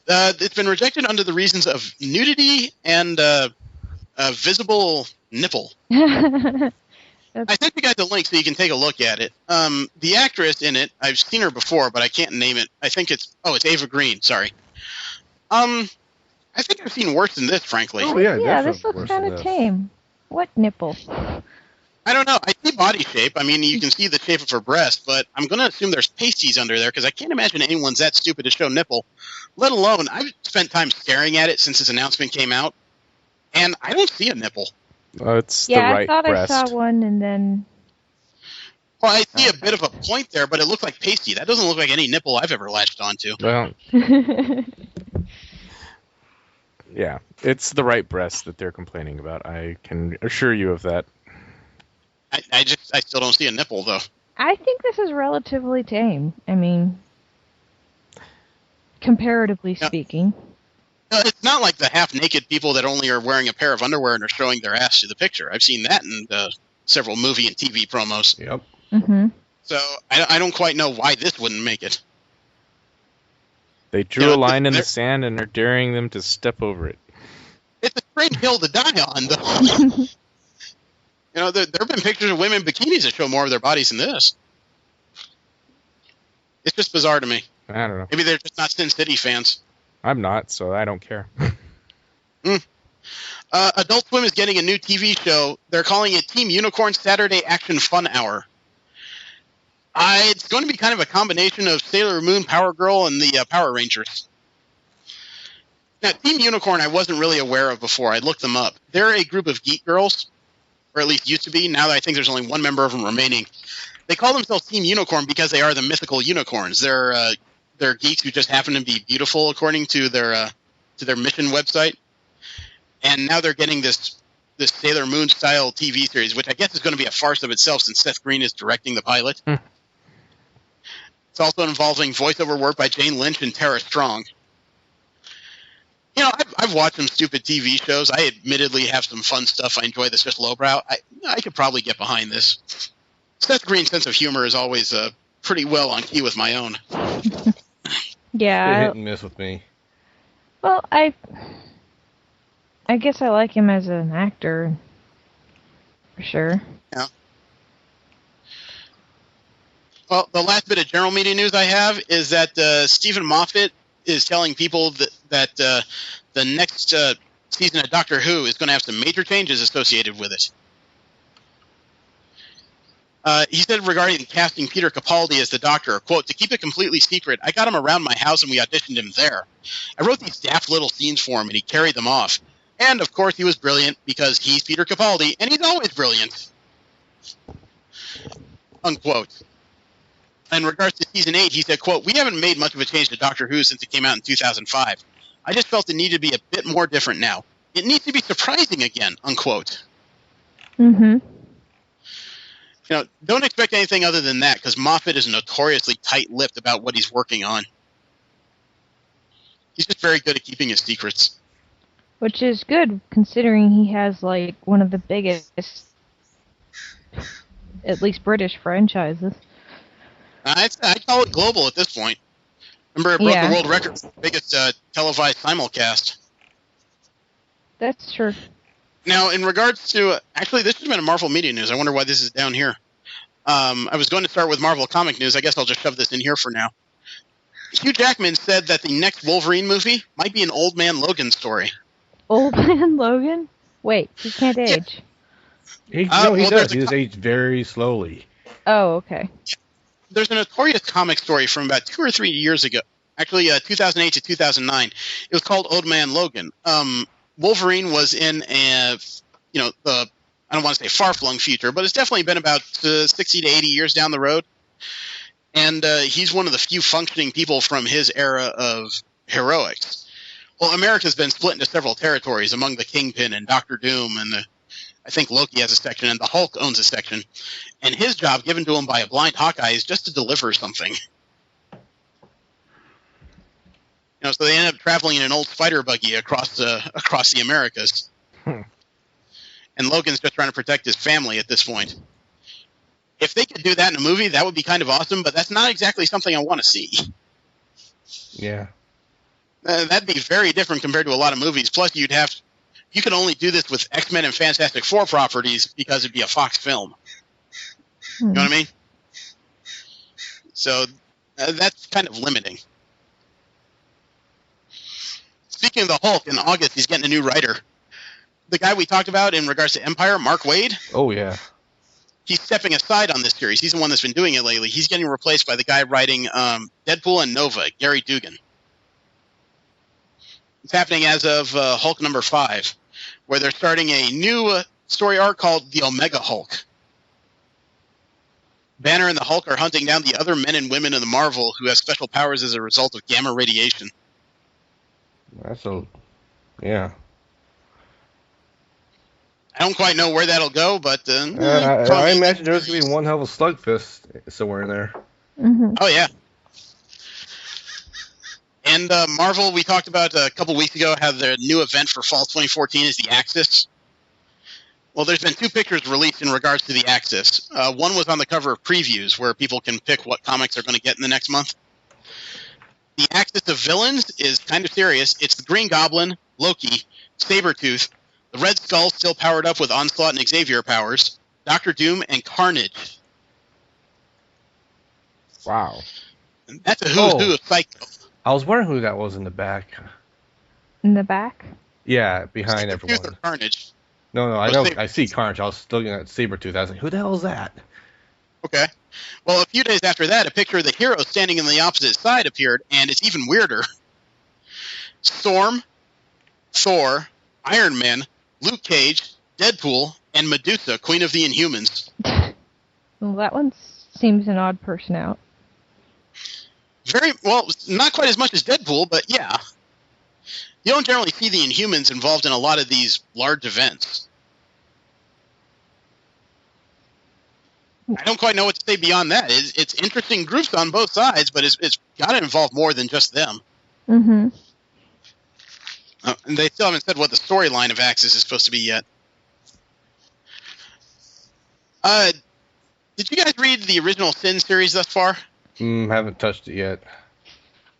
Speaker 4: It's been rejected under the reasons of nudity and a visible nipple. I sent you guys a link so you can take a look at it. The actress in it, I've seen her before, but I can't name it. I think it's Ava Green. Sorry. I think I've seen worse than this, frankly.
Speaker 5: Oh yeah,
Speaker 6: Yeah, this
Speaker 5: definitely
Speaker 6: looks
Speaker 5: worse than
Speaker 6: kind of
Speaker 5: this.
Speaker 6: tame. What nipple?
Speaker 4: I don't know. I see body shape. I mean, you can see the shape of her breast, but I'm going to assume there's pasties under there because I can't imagine anyone's that stupid to show nipple. Let alone, I've spent time staring at it since this announcement came out, and I don't see a nipple.
Speaker 7: It's
Speaker 6: Yeah,
Speaker 7: the right
Speaker 6: I thought
Speaker 7: breast.
Speaker 6: I saw one and then...
Speaker 4: Well, I see a bit of a point there, but it looks like pasty. That doesn't look like any nipple I've ever latched onto.
Speaker 7: Well, yeah, it's the right breast that they're complaining about. I can assure you of that.
Speaker 4: I still don't see a nipple, though.
Speaker 6: I think this is relatively tame. I mean, comparatively speaking.
Speaker 4: It's not like the half-naked people that only are wearing a pair of underwear and are showing their ass to the picture. I've seen that in several movie and TV promos.
Speaker 5: Yep.
Speaker 6: Mm-hmm.
Speaker 4: So I don't quite know why this wouldn't make it.
Speaker 7: They drew a line in the sand and are daring them to step over it.
Speaker 4: It's a great hill to die on, though. There have been pictures of women in bikinis that show more of their bodies than this. It's just bizarre to me.
Speaker 7: I don't know.
Speaker 4: Maybe they're just not Sin City fans.
Speaker 7: I'm not, so I don't care.
Speaker 4: Adult Swim is getting a new TV show. They're calling it Team Unicorn Saturday Action Fun Hour. It's going to be kind of a combination of Sailor Moon, Power Girl, and the Power Rangers. Now, Team Unicorn I wasn't really aware of before. I looked them up. They're a group of geek girls, or at least used to be. Now that I think there's only one member of them remaining. They call themselves Team Unicorn because they are the mythical unicorns. They're geeks who just happen to be beautiful according to their mission website. And now they're getting this Sailor Moon style TV series, which I guess is going to be a farce of itself since Seth Green is directing the pilot. It's also involving voiceover work by Jane Lynch and Tara Strong. I've watched some stupid TV shows. I admittedly have some fun stuff. I enjoy this just lowbrow. I could probably get behind this. Seth Green's sense of humor is always pretty well on key with my own.
Speaker 6: Yeah.
Speaker 5: Hit and miss with me.
Speaker 6: Well, I guess I like him as an actor, for sure.
Speaker 4: Yeah. Well, the last bit of general media news I have is that Stephen Moffat is telling people that the next season of Doctor Who is going to have some major changes associated with it. He said regarding casting Peter Capaldi as the Doctor, quote, "To keep it completely secret, I got him around my house and we auditioned him there. I wrote these daft little scenes for him and he carried them off. And, of course, he was brilliant because he's Peter Capaldi and he's always brilliant." Unquote. In regards to Season 8, he said, quote, "We haven't made much of a change to Doctor Who since it came out in 2005. I just felt it needed to be a bit more different now. It needs to be surprising again," unquote.
Speaker 6: Mm-hmm.
Speaker 4: Don't expect anything other than that, because Moffat is notoriously tight-lipped about what he's working on. He's just very good at keeping his secrets.
Speaker 6: Which is good, considering he has, like, one of the biggest, at least British franchises.
Speaker 4: I call it global at this point. Remember, it broke the world record for the biggest televised simulcast.
Speaker 6: That's true.
Speaker 4: Now, in regards to... Actually, this has been a Marvel Media News. I wonder why this is down here. I was going to start with Marvel Comic News. I guess I'll just shove this in here for now. Hugh Jackman said that the next Wolverine movie might be an Old Man Logan story.
Speaker 6: Old Man Logan? Wait, he can't age.
Speaker 5: He does. He just aged very slowly.
Speaker 6: Oh, okay.
Speaker 4: There's a notorious comic story from about 2 or 3 years ago. Actually, 2008 to 2009. It was called Old Man Logan. Wolverine was in I don't want to say far-flung future, but it's definitely been about 60 to 80 years down the road. And he's one of the few functioning people from his era of heroics. Well, America's been split into several territories among the Kingpin and Doctor Doom and I think Loki has a section, and the Hulk owns a section. And his job, given to him by a blind Hawkeye, is just to deliver something. So they end up traveling in an old spider buggy across the Americas. And Logan's just trying to protect his family at this point. If they could do that in a movie, that would be kind of awesome, but that's not exactly something I want to see.
Speaker 5: Yeah.
Speaker 4: That'd be very different compared to a lot of movies. Plus, you could only do this with X-Men and Fantastic Four properties because it'd be a Fox film. You know what I mean? So that's kind of limiting. Speaking of the Hulk, in August, he's getting a new writer. The guy we talked about in regards to Empire, Mark Waid.
Speaker 5: Oh, yeah.
Speaker 4: He's stepping aside on this series. He's the one that's been doing it lately. He's getting replaced by the guy writing Deadpool and Nova, Gary Dugan. It's happening as of Hulk number 5, where they're starting a new story arc called The Omega Hulk. Banner and the Hulk are hunting down the other men and women in the Marvel who have special powers as a result of gamma radiation.
Speaker 5: Yeah.
Speaker 4: I don't quite know where that'll go, but...
Speaker 5: I imagine there's going to be one hell of a slugfest somewhere in there.
Speaker 6: Mm-hmm.
Speaker 4: Oh, yeah. And Marvel, we talked about a couple weeks ago how the new event for fall 2014 is the Axis. Well, there's been 2 pictures released in regards to the Axis. One was on the cover of Previews, where people can pick what comics they're going to get in the next month. The Axis of villains is kind of serious. It's the Green Goblin, Loki, Sabretooth, the Red Skull still powered up with Onslaught and Xavier powers, Doctor Doom, and Carnage.
Speaker 5: Wow.
Speaker 4: And that's a who's who of Psycho.
Speaker 5: I was wondering who that was in the back.
Speaker 6: In the back?
Speaker 5: Yeah, behind everyone.
Speaker 4: Or Carnage.
Speaker 5: No, I know. I see Carnage. I was still looking at Sabretooth. I was like, who the hell is that?
Speaker 4: Okay. Well, a few days after that, a picture of the hero standing on the opposite side appeared, and it's even weirder. Storm, Thor, Iron Man, Luke Cage, Deadpool, and Medusa, Queen of the Inhumans.
Speaker 6: Well, that one seems an odd person out.
Speaker 4: Very well, not quite as much as Deadpool, but yeah. You don't generally see the Inhumans involved in a lot of these large events. I don't quite know what to say beyond that. It's interesting groups on both sides, but it's got to involve more than just them.
Speaker 6: Mm-hmm.
Speaker 4: And they still haven't said what the storyline of Axis is supposed to be yet. Did you guys read the original Sin series thus far?
Speaker 5: Haven't touched it yet.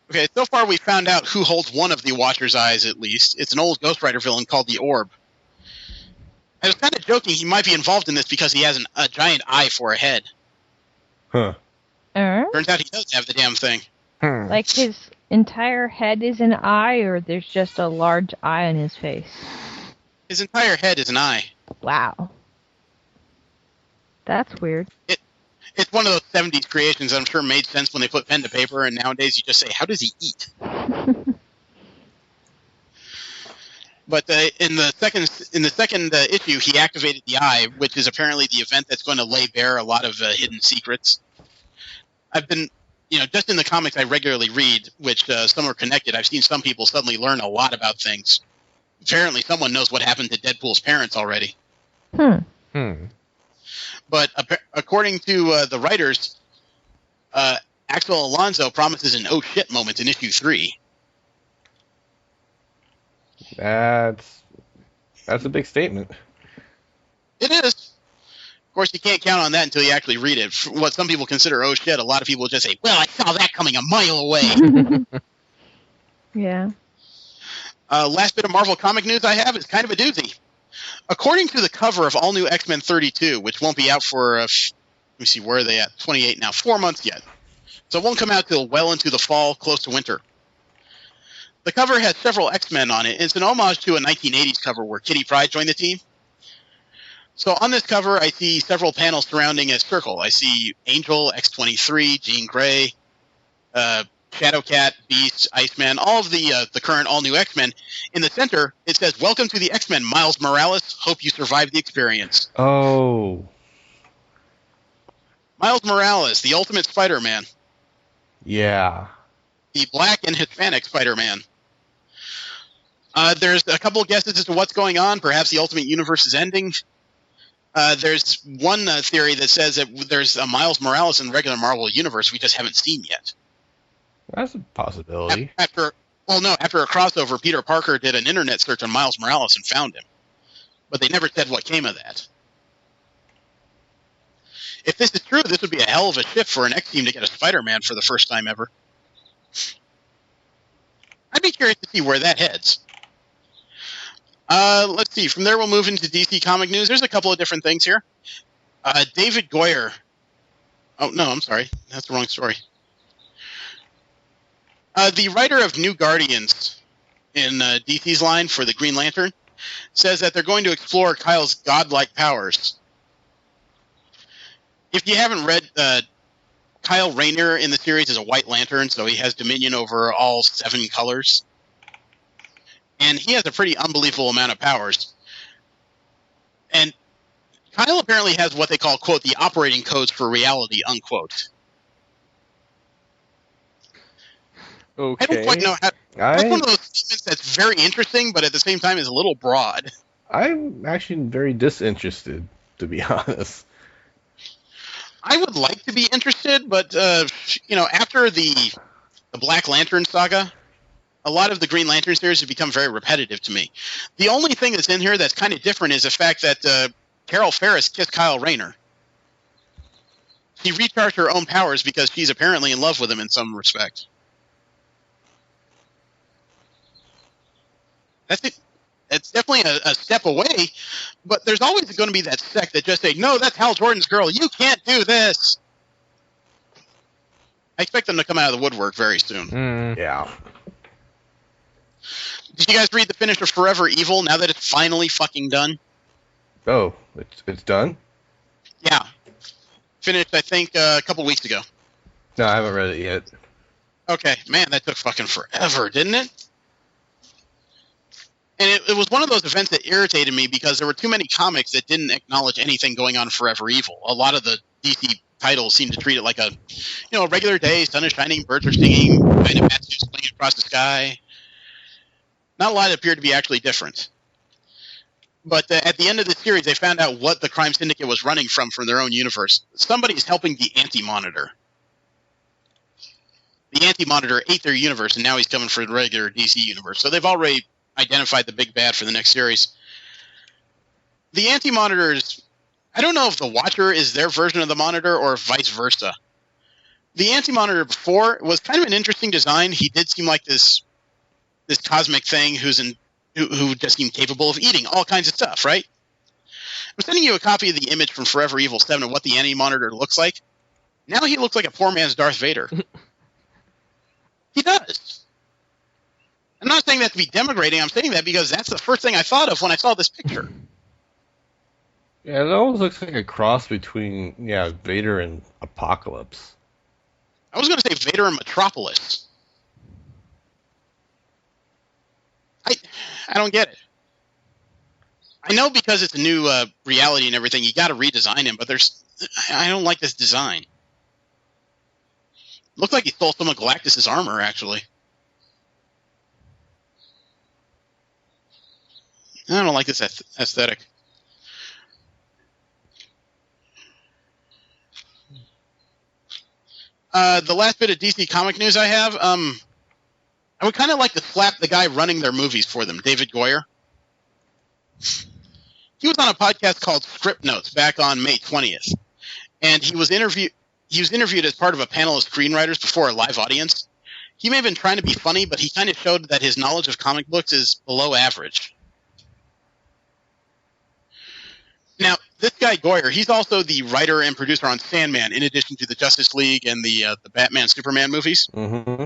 Speaker 4: Okay, so far we found out who holds one of the Watcher's eyes, at least. It's an old Ghost Rider villain called the Orb. I was kind of joking he might be involved in this because he has a giant eye for a head.
Speaker 5: Huh.
Speaker 4: Turns out he does have the damn thing.
Speaker 6: Like his entire head is an eye, or there's just a large eye on his face?
Speaker 4: His entire head is an eye.
Speaker 6: Wow. That's weird.
Speaker 4: It's one of those 70s creations that I'm sure made sense when they put pen to paper, and nowadays you just say, how does he eat? But in the second issue, he activated the eye, which is apparently the event that's going to lay bare a lot of hidden secrets. I've been, just in the comics I regularly read, which some are connected, I've seen some people suddenly learn a lot about things. Apparently someone knows what happened to Deadpool's parents already. But according to the writers, Axel Alonso promises an oh shit moment in issue 3.
Speaker 5: That's a big statement.
Speaker 4: It is. Of course, you can't count on that until you actually read it. What some people consider oh shit, a lot of people just say, well, I saw that coming a mile away.
Speaker 6: Yeah.
Speaker 4: Last bit of Marvel comic news I have is kind of a doozy. According to the cover of All New X-Men 32, which won't be out for, let me see, where are they at? 28 now, 4 months yet. So it won't come out till well into the fall, close to winter. The cover has several X-Men on it. It's an homage to a 1980s cover where Kitty Pryde joined the team. So on this cover, I see several panels surrounding a circle. I see Angel, X-23, Jean Grey, Shadowcat, Beast, Iceman, all of the current all-new X-Men. In the center, it says, welcome to the X-Men, Miles Morales. Hope you survived the experience.
Speaker 5: Oh.
Speaker 4: Miles Morales, the ultimate Spider-Man.
Speaker 5: Yeah.
Speaker 4: The black and Hispanic Spider-Man. There's a couple of guesses as to what's going on. Perhaps the Ultimate Universe is ending. There's one theory that says that there's a Miles Morales in the regular Marvel universe we just haven't seen yet.
Speaker 5: That's a possibility.
Speaker 4: After a crossover, Peter Parker did an internet search on Miles Morales and found him. But they never said what came of that. If this is true, this would be a hell of a shift for an X team to get a Spider-Man for the first time ever. I'd be curious to see where that heads. Let's see. From there, we'll move into DC comic news. There's a couple of different things here. David Goyer. Oh, no, I'm sorry. That's the wrong story. The writer of New Guardians in DC's line for the Green Lantern says that they're going to explore Kyle's godlike powers. If you haven't read, Kyle Rayner in the series is a White Lantern, so he has dominion over all 7 colors. And he has a pretty unbelievable amount of powers. And Kyle apparently has what they call, quote, the operating codes for reality, unquote.
Speaker 5: Okay.
Speaker 4: I don't quite know how. That's one of those statements that's very interesting, but at the same time is a little broad.
Speaker 5: I'm actually very disinterested, to be honest.
Speaker 4: I would like to be interested, but after the Black Lantern saga, a lot of the Green Lantern series have become very repetitive to me. The only thing that's in here that's kind of different is the fact that Carol Ferris kissed Kyle Rayner. She recharged her own powers because she's apparently in love with him in some respect. That's it. It's definitely a step away, but there's always going to be that sect that just say, no, that's Hal Jordan's girl. You can't do this. I expect them to come out of the woodwork very soon.
Speaker 5: Yeah.
Speaker 4: Did you guys read the finish of Forever Evil now that it's finally fucking done?
Speaker 5: Oh, it's done?
Speaker 4: Yeah. Finished, I think, a couple weeks ago.
Speaker 5: No, I haven't read it yet.
Speaker 4: Okay. Man, that took fucking forever, didn't it? And it was one of those events that irritated me because there were too many comics that didn't acknowledge anything going on in Forever Evil. A lot of the DC titles seem to treat it like a regular day, sun is shining, birds are singing, kind of bats just flying across the sky. Not a lot appeared to be actually different. But at the end of the series, they found out what the crime syndicate was running from their own universe. Somebody's helping the Anti-Monitor. The Anti-Monitor ate their universe, and now he's coming for the regular DC universe. So they've already identified the big bad for the next series. The Anti-Monitor is... I don't know if the Watcher is their version of the Monitor or vice versa. The Anti-Monitor before was kind of an interesting design. He did seem like this cosmic thing who just seemed capable of eating all kinds of stuff, right? I'm sending you a copy of the image from Forever Evil 7 of what the Anti-Monitor looks like. Now he looks like a poor man's Darth Vader. He does. I'm not saying that to be denigrating. I'm saying that because that's the first thing I thought of when I saw this picture.
Speaker 5: Yeah, it almost looks like a cross between, Vader and Apocalypse.
Speaker 4: I was going to say Vader and Metropolis. I don't get it. I know because it's a new reality and everything, you got to redesign him, but I don't like this design. Looked like he stole some of Galactus' armor, actually. I don't like this aesthetic. The last bit of DC comic news I have, I would kind of like to slap the guy running their movies for them, David Goyer. He was on a podcast called Script Notes back on May 20th, and he was interviewed as part of a panel of screenwriters before a live audience. He may have been trying to be funny, but he kind of showed that his knowledge of comic books is below average. Now, this guy Goyer, he's also the writer and producer on Sandman, in addition to the Justice League and the Batman Superman movies.
Speaker 5: Mm-hmm.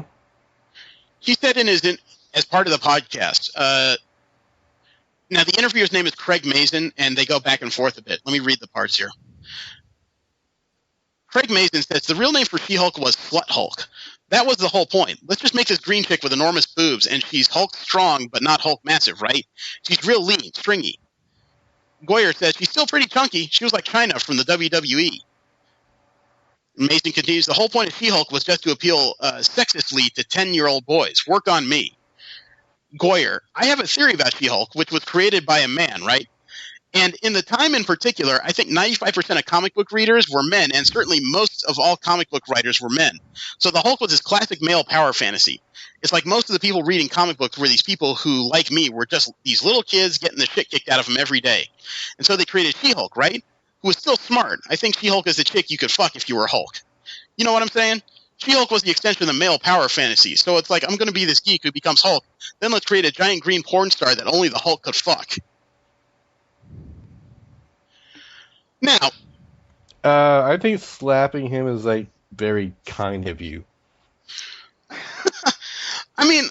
Speaker 4: He said as part of the podcast. Now, the interviewer's name is Craig Mazin, and they go back and forth a bit. Let me read the parts here. Craig Mazin says the real name for She-Hulk was Slut Hulk. That was the whole point. Let's just make this green chick with enormous boobs, and she's Hulk strong, but not Hulk massive, right? She's real lean, stringy. Goyer says she's still pretty chunky. She was like China from the WWE. Mason continues, the whole point of She-Hulk was just to appeal sexistly to 10-year-old boys. Work on me. Goyer, I have a theory about She-Hulk, which was created by a man, right? And in the time in particular, I think 95% of comic book readers were men, and certainly most of all comic book writers were men. So the Hulk was this classic male power fantasy. It's like most of the people reading comic books were these people who, like me, were just these little kids getting the shit kicked out of them every day. And so they created She-Hulk, right? Who was still smart. I think She-Hulk is the chick you could fuck if you were Hulk. You know what I'm saying? She-Hulk was the extension of the male power fantasy. So it's like, I'm going to be this geek who becomes Hulk. Then let's create a giant green porn star that only the Hulk could fuck. Now,
Speaker 5: I think slapping him is like very kind of you.
Speaker 4: I mean,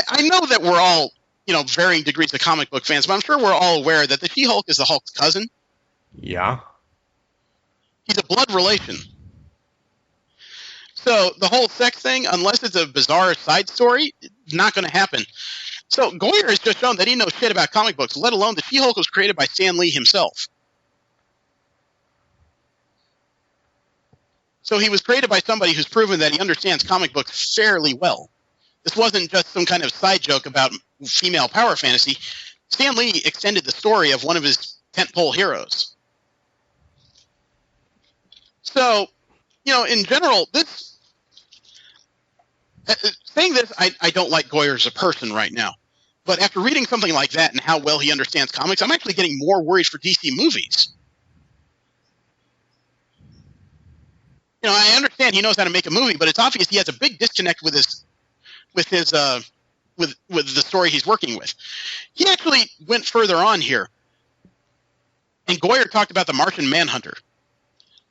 Speaker 4: I know that we're all, varying degrees of comic book fans, but I'm sure we're all aware that the She-Hulk is the Hulk's cousin.
Speaker 5: Yeah.
Speaker 4: He's a blood relation. So the whole sex thing, unless it's a bizarre side story, not going to happen. So Goyer has just shown that he knows shit about comic books, let alone the She-Hulk was created by Stan Lee himself. So he was created by somebody who's proven that he understands comic books fairly well. This wasn't just some kind of side joke about female power fantasy. Stan Lee extended the story of one of his tentpole heroes. So, in general, saying this, I don't like Goyer as a person right now. But after reading something like that and how well he understands comics, I'm actually getting more worried for DC movies. I understand he knows how to make a movie, but it's obvious he has a big disconnect with the story he's working with. He actually went further on here, and Goyer talked about the Martian Manhunter.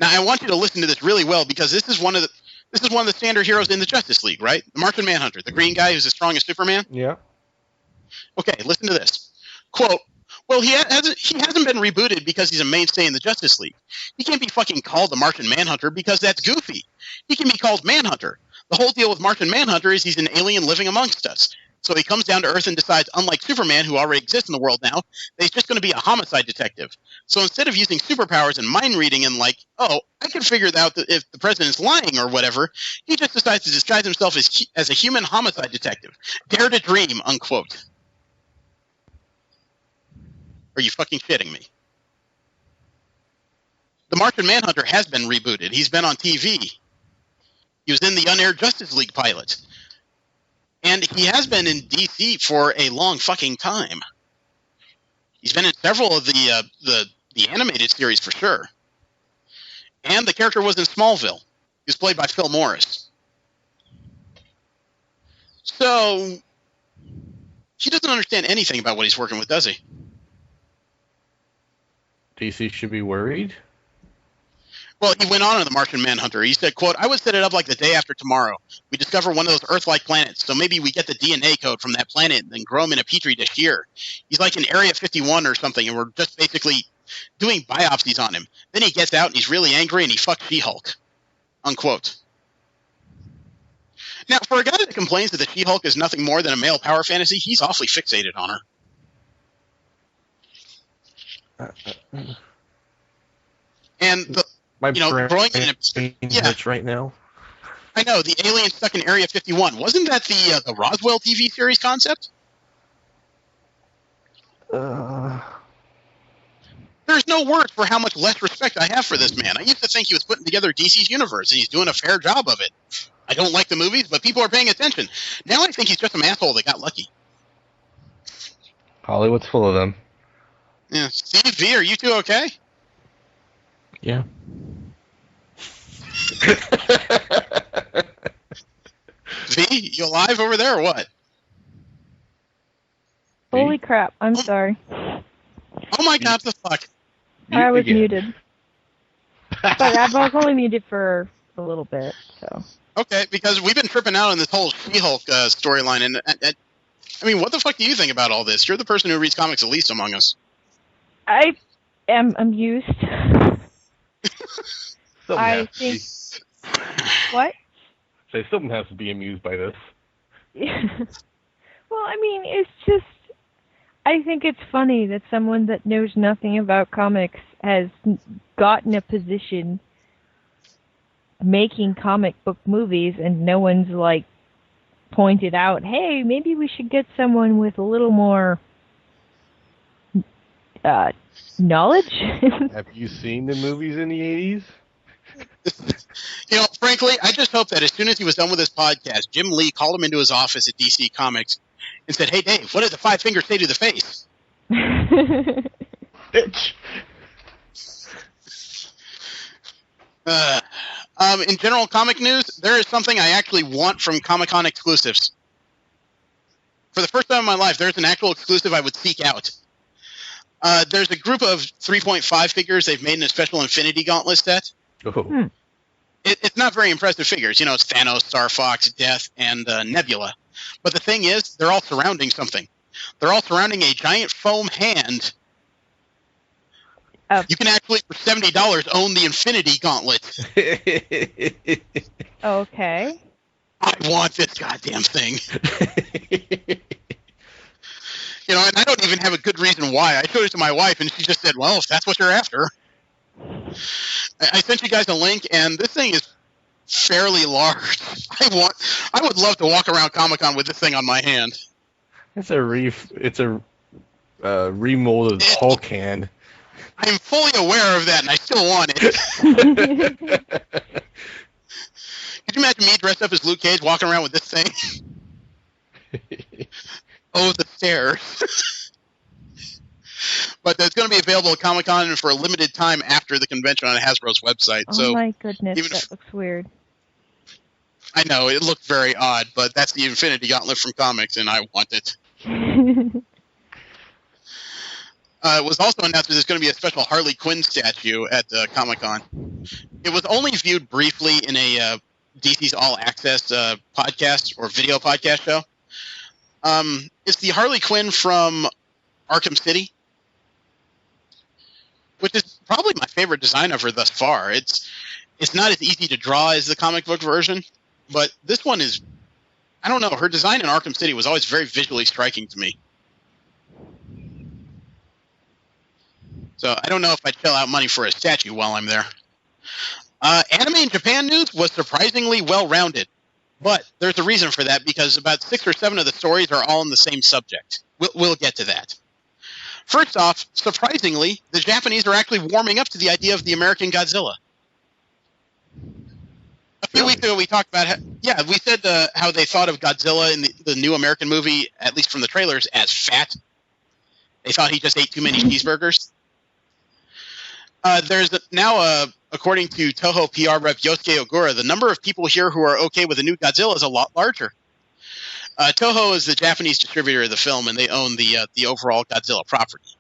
Speaker 4: Now, I want you to listen to this really well, because this is one of the standard heroes in the Justice League, right? The Martian Manhunter, the green guy who's as strong as Superman.
Speaker 5: Yeah.
Speaker 4: Okay, listen to this. Quote, well, he hasn't been rebooted because he's a mainstay in the Justice League. He can't be fucking called the Martian Manhunter because that's goofy. He can be called Manhunter. The whole deal with Martian Manhunter is he's an alien living amongst us. So he comes down to Earth and decides, unlike Superman, who already exists in the world now, that he's just going to be a homicide detective. So instead of using superpowers and mind reading and I can figure out that if the president's lying or whatever, he just decides to disguise himself as a human homicide detective. Dare to dream, unquote. Are you fucking shitting me? The Martian Manhunter has been rebooted. He's been on TV. He was in the unaired Justice League pilot. And he has been in DC for a long fucking time. He's been in several of the animated series for sure. And the character was in Smallville. He was played by Phil Morris. So, he doesn't understand anything about what he's working with, does he?
Speaker 5: DC should be worried?
Speaker 4: Well, he went on to the Martian Manhunter. He said, quote, I would set it up like the day after tomorrow. We discover one of those Earth-like planets, so maybe we get the DNA code from that planet and then grow him in a petri dish here. He's like in Area 51 or something, and we're just basically doing biopsies on him. Then he gets out and he's really angry and he fucks She-Hulk. Unquote. Now, for a guy that complains that the She-Hulk is nothing more than a male power fantasy, he's awfully fixated on her. And the growing in
Speaker 5: hurts right now.
Speaker 4: I know, the alien stuck in Area 51. Wasn't that the Roswell TV series concept? There's no words for how much less respect I have for this man. I used to think he was putting together DC's universe, and he's doing a fair job of it. I don't like the movies, but people are paying attention. Now I think he's just some asshole that got lucky.
Speaker 5: Hollywood's full of them.
Speaker 4: Yeah. Steve V, are you two okay?
Speaker 7: Yeah.
Speaker 4: V, you alive over there or what?
Speaker 6: Holy crap, I'm sorry.
Speaker 4: Oh my god, the fuck.
Speaker 6: I was muted. But I was only muted for a little bit, so.
Speaker 4: Okay, because we've been tripping out on this whole She-Hulk storyline, and I mean, what the fuck do you think about all this? You're the person who reads comics the least among us.
Speaker 6: I am amused. I think... What?
Speaker 5: So someone has to be amused by this.
Speaker 6: Well, I mean, it's just... I think it's funny that someone that knows nothing about comics has gotten a position making comic book movies, and no one's, like, pointed out, hey, maybe we should get someone with a little more knowledge.
Speaker 5: Have you seen the movies in the 80s?
Speaker 4: Frankly, I just hope that as soon as he was done with his podcast, Jim Lee called him into his office at DC Comics and said, "Hey, Dave, what did the five fingers say to the face?"
Speaker 5: Bitch.
Speaker 4: In general comic news, there is something I actually want from Comic-Con exclusives. For the first time in my life, there's an actual exclusive I would seek out. There's a group of 3.5 figures they've made in a special Infinity Gauntlet set.
Speaker 5: Oh.
Speaker 4: It's not very impressive figures. It's Thanos, Star Fox, Death, and Nebula. But the thing is, they're all surrounding something. They're all surrounding a giant foam hand. You can actually, for $70, own the Infinity Gauntlet.
Speaker 6: Okay.
Speaker 4: I want this goddamn thing. And I don't even have a good reason why. I showed it to my wife, and she just said, "Well, if that's what you're after." I sent you guys a link, and this thing is fairly large. I would love to walk around Comic-Con with this thing on my hand.
Speaker 5: It's a remolded Hulk hand.
Speaker 4: I'm fully aware of that, and I still want it. Could you imagine me dressed up as Luke Cage walking around with this thing? Oh, the stairs. But it's going to be available at Comic-Con for a limited time after the convention on Hasbro's website.
Speaker 6: Oh my goodness, that looks weird.
Speaker 4: I know, it looked very odd, but that's the Infinity Gauntlet from comics, and I want it. It was also announced that there's going to be a special Harley Quinn statue at Comic-Con. It was only viewed briefly in a DC's All Access podcast or video podcast show. It's the Harley Quinn from Arkham City, which is probably my favorite design of her thus far. It's not as easy to draw as the comic book version, but this one is, I don't know, her design in Arkham City was always very visually striking to me. So I don't know if I'd shell out money for a statue while I'm there. Anime in Japan news was surprisingly well-rounded, but there's a reason for that, because about 6 or 7 of the stories are all in the same subject. We'll get to that. First off, surprisingly, the Japanese are actually warming up to the idea of the American Godzilla. A few weeks ago, we talked about we said how they thought of Godzilla in the new American movie, at least from the trailers, as fat. They thought he just ate too many cheeseburgers. There's now, according to Toho PR rep Yosuke Ogura, the number of people here who are okay with a new Godzilla is a lot larger. Toho is the Japanese distributor of the film, and they own the overall Godzilla property.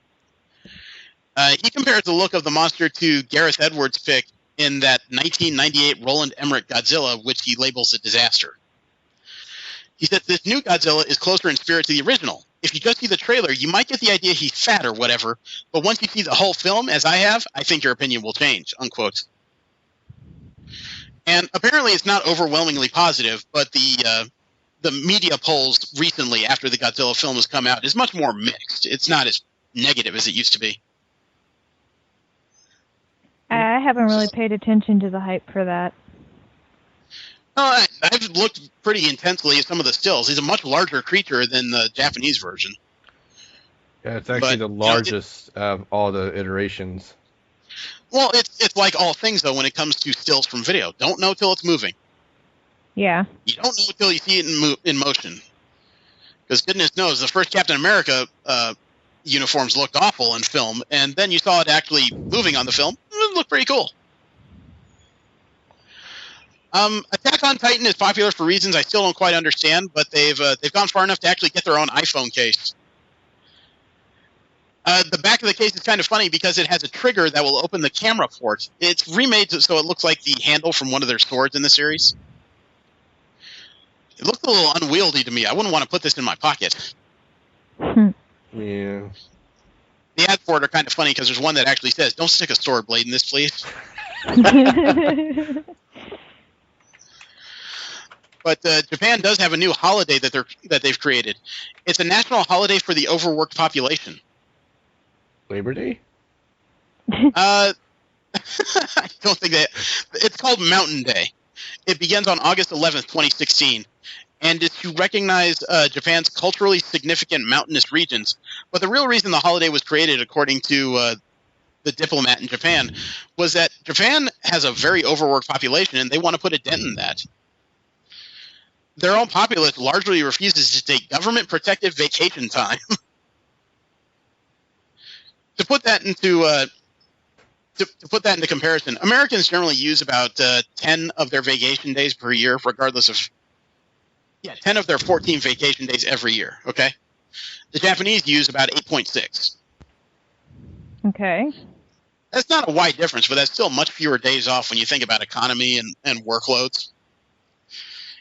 Speaker 4: He compares the look of the monster to Gareth Edwards' pick in that 1998 Roland Emmerich Godzilla, which he labels a disaster. He said this new Godzilla is closer in spirit to the original. If you just see the trailer, you might get the idea he's fat or whatever, but once you see the whole film, as I have, I think your opinion will change, unquote. And apparently it's not overwhelmingly positive, but the media polls recently after the Godzilla film has come out is much more mixed. It's not as negative as it used to be.
Speaker 6: I haven't really paid attention to the hype for that.
Speaker 4: I've looked pretty intensely at some of the stills. He's a much larger creature than the Japanese version.
Speaker 5: Yeah, it's actually the largest of all the iterations.
Speaker 4: Well, it's like all things, though, when it comes to stills from video. Don't know till it's moving.
Speaker 6: Yeah.
Speaker 4: You don't know until you see it in motion. Because goodness knows, the first Captain America uniforms looked awful in film, and then you saw it actually moving on the film. It looked pretty cool. Attack on Titan is popular for reasons I still don't quite understand, but they've gone far enough to actually get their own iPhone case. The back of the case is kind of funny because it has a trigger that will open the camera port. It's remade so it looks like the handle from one of their swords in the series. It looks a little unwieldy to me. I wouldn't want to put this in my pocket.
Speaker 5: Yeah.
Speaker 4: The ads for it are kind of funny because there's one that actually says, "Don't stick a sword blade in this, please." But Japan does have a new holiday that they've created. It's a national holiday for the overworked population.
Speaker 5: Labor Day?
Speaker 4: I don't think that. It's called Mountain Day. It begins on August 11th, 2016. and is to recognize Japan's culturally significant mountainous regions. But the real reason the holiday was created, according to the diplomat in Japan, was that Japan has a very overworked population, and they want to put a dent in that. Their own populace largely refuses to take government-protected vacation time. To put that into comparison, Americans generally use about 10 of their vacation days per year, regardless of 10 of their 14 vacation days every year. Okay, the Japanese use about 8.6.
Speaker 6: Okay.
Speaker 4: That's not a wide difference, but that's still much fewer days off when you think about economy and workloads.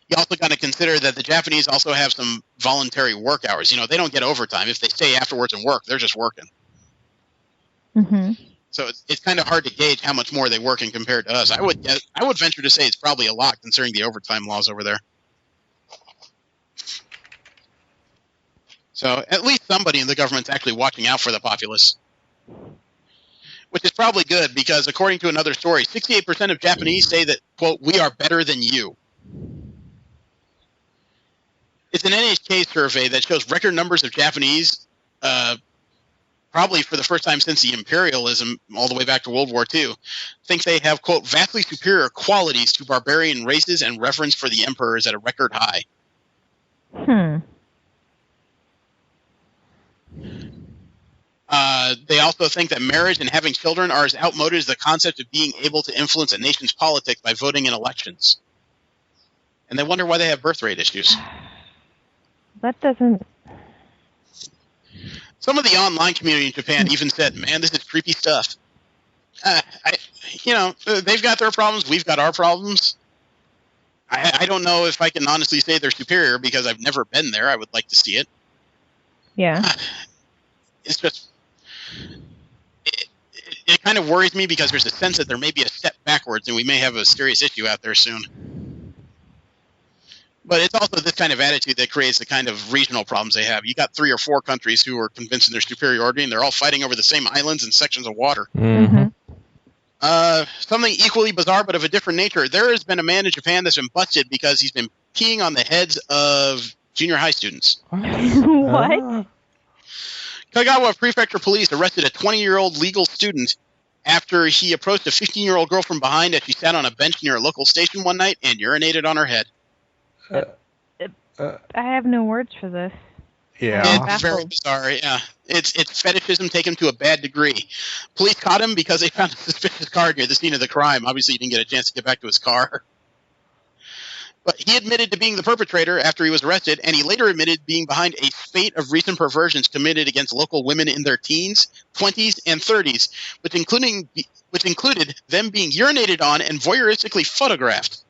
Speaker 4: You also got to consider that the Japanese also have some voluntary work hours. You know, they don't get overtime. If they stay afterwards and work, they're just working.
Speaker 6: Mm-hmm.
Speaker 4: So it's kind of hard to gauge how much more they work in compared to us. I would venture to say it's probably a lot, considering the overtime laws over there. So at least somebody in the government's actually watching out for the populace. Which is probably good, because according to another story, 68% of Japanese say that, quote, "we are better than you." It's an NHK survey that shows record numbers of Japanese, probably for the first time since the imperialism, all the way back to World War II, think they have, quote, "vastly superior qualities to barbarian races, and reverence for the emperor is at a record high." They also think that marriage and having children are as outmoded as the concept of being able to influence a nation's politics by voting in elections. And they wonder why they have birth rate issues.
Speaker 6: That doesn't...
Speaker 4: Some of the online community in Japan even said, "Man, this is creepy stuff." They've got their problems, we've got our problems. I don't know if I can honestly say they're superior, because I've never been there. I would like to see it.
Speaker 6: Yeah.
Speaker 4: It's just... It kind of worries me, because there's a sense that there may be a step backwards and we may have a serious issue out there soon. But it's also this kind of attitude that creates the kind of regional problems they have. You got 3 or 4 countries who are convinced of their superiority, and they're all fighting over the same islands and sections of water.
Speaker 6: Mm-hmm.
Speaker 4: Something equally bizarre but of a different nature. There has been a man in Japan that's been busted because he's been peeing on the heads of junior high students.
Speaker 6: What?
Speaker 4: Kagawa Prefecture Police arrested a 20-year-old legal student after he approached a 15-year-old girl from behind as she sat on a bench near a local station one night and urinated on her head.
Speaker 6: I have no words for this.
Speaker 7: Yeah.
Speaker 4: It's very bizarre, yeah. It's fetishism taken to a bad degree. Police caught him because they found a suspicious car near the scene of the crime. Obviously, he didn't get a chance to get back to his car. But he admitted to being the perpetrator after he was arrested, and he later admitted being behind a spate of recent perversions committed against local women in their teens, 20s, and 30s, which included them being urinated on and voyeuristically photographed.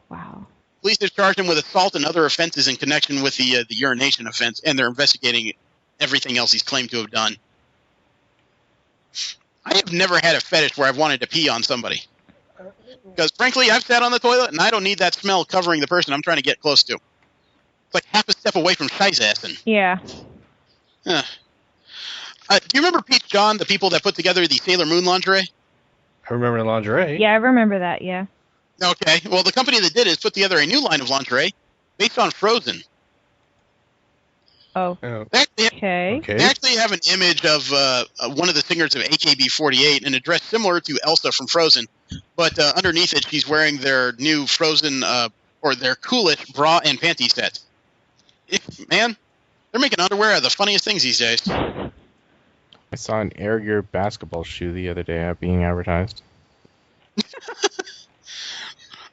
Speaker 6: Wow.
Speaker 4: Police have charged him with assault and other offenses in connection with the urination offense, and they're investigating everything else he's claimed to have done. I have never had a fetish where I've wanted to pee on somebody. Because, frankly, I've sat on the toilet, and I don't need that smell covering the person I'm trying to get close to. It's like half a step away from scheißessen.
Speaker 6: Yeah.
Speaker 4: Do you remember Peach John, the people that put together the Sailor Moon lingerie?
Speaker 5: I remember the lingerie.
Speaker 6: Yeah, I remember that, yeah.
Speaker 4: Okay, well, the company that did it has put together a new line of lingerie based on Frozen.
Speaker 6: Oh.
Speaker 4: They actually have an image of one of the singers of AKB48 in a dress similar to Elsa from Frozen, but underneath it she's wearing their new Frozen, or their coolish bra and panty set. Man, they're making underwear out of the funniest things these days.
Speaker 7: I saw an Air Gear basketball shoe the other day being advertised.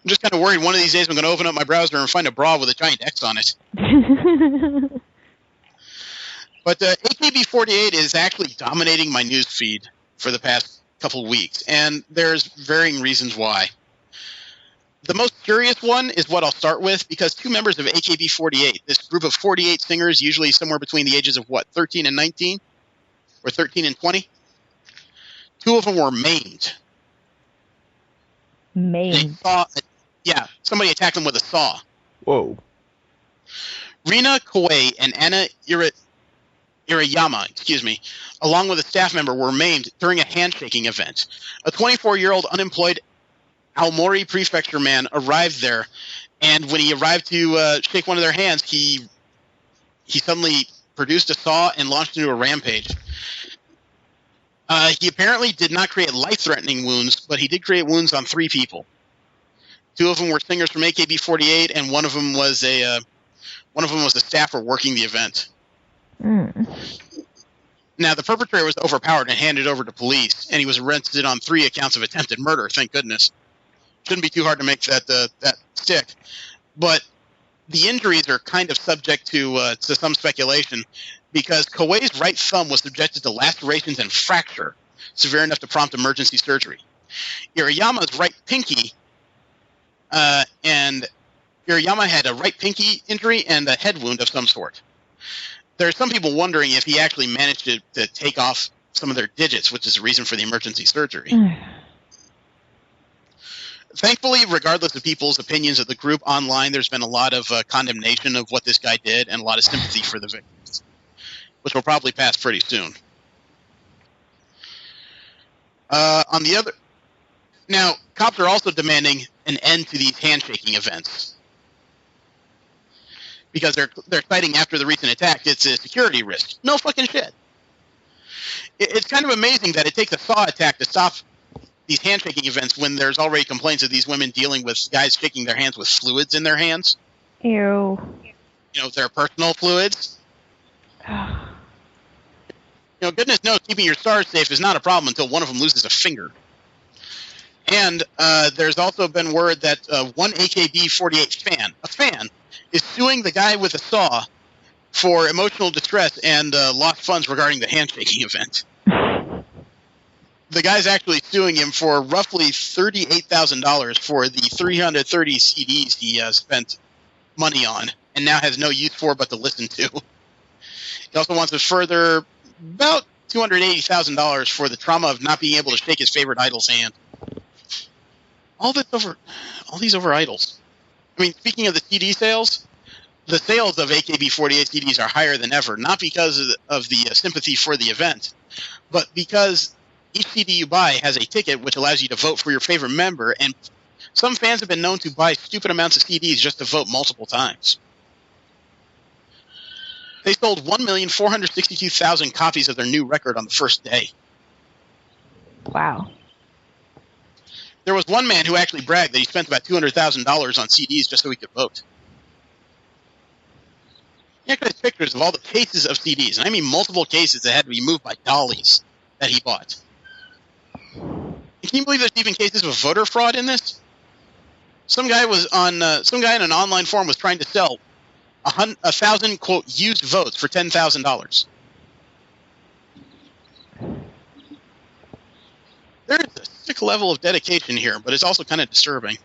Speaker 4: I'm just kind of worried one of these days I'm going to open up my browser and find a bra with a giant X on it. But AKB48 is actually dominating my news feed for the past couple weeks, and there's varying reasons why. The most curious one is what I'll start with, because 2 members of AKB48, this group of 48 singers, usually somewhere between the ages of, 13 and 19? Or 13 and 20? 2 of them were maimed.
Speaker 6: Maimed?
Speaker 4: Somebody attacked them with a saw.
Speaker 5: Whoa.
Speaker 4: Rina Koei and Anna Irayama, along with a staff member, were maimed during a handshaking event. A 24-year-old unemployed Aomori prefecture man arrived there, and when he arrived to shake one of their hands, he suddenly produced a saw and launched into a rampage. He apparently did not create life-threatening wounds, but he did create wounds on 3 people. 2 of them were singers from AKB48, and one of them was a staffer working the event. Now, the perpetrator was overpowered and handed over to police, and he was arrested on 3 accounts of attempted murder. Thank goodness. Shouldn't be too hard to make that stick. But the injuries are kind of subject to some speculation, because Koei's right thumb was subjected to lacerations and fracture, severe enough to prompt emergency surgery. Iriyama's right pinky, and Iriyama had a right pinky injury and a head wound of some sort. There are some people wondering if he actually managed to take off some of their digits, which is the reason for the emergency surgery. Thankfully, regardless of people's opinions of the group online, there's been a lot of condemnation of what this guy did and a lot of sympathy for the victims, which will probably pass pretty soon. Now, cops are also demanding an end to these handshaking events, because they're citing after the recent attack it's a security risk. No fucking shit. It's kind of amazing that it takes a saw attack to stop these handshaking events when there's already complaints of these women dealing with guys shaking their hands with fluids in their hands.
Speaker 6: Ew.
Speaker 4: Their personal fluids. Goodness knows keeping your stars safe is not a problem until one of them loses a finger. And there's also been word that one AKB48 fan is suing the guy with a saw for emotional distress and lost funds regarding the handshaking event. The guy's actually suing him for roughly $38,000 for the 330 CDs he spent money on and now has no use for but to listen to. He also wants to further about $280,000 for the trauma of not being able to shake his favorite idol's hand. All these over idols. I mean, speaking of the CD sales, the sales of AKB48 CDs are higher than ever, not because of the sympathy for the event, but because each CD you buy has a ticket which allows you to vote for your favorite member, and some fans have been known to buy stupid amounts of CDs just to vote multiple times. They sold 1,462,000 copies of their new record on the first day.
Speaker 6: Wow.
Speaker 4: There was one man who actually bragged that he spent about $200,000 on CDs just so he could vote. He actually has pictures of all the cases of CDs, and I mean multiple cases that had to be moved by dollies that he bought. Can you believe there's even cases of voter fraud in this? Some guy in an online forum was trying to sell 1,000 quote used votes for $10,000. There's a sick level of dedication here, but it's also kind of disturbing.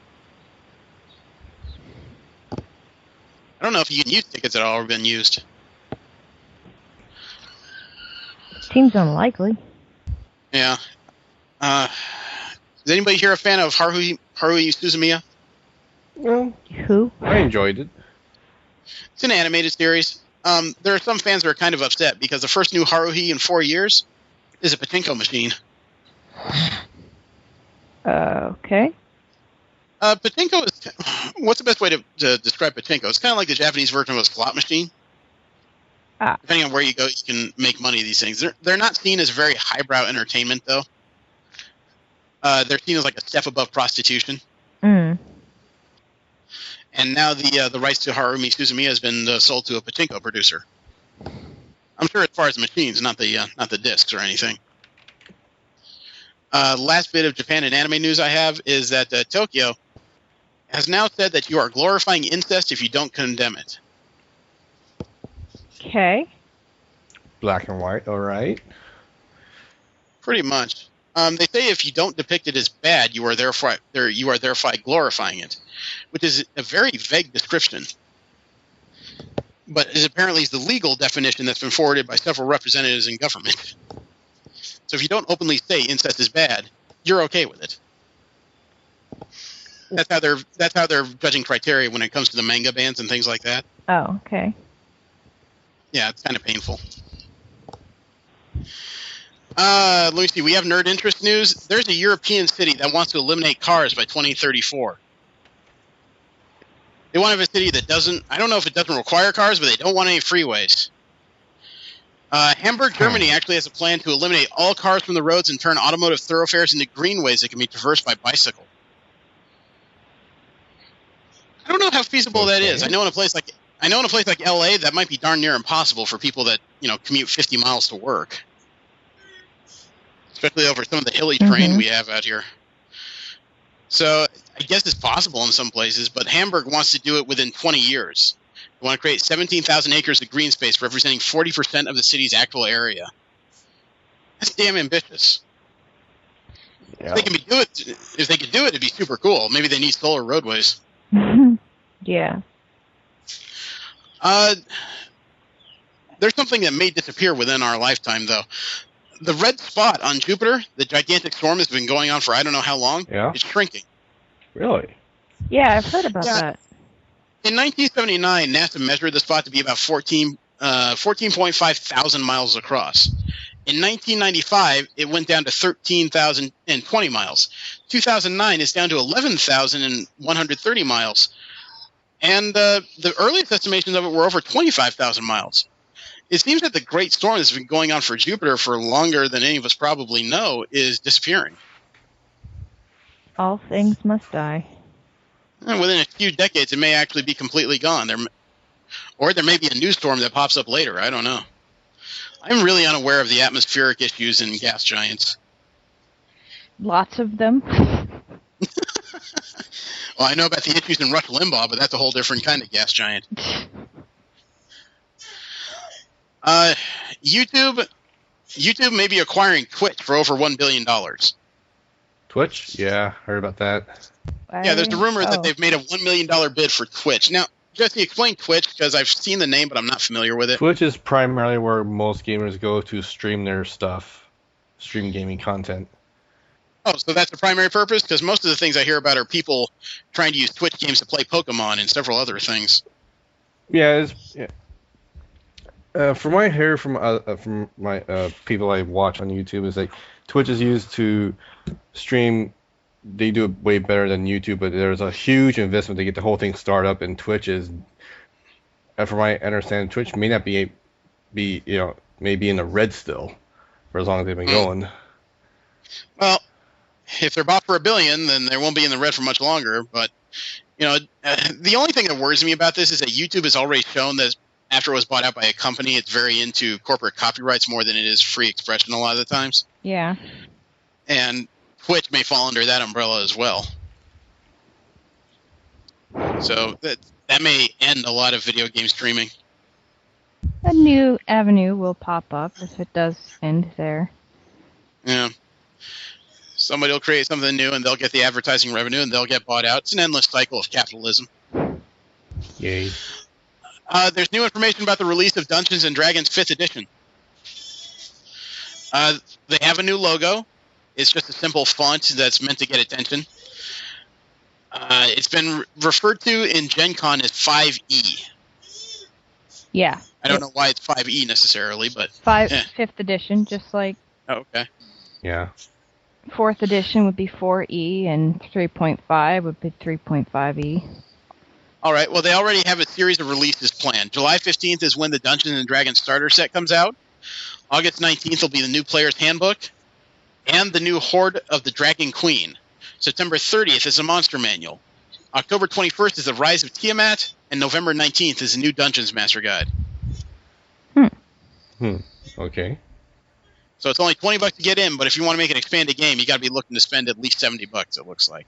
Speaker 4: I don't know if you can use tickets that have already been used.
Speaker 6: Seems unlikely.
Speaker 4: Yeah. Is anybody here a fan of Haruhi Suzumiya?
Speaker 5: Well,
Speaker 6: Who?
Speaker 5: I enjoyed it.
Speaker 4: It's an animated series. There are some fans that are kind of upset because the first new Haruhi in 4 years is a pachinko machine.
Speaker 6: Okay.
Speaker 4: Pachinko is... What's the best way to describe pachinko? It's kind of like the Japanese version of a slot machine. Depending on where you go, you can make money these things. They're not seen as very highbrow entertainment, though. They're seen as like a step above prostitution.
Speaker 6: Mm.
Speaker 4: And now the rights to Harumi Suzumiya has been sold to a pachinko producer. I'm sure as far as the machines, not the discs or anything. Last bit of Japan and anime news I have is that Tokyo has now said that you are glorifying incest if you don't condemn it.
Speaker 6: Okay.
Speaker 5: Black and white, all right.
Speaker 4: Pretty much. They say if you don't depict it as bad, you are therefore glorifying it, which is a very vague description. But it apparently is the legal definition that's been forwarded by several representatives in government. So if you don't openly say incest is bad, you're okay with it. That's how they're judging criteria when it comes to the manga bans and things like that.
Speaker 6: Oh, okay.
Speaker 4: Yeah, it's kind of painful. Let me see. We have nerd interest news. There's a European city that wants to eliminate cars by 2034. They want to have a city that doesn't... I don't know if it doesn't require cars, but they don't want any freeways. Hamburg, Germany actually has a plan to eliminate all cars from the roads and turn automotive thoroughfares into greenways that can be traversed by bicycle. I don't know how feasible that is. I know in a place like LA, that might be darn near impossible for people that, commute 50 miles to work. Especially over some of the hilly terrain we have out here. So I guess it's possible in some places, but Hamburg wants to do it within 20 years. They want to create 17,000 acres of green space representing 40% of the city's actual area. That's damn ambitious.
Speaker 5: Yeah.
Speaker 4: If they could do it, it'd be super cool. Maybe they need solar roadways.
Speaker 6: Yeah.
Speaker 4: There's something that may disappear within our lifetime, though. The red spot on Jupiter, the gigantic storm that's been going on for I don't know how long, is shrinking.
Speaker 5: Really?
Speaker 6: Yeah, I've heard about that.
Speaker 4: In 1979, NASA measured the spot to be about 14.5 thousand miles across. In 1995, it went down to 13,020 miles. 2009 is down to 11,130 miles. And the earliest estimations of it were over 25,000 miles. It seems that the great storm that's been going on for Jupiter for longer than any of us probably know is disappearing.
Speaker 6: All things must die.
Speaker 4: And within a few decades, it may actually be completely gone. Or there may be a new storm that pops up later. I don't know. I'm really unaware of the atmospheric issues in gas giants.
Speaker 6: Lots of them.
Speaker 4: Well, I know about the issues in Rush Limbaugh, but that's a whole different kind of gas giant. YouTube may be acquiring Twitch for over $1 billion.
Speaker 5: Twitch? Yeah, heard about that.
Speaker 4: Yeah, there's a rumor that they've made a $1 million bid for Twitch. Now, Jesse, explain Twitch, because I've seen the name, but I'm not familiar with it.
Speaker 5: Twitch is primarily where most gamers go to stream their stuff, stream gaming content.
Speaker 4: Oh, so that's the primary purpose? Because most of the things I hear about are people trying to use Twitch games to play Pokemon and several other things.
Speaker 5: Yeah, from what I hear from my people I watch on YouTube, is like Twitch is used to stream. They do it way better than YouTube, but there's a huge investment to get the whole thing started up. And Twitch is, from my understanding, Twitch may not be maybe in the red still for as long as they've been going. Well,
Speaker 4: if they're bought for $1 billion, then they won't be in the red for much longer. But the only thing that worries me about this is that YouTube has already shown that after it was bought out by a company, it's very into corporate copyrights more than it is free expression a lot of the times.
Speaker 6: Yeah.
Speaker 4: And Twitch may fall under that umbrella as well. So that may end a lot of video game streaming.
Speaker 6: A new avenue will pop up if it does end there.
Speaker 4: Yeah. Somebody will create something new, and they'll get the advertising revenue, and they'll get bought out. It's an endless cycle of capitalism.
Speaker 5: Yay.
Speaker 4: There's new information about the release of Dungeons & Dragons 5th edition. They have a new logo. It's just a simple font that's meant to get attention. It's been referred to in Gen Con as 5E.
Speaker 6: Yeah.
Speaker 4: I don't know why it's 5E necessarily, but...
Speaker 6: 5th edition, just like...
Speaker 4: Oh, okay.
Speaker 5: Yeah.
Speaker 6: 4th edition would be 4E, and 3.5 would be 3.5E.
Speaker 4: All right, well, they already have a series of releases planned. July 15th is when the Dungeons & Dragons starter set comes out. August 19th will be the new player's handbook and the new Horde of the Dragon Queen. September 30th is a monster manual. October 21st is the Rise of Tiamat, and November 19th is the new Dungeons Master Guide.
Speaker 5: Okay.
Speaker 4: So it's only $20 to get in, but if you want to make an expanded game, you got to be looking to spend at least $70, it looks like.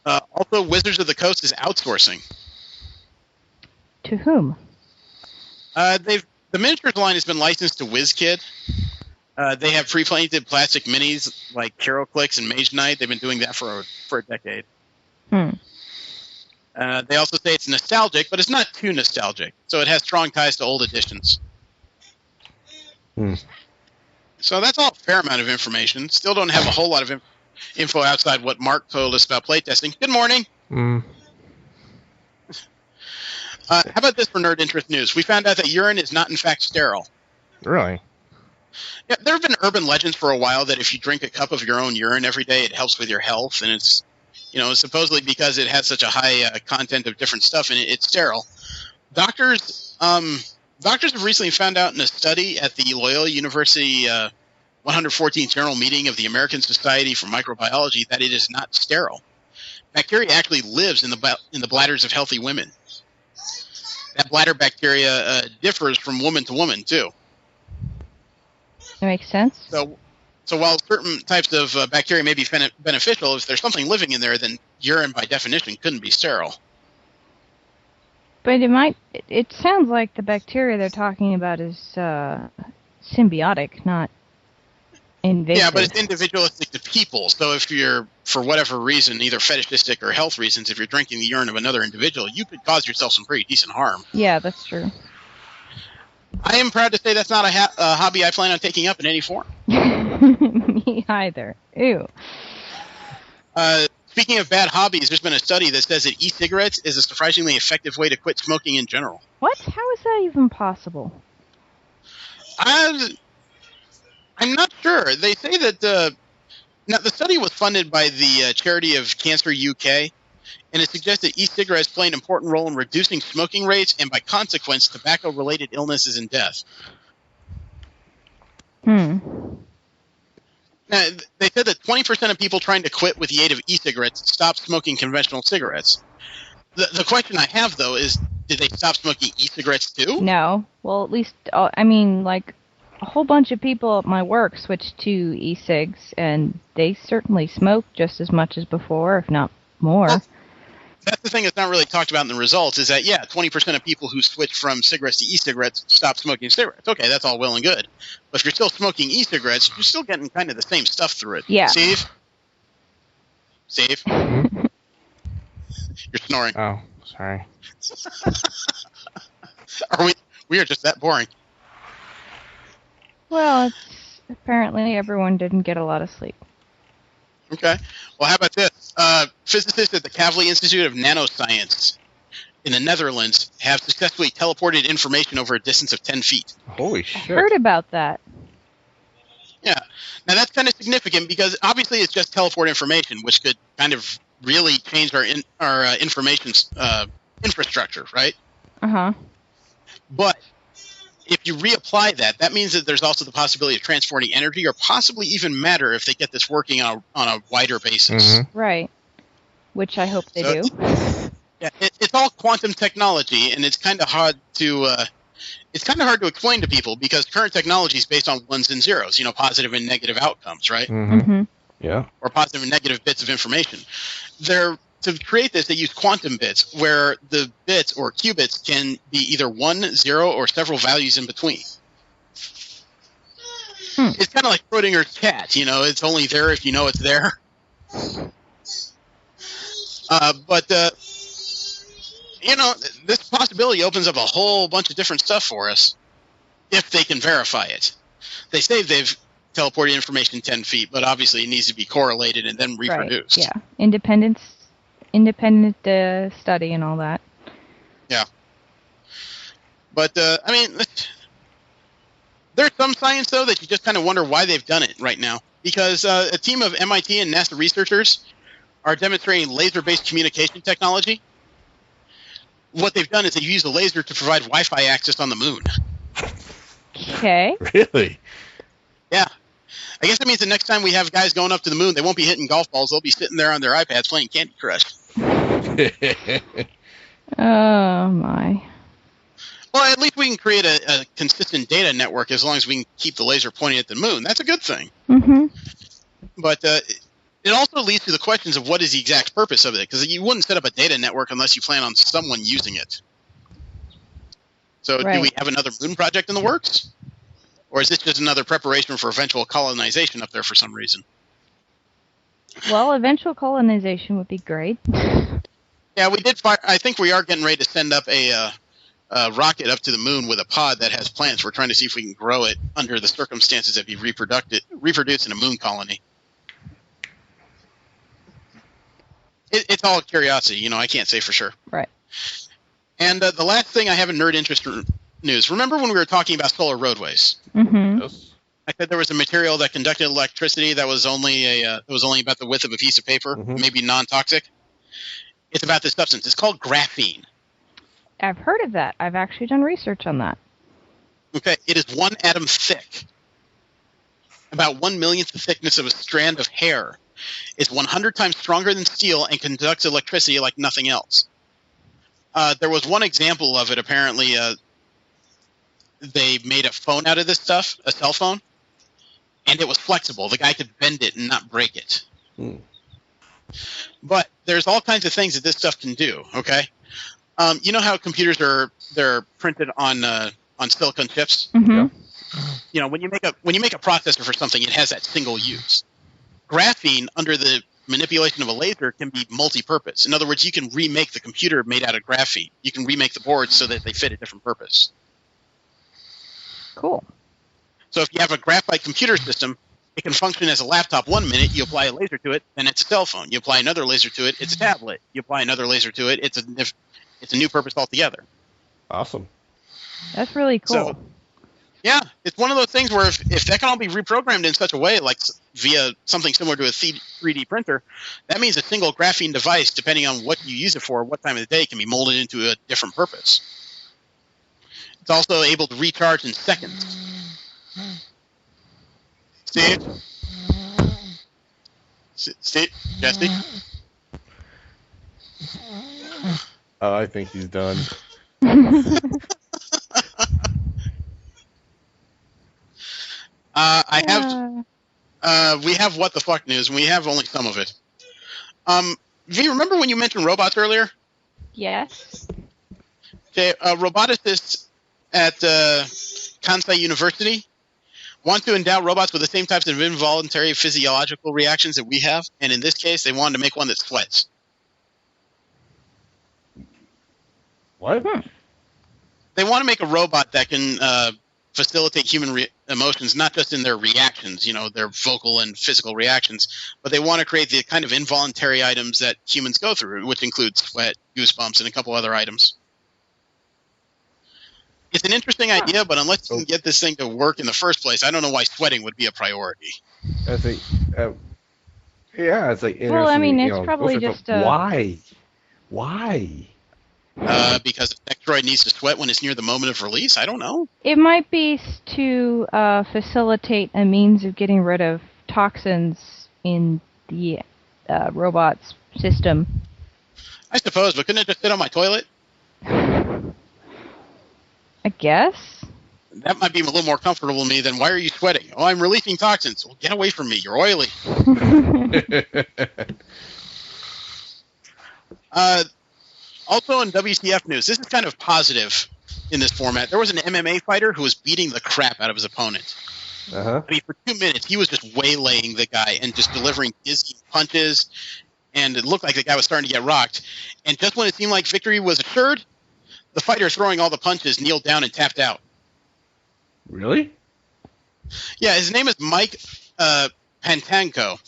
Speaker 4: Also, Wizards of the Coast is outsourcing.
Speaker 6: To whom?
Speaker 4: The miniatures line has been licensed to WizKid. They have pre-painted plastic minis like HeroClix and Mage Knight. They've been doing that for a decade. They also say it's nostalgic, but it's not too nostalgic. So it has strong ties to old editions. So that's all a fair amount of information. Still don't have a whole lot of info outside what Mark told us about playtesting. Good morning. How about this for nerd interest news? We found out that urine is not in fact sterile.
Speaker 5: Really?
Speaker 4: Yeah, there have been urban legends for a while that if you drink a cup of your own urine every day, it helps with your health, and it's, supposedly because it has such a high content of different stuff, and it's sterile. Doctors have recently found out in a study at the Loyola University 114th Journal meeting of the American Society for Microbiology that it is not sterile. Bacteria actually lives in the bladders of healthy women. That bladder bacteria differs from woman to woman too.
Speaker 6: That makes sense.
Speaker 4: So while certain types of bacteria may be beneficial, if there's something living in there, then urine by definition couldn't be sterile.
Speaker 6: But it sounds like the bacteria they're talking about is symbiotic, not invasive.
Speaker 4: Yeah, but it's individualistic to people. So if you're, for whatever reason, either fetishistic or health reasons, if you're drinking the urine of another individual, you could cause yourself some pretty decent harm.
Speaker 6: Yeah, that's true.
Speaker 4: I am proud to say that's not a hobby I plan on taking up in any form.
Speaker 6: Me either. Ew.
Speaker 4: Speaking of bad hobbies, there's been a study that says that e-cigarettes is a surprisingly effective way to quit smoking in general.
Speaker 6: What? How is that even possible?
Speaker 4: I'm not sure. They say that now the study was funded by the charity of Cancer UK, and it suggests that e-cigarettes play an important role in reducing smoking rates and, by consequence, tobacco-related illnesses and death. Now, they said that 20% of people trying to quit with the aid of e-cigarettes stopped smoking conventional cigarettes. The question I have, though, is did they stop smoking e-cigarettes too?
Speaker 6: No. Well, at least, a whole bunch of people at my work switched to e-cigs, and they certainly smoke just as much as before, if not more.
Speaker 4: Well, that's the thing that's not really talked about in the results, is that, 20% of people who switch from cigarettes to e-cigarettes stop smoking cigarettes. Okay, that's all well and good. But if you're still smoking e-cigarettes, you're still getting kind of the same stuff through it.
Speaker 6: Yeah.
Speaker 4: Steve? You're snoring.
Speaker 7: Oh, sorry.
Speaker 4: We are just that boring.
Speaker 6: Well, apparently everyone didn't get a lot of sleep.
Speaker 4: Okay. Well, how about this? Physicists at the Kavli Institute of Nanoscience in the Netherlands have successfully teleported information over a distance of 10 feet.
Speaker 7: Holy shit.
Speaker 6: I heard about that.
Speaker 4: Yeah. Now, that's kind of significant because obviously it's just teleport information, which could kind of really change our information infrastructure, right?
Speaker 6: Uh-huh.
Speaker 4: But if you reapply that, that means that there's also the possibility of transporting energy or possibly even matter if they get this working on a wider basis.
Speaker 7: Mm-hmm.
Speaker 6: Right. Which I hope they do.
Speaker 4: Yeah, it's all quantum technology, and it's kind of hard to explain to people because current technology is based on ones and zeros, positive and negative outcomes, right?
Speaker 6: Mm-hmm.
Speaker 5: Yeah.
Speaker 4: Or positive and negative bits of information. To create this, they use quantum bits, where the bits or qubits can be either 1, 0, or several values in between. It's kind of like Schrodinger's cat, it's only there if you know it's there. But this possibility opens up a whole bunch of different stuff for us if they can verify it. They say they've teleported information 10 feet, but obviously it needs to be correlated and then reproduced.
Speaker 6: Right. Yeah. Independent study and all that.
Speaker 4: Yeah. But, there's some science, though, that you just kind of wonder why they've done it right now. Because a team of MIT and NASA researchers are demonstrating laser-based communication technology. What they've done is they've used a laser to provide Wi-Fi access on the moon.
Speaker 6: Okay.
Speaker 5: Really?
Speaker 4: Yeah. I guess that means the next time we have guys going up to the moon, they won't be hitting golf balls. They'll be sitting there on their iPads playing Candy Crush.
Speaker 6: Oh, my.
Speaker 4: Well, at least we can create a consistent data network as long as we can keep the laser pointing at the moon. That's a good thing.
Speaker 6: Mm-hmm.
Speaker 4: But it also leads to the questions of what is the exact purpose of it, because you wouldn't set up a data network unless you plan on someone using it. So
Speaker 6: Right.
Speaker 4: Do we have another moon project in the works? Or is this just another preparation for eventual colonization up there for some reason?
Speaker 6: Well, eventual colonization would be great.
Speaker 4: Yeah, we did fire. I think we are getting ready to send up a rocket up to the moon with a pod that has plants. We're trying to see if we can grow it under the circumstances that be reproduced in a moon colony. It's all curiosity, I can't say for sure.
Speaker 6: Right.
Speaker 4: And the last thing I have in nerd interest news. Remember when we were talking about solar roadways?
Speaker 6: Mm-hmm.
Speaker 5: Yes.
Speaker 4: I said there was a material that conducted electricity that was only about the width of a piece of paper, maybe non-toxic. It's about this substance. It's called graphene.
Speaker 6: I've heard of that. I've actually done research on that.
Speaker 4: Okay, it is 1 atom thick, about 1/1,000th the thickness of a strand of hair. It's 100 times stronger than steel and conducts electricity like nothing else. There was one example of it. Apparently, they made a phone out of this stuff, a cell phone, and it was flexible. The guy could bend it and not break it. But there's all kinds of things that this stuff can do. Okay, you know how computers they're printed on silicon chips.
Speaker 6: Mm-hmm.
Speaker 4: You know, when you make a processor for something, it has that single use. Graphene, under the manipulation of a laser, can be multi-purpose. In other words, you can remake the computer made out of graphene. You can remake the boards so that they fit a different purpose.
Speaker 6: Cool.
Speaker 4: So if you have a graphite computer system, it can function as a laptop 1 minute. You apply a laser to it, then it's a cell phone. You apply another laser to it, it's a tablet. You apply another laser to it, it's a new purpose altogether.
Speaker 5: Awesome.
Speaker 6: That's really cool.
Speaker 4: So, yeah, it's one of those things where if that can all be reprogrammed in such a way, like via something similar to a 3D printer, that means a single graphene device, depending on what you use it for, what time of the day, can be molded into a different purpose. It's also able to recharge in seconds. Steve? Jesse?
Speaker 5: Oh, I think he's done.
Speaker 4: We have what the fuck news, and we have only some of it. V, remember when you mentioned robots earlier?
Speaker 6: Yes.
Speaker 4: Okay, roboticists at Kansai University want to endow robots with the same types of involuntary physiological reactions that we have, and in this case, they wanted to make one that sweats.
Speaker 5: What?
Speaker 4: They want to make a robot that can facilitate human emotions, not just in their reactions, you know, their vocal and physical reactions, but they want to create the kind of involuntary items that humans go through, which include sweat, goosebumps, and a couple other items. It's an interesting idea, but unless you can get this thing to work in the first place, I don't know why sweating would be a priority.
Speaker 5: I think, yeah, it's like.
Speaker 6: Well, I mean, it's probably just a...
Speaker 5: Why?
Speaker 4: Because the Nectroid needs to sweat when it's near the moment of release? I don't know.
Speaker 6: It might be to facilitate a means of getting rid of toxins in the robot's system.
Speaker 4: I suppose, but couldn't it just sit on my toilet?
Speaker 6: I guess.
Speaker 4: That might be a little more comfortable to me than, why are you sweating? Oh, I'm releasing toxins. Well, get away from me. You're oily. Also in WCF news, this is kind of positive in this format. There was an MMA fighter who was beating the crap out of his opponent. I mean, for 2 minutes, he was just waylaying the guy and just delivering dizzying punches, and it looked like the guy was starting to get rocked. And just when it seemed like victory was assured, the fighter throwing all the punches kneeled down and tapped out.
Speaker 5: Really?
Speaker 4: Yeah, his name is Mike Pantanko.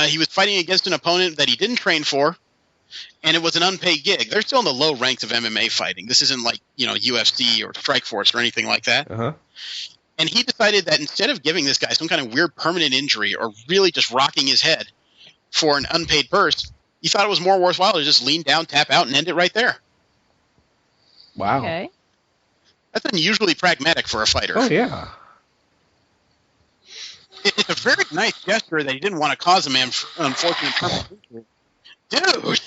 Speaker 4: He was fighting against an opponent that he didn't train for, and it was an unpaid gig. They're still in the low ranks of MMA fighting. This isn't like, you know, UFC or Strikeforce or anything like that. And he decided that instead of giving this guy some kind of weird permanent injury or really just rocking his head for an unpaid burst, he thought it was more worthwhile to just lean down, tap out, and end it right there.
Speaker 5: Wow.
Speaker 6: Okay.
Speaker 4: That's unusually pragmatic for a fighter.
Speaker 5: Oh, yeah.
Speaker 4: It's a very nice gesture that he didn't want to cause a man unfortunate permanent injury. Dude!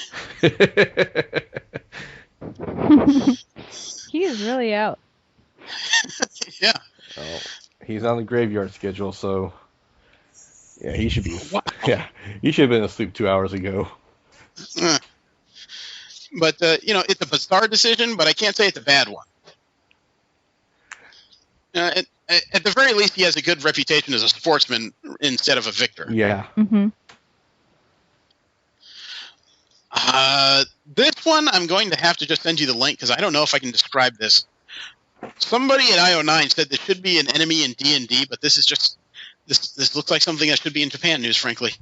Speaker 6: He is really out.
Speaker 4: Yeah.
Speaker 5: Oh, he's on the graveyard schedule, so yeah, he should be. Wow. Yeah, he should have been asleep 2 hours ago.
Speaker 4: But you know, it's a bizarre decision, but I can't say it's a bad one. At the very least, he has a good reputation as a sportsman instead of a victor.
Speaker 5: Yeah.
Speaker 6: Mm-hmm.
Speaker 4: This one, I'm going to have to just send you the link because I don't know if I can describe this. Somebody at IO9 said this should be an enemy in D&D, but this is just this looks like something that should be in Japan news, frankly.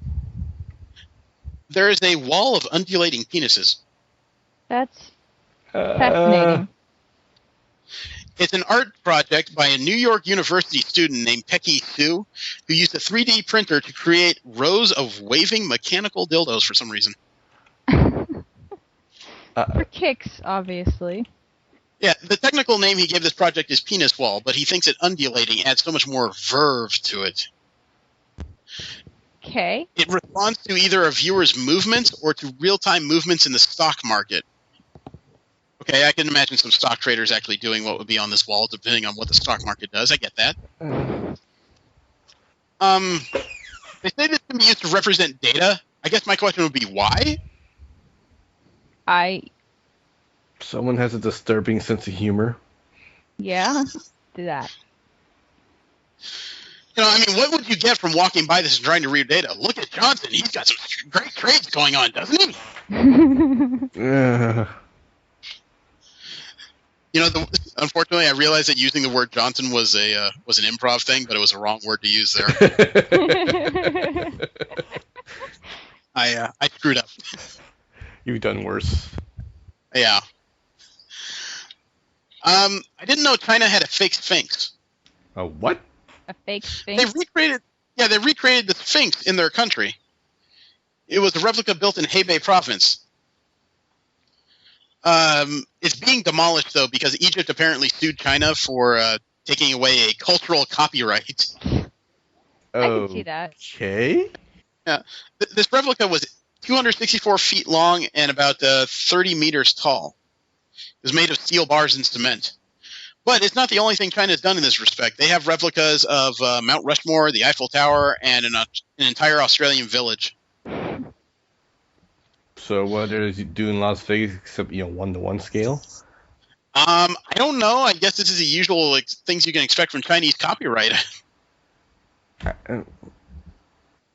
Speaker 4: There is a wall of undulating penises.
Speaker 6: That's fascinating.
Speaker 4: It's an art project by a New York University student named Pecky Sue, who used a 3D printer to create rows of waving mechanical dildos for some reason.
Speaker 6: For kicks, obviously.
Speaker 4: Yeah, the technical name he gave this project is Penis Wall, but he thinks that undulating adds so much more verve to it.
Speaker 6: Okay.
Speaker 4: It responds to either a viewer's movements or to real-time movements in the stock market. Okay, I can imagine some stock traders actually doing what would be on this wall, depending on what the stock market does. I get that. They say this can be used to represent data. I guess my question would be why?
Speaker 5: Someone has a disturbing sense of humor.
Speaker 6: Yeah, do that.
Speaker 4: You know, I mean, what would you get from walking by this and trying to read data? Look at Johnson. He's got some great trades going on, doesn't he? You know, unfortunately, I realized that using the word Johnson was an improv thing, but it was a wrong word to use there. I screwed up.
Speaker 5: You've done worse.
Speaker 4: Yeah. I didn't know China had a fake Sphinx.
Speaker 5: A what?
Speaker 6: A fake Sphinx?
Speaker 4: They recreated the Sphinx in their country. It was a replica built in Hebei province. It's being demolished, though, because Egypt apparently sued China for taking away a cultural copyright.
Speaker 6: I can see that.
Speaker 5: Okay.
Speaker 4: Yeah. This replica was 264 feet long and about 30 meters tall. It was made of steel bars and cement. But it's not the only thing China has done in this respect. They have replicas of Mount Rushmore, the Eiffel Tower, and an entire Australian village.
Speaker 5: So what are they doing in Las Vegas except, 1-to-1 scale?
Speaker 4: I don't know. I guess this is the usual things you can expect from Chinese copyright.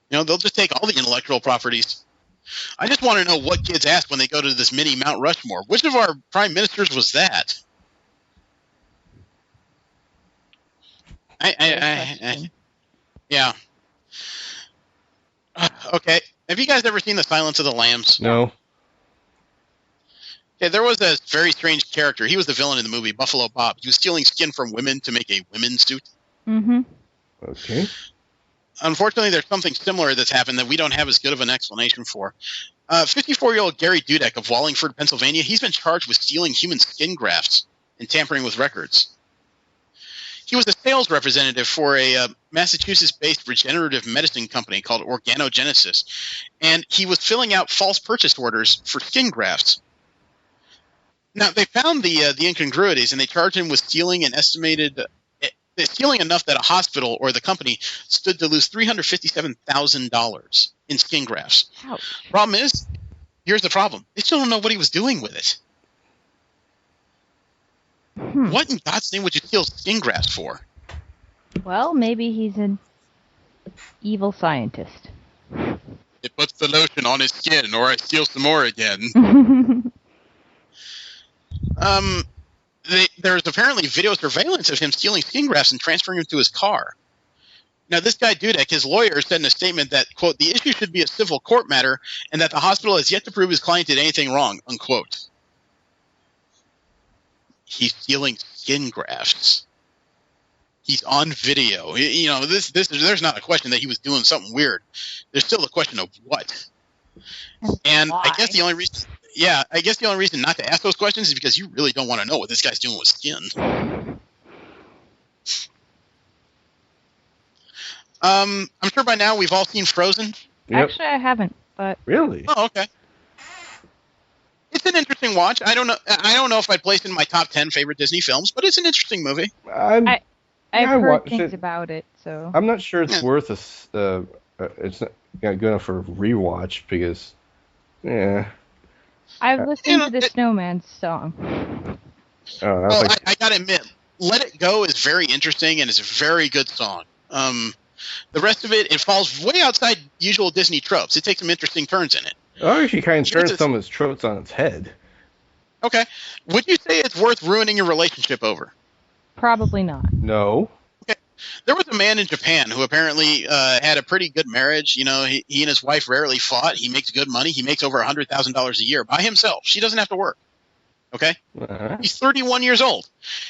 Speaker 4: They'll just take all the intellectual properties. I just want to know what kids ask when they go to this mini Mount Rushmore. Which of our prime ministers was that? Yeah. Okay. Have you guys ever seen The Silence of the Lambs?
Speaker 5: No.
Speaker 4: Okay, there was a very strange character. He was the villain in the movie, Buffalo Bob. He was stealing skin from women to make a women's suit.
Speaker 6: Mm-hmm.
Speaker 5: Okay.
Speaker 4: Unfortunately, there's something similar that's happened that we don't have as good of an explanation for. 54-year-old Gary Dudek of Wallingford, Pennsylvania, he's been charged with stealing human skin grafts and tampering with records. He was a sales representative for a Massachusetts-based regenerative medicine company called Organogenesis, and he was filling out false purchase orders for skin grafts. Now, they found the incongruities, and they charged him with stealing stealing enough that a hospital or the company stood to lose $357,000 in skin grafts.
Speaker 6: Ouch.
Speaker 4: Problem is, here's the problem. They still don't know what he was doing with it. What in God's name would you steal skin grafts for?
Speaker 6: Well, maybe he's an evil scientist.
Speaker 4: It puts the lotion on his skin, or I steal some more again. There's apparently video surveillance of him stealing skin grafts and transferring them to his car. Now, this guy Dudek, his lawyer, said in a statement that, quote, the issue should be a civil court matter and that the hospital has yet to prove his client did anything wrong, unquote. He's stealing skin grafts. He's on video. There's not a question that he was doing something weird. There's still a question of what. And
Speaker 6: why?
Speaker 4: I guess the only reason not to ask those questions is because you really don't want to know what this guy's doing with skin. I'm sure by now we've all seen Frozen.
Speaker 5: Yep.
Speaker 6: Actually, I haven't, but...
Speaker 5: Really?
Speaker 4: Oh, okay. It's an interesting watch. I don't know if I'd place it in my top 10 favorite Disney films, but it's an interesting movie.
Speaker 6: I've heard
Speaker 5: watched
Speaker 6: things about it, so...
Speaker 5: I'm not sure it's worth it's not good enough for a rewatch because,
Speaker 6: I've listened to the Snowman's song.
Speaker 4: Well, I gotta admit, Let It Go is very interesting and it's a very good song. The rest of it falls way outside usual Disney tropes. It takes some interesting turns in it.
Speaker 5: Oh, she kind of turns some of its tropes on its head.
Speaker 4: Okay. Would you say it's worth ruining your relationship over?
Speaker 6: Probably not.
Speaker 5: No.
Speaker 4: Okay. There was a man in Japan who apparently had a pretty good marriage. He and his wife rarely fought. He makes good money. He makes over $100,000 a year by himself. She doesn't have to work. Okay?
Speaker 5: Uh-huh.
Speaker 4: He's 31 years old.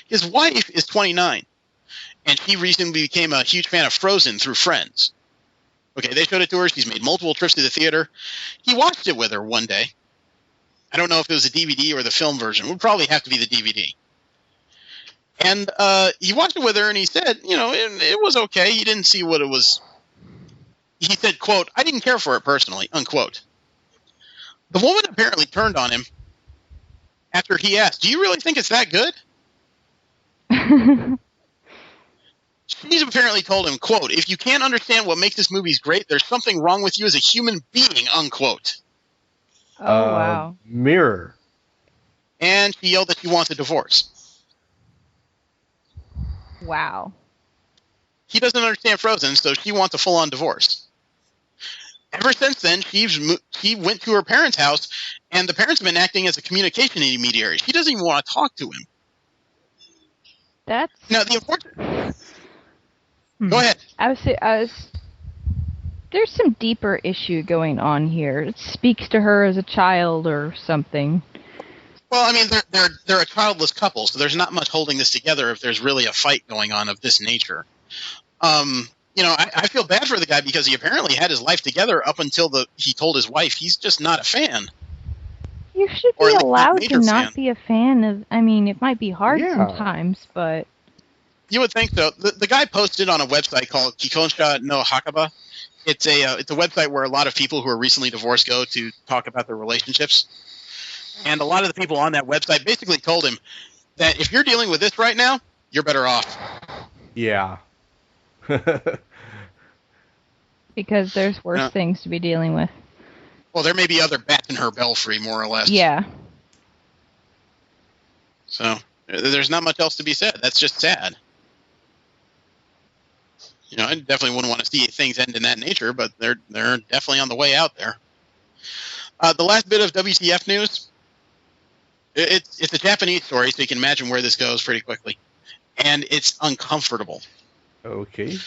Speaker 4: His wife is 29. And she recently became a huge fan of Frozen through friends. Okay, they showed it to her. She's made multiple trips to the theater. He watched it with her one day. I don't know if it was a DVD or the film version. It would probably have to be the DVD. And he watched it with her, and he said, it was okay. He didn't see what it was. He said, quote, I didn't care for it personally, unquote. The woman apparently turned on him after he asked, do you really think it's that good? She's apparently told him, quote, if you can't understand what makes this movie great, there's something wrong with you as a human being, unquote.
Speaker 6: Oh, wow.
Speaker 5: Mirror.
Speaker 4: And she yelled that she wants a divorce.
Speaker 6: Wow.
Speaker 4: He doesn't understand Frozen, so she wants a full-on divorce. Ever since then, she went to her parents' house, and the parents have been acting as a communication intermediary. She doesn't even want to talk to him.
Speaker 6: That's...
Speaker 4: Now, the important... Go ahead.
Speaker 6: There's some deeper issue going on here. It speaks to her as a child or something.
Speaker 4: Well, I mean, they're a childless couple, so there's not much holding this together if there's really a fight going on of this nature. I feel bad for the guy because he apparently had his life together up until he told his wife he's just not a fan.
Speaker 6: You should be allowed to not be a fan of... I mean, it might be hard sometimes, but...
Speaker 4: You would think so. The guy posted on a website called Kikonsha no Hakaba. It's a website where a lot of people who are recently divorced go to talk about their relationships. And a lot of the people on that website basically told him that if you're dealing with this right now, you're better off.
Speaker 5: Yeah.
Speaker 6: Because there's worse things to be dealing with.
Speaker 4: Well, there may be other bats in her belfry, more or less.
Speaker 6: Yeah.
Speaker 4: So, there's not much else to be said. That's just sad. I definitely wouldn't want to see things end in that nature, but they're definitely on the way out there. The last bit of WTF news, it's a Japanese story, so you can imagine where this goes pretty quickly. And it's uncomfortable.
Speaker 5: Okay.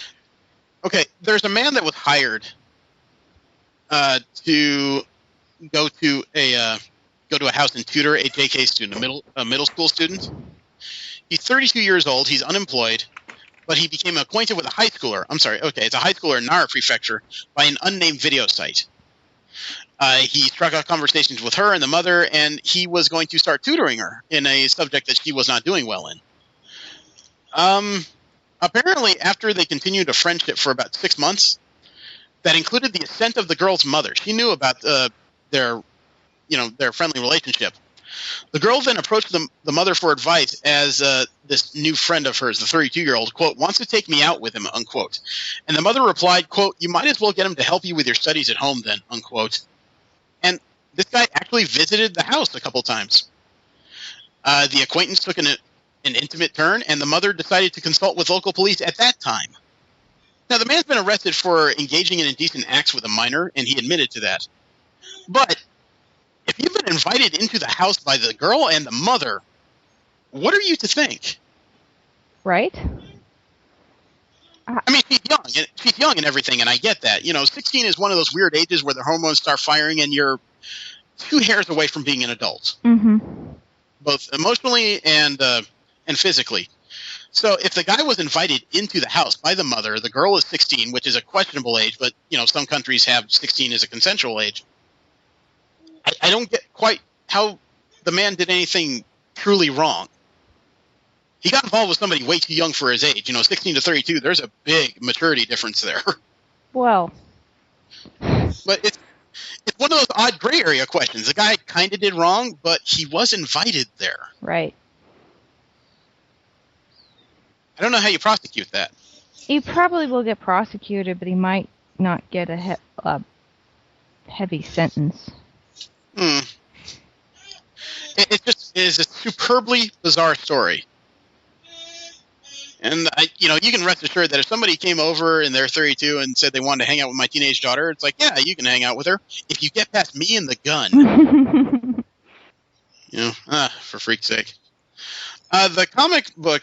Speaker 4: Okay, there's a man that was hired to go to a house and tutor a JK student, a middle school student. He's 32 years old. He's unemployed, but he became acquainted with a high schooler. It's a high schooler in Nara Prefecture by an unnamed video site. He struck up conversations with her and the mother, and he was going to start tutoring her in a subject that she was not doing well in. Apparently, after they continued a friendship for about 6 months, that included the assent of the girl's mother. She knew about their friendly relationship. The girl then approached the mother for advice as this new friend of hers, the 32-year-old, quote, wants to take me out with him, unquote. And the mother replied, quote, you might as well get him to help you with your studies at home then, unquote. And this guy actually visited the house a couple times. The acquaintance took an intimate turn, and the mother decided to consult with local police at that time. Now, the man's been arrested for engaging in indecent acts with a minor, and he admitted to that. But if you've been invited into the house by the girl and the mother, what are you to think?
Speaker 6: Right?
Speaker 4: I mean, she's young and everything, and I get that. 16 is one of those weird ages where the hormones start firing, and you're 2 hairs away from being an adult.
Speaker 6: Mm-hmm.
Speaker 4: Both emotionally and physically. So if the guy was invited into the house by the mother, the girl is 16, which is a questionable age, but some countries have 16 as a consensual age. I don't get quite how the man did anything truly wrong. He got involved with somebody way too young for his age. 16 to 32, there's a big maturity difference there.
Speaker 6: Well.
Speaker 4: But it's one of those odd gray area questions. The guy kind of did wrong, but he was invited there.
Speaker 6: Right.
Speaker 4: I don't know how you prosecute that.
Speaker 6: He probably will get prosecuted, but he might not get a heavy sentence.
Speaker 4: It just is a superbly bizarre story. And, you can rest assured that if somebody came over and they're 32 and said they wanted to hang out with my teenage daughter, it's like, yeah, you can hang out with her. If you get past me and the gun. For freak's sake. The comic book,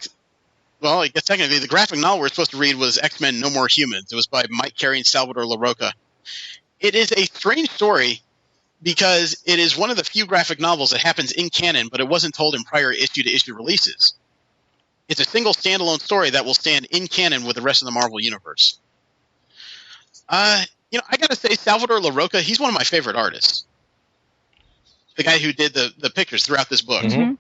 Speaker 4: well, I guess technically the graphic novel we're supposed to read was X-Men No More Humans. It was by Mike Carey and Salvador LaRocca. It is a strange story because it is one of the few graphic novels that happens in canon, but it wasn't told in prior issue-to-issue releases. It's a single standalone story that will stand in canon with the rest of the Marvel Universe. I gotta say, Salvador Larroca, he's one of my favorite artists. The guy who did the pictures throughout this book.
Speaker 6: Mm-hmm.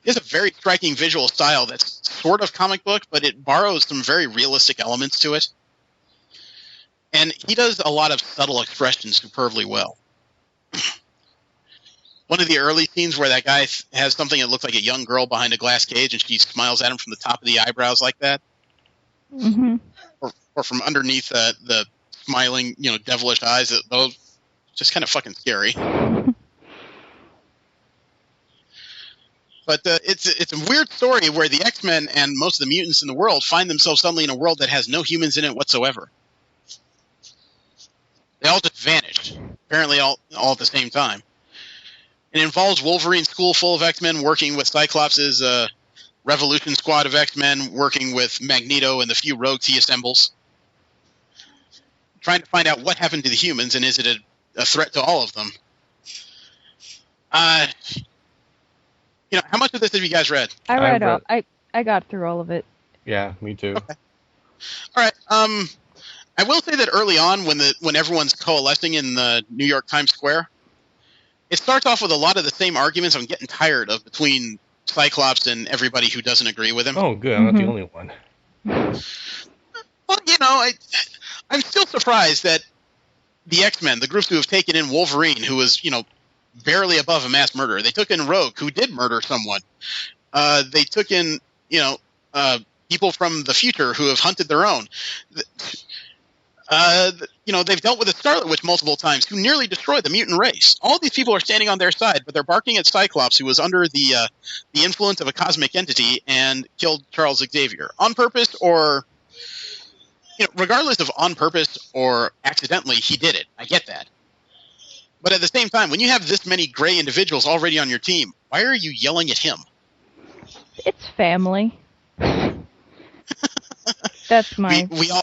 Speaker 4: He has a very striking visual style that's sort of comic book, but it borrows some very realistic elements to it. And he does a lot of subtle expression superbly well. One of the early scenes where that guy has something that looks like a young girl behind a glass cage, and she smiles at him from the top of the eyebrows like that.
Speaker 6: Mm-hmm.
Speaker 4: Or from underneath the smiling, devilish eyes. Those just kind of fucking scary. But it's a weird story where the X-Men and most of the mutants in the world find themselves suddenly in a world that has no humans in it whatsoever. They all just vanish, apparently all at the same time. It involves Wolverine's school full of X-Men working with Cyclops' Revolution squad of X-Men, working with Magneto and the few rogues he assembles. Trying to find out what happened to the humans, and is it a threat to all of them. How much of this have you guys read?
Speaker 6: I read all. I got through all of it.
Speaker 5: Yeah, me too.
Speaker 4: Okay. All right. I will say that early on, when everyone's coalescing in the New York Times Square, it starts off with a lot of the same arguments I'm getting tired of between Cyclops and everybody who doesn't agree with him.
Speaker 5: Oh, good. I'm not the only one.
Speaker 4: Well, I'm still surprised that the X-Men, the groups who have taken in Wolverine, who was, barely above a mass murderer. They took in Rogue, who did murder someone. They took in, people from the future who have hunted their own. They've dealt with the Scarlet Witch multiple times, who nearly destroyed the mutant race. All these people are standing on their side, but they're barking at Cyclops, who was under the influence of a cosmic entity and killed Charles Xavier on purpose, or regardless of on purpose or accidentally, he did it. I get that. But at the same time, when you have this many gray individuals already on your team, why are you yelling at him?
Speaker 6: It's family. That's my.
Speaker 4: We all.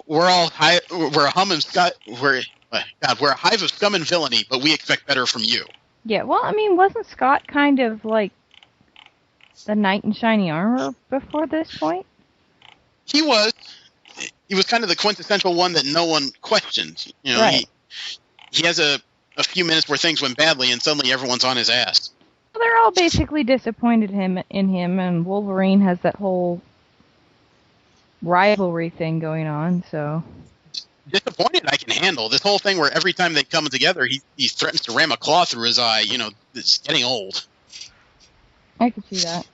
Speaker 4: We're all we're a we're a hive of scum and villainy, but we expect better from you.
Speaker 6: Yeah, well, I mean, wasn't Scott kind of like the knight in shiny armor before this point?
Speaker 4: He was. He was kind of the quintessential one that no one questioned.
Speaker 6: Right.
Speaker 4: He has a few minutes where things went badly, and suddenly everyone's on his ass.
Speaker 6: Well, they're all basically disappointed in him, and Wolverine has that whole rivalry thing going on, so...
Speaker 4: Disappointed I can handle. This whole thing where every time they come together, he threatens to ram a claw through his eye, it's getting old.
Speaker 6: I can see that.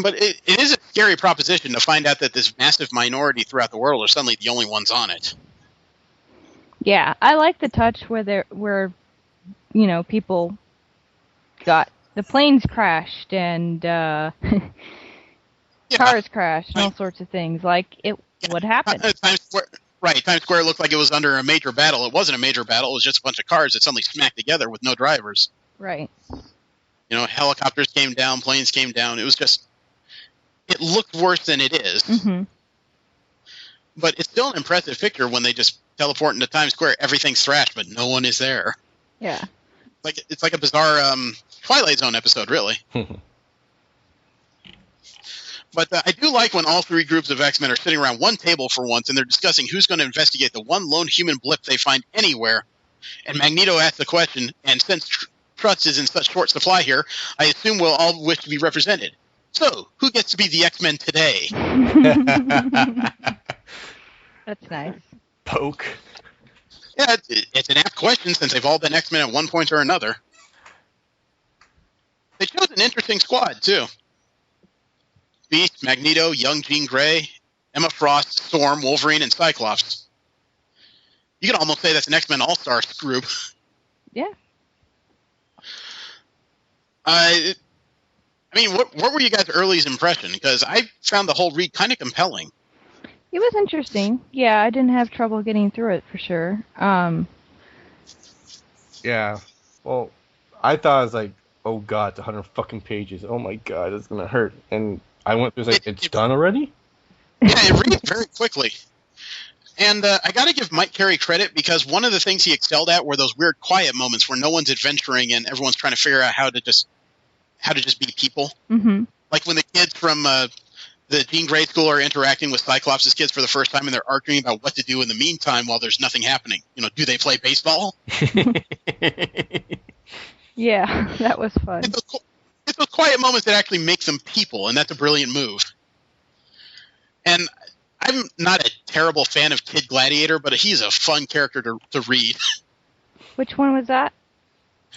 Speaker 4: But it is a scary proposition to find out that this massive minority throughout the world are suddenly the only ones on it.
Speaker 6: Yeah, I like the touch where people got the planes crashed and cars crashed and all sorts of things. Like, it would happen.
Speaker 4: Times Square looked like it was under a major battle. It wasn't a major battle. It was just a bunch of cars that suddenly smacked together with no drivers.
Speaker 6: Right.
Speaker 4: Helicopters came down, planes came down. It was just... It looked worse than it is.
Speaker 6: Mm-hmm.
Speaker 4: But it's still an impressive picture when they just teleport into Times Square. Everything's thrashed, but no one is there.
Speaker 6: Yeah.
Speaker 4: It's like a bizarre Twilight Zone episode, really. But I do like when all three groups of X-Men are sitting around one table for once, and they're discussing who's going to investigate the one lone human blip they find anywhere. And Magneto asks the question, and since trust is in such short supply here, I assume we'll all wish to be represented. So, who gets to be the X-Men today?
Speaker 6: That's nice.
Speaker 5: Poke.
Speaker 4: Yeah, it's an apt question since they've all been X-Men at one point or another. They chose an interesting squad, too. Beast, Magneto, young Jean Grey, Emma Frost, Storm, Wolverine, and Cyclops. You could almost say that's an X-Men All-Star group.
Speaker 6: Yeah.
Speaker 4: What were you guys' earliest impression? Because I found the whole read kind of compelling.
Speaker 6: It was interesting. Yeah, I didn't have trouble getting through it, for sure.
Speaker 5: Yeah. Well, I thought it was like, oh god, it's 100 fucking pages. Oh my god, it's gonna hurt. And I went through, it's done already?
Speaker 4: Yeah, it reads very quickly. And I got to give Mike Carey credit because one of the things he excelled at were those weird quiet moments where no one's adventuring and everyone's trying to figure out how to just be people.
Speaker 6: Mm-hmm.
Speaker 4: Like when the kids from the Jean Grey School are interacting with Cyclops' kids for the first time and they're arguing about what to do in the meantime while there's nothing happening. Do they play baseball?
Speaker 6: Yeah, that was fun.
Speaker 4: It's those quiet moments that actually make them people, and that's a brilliant move. And I'm not a terrible fan of Kid Gladiator, but he's a fun character to read.
Speaker 6: Which one was that?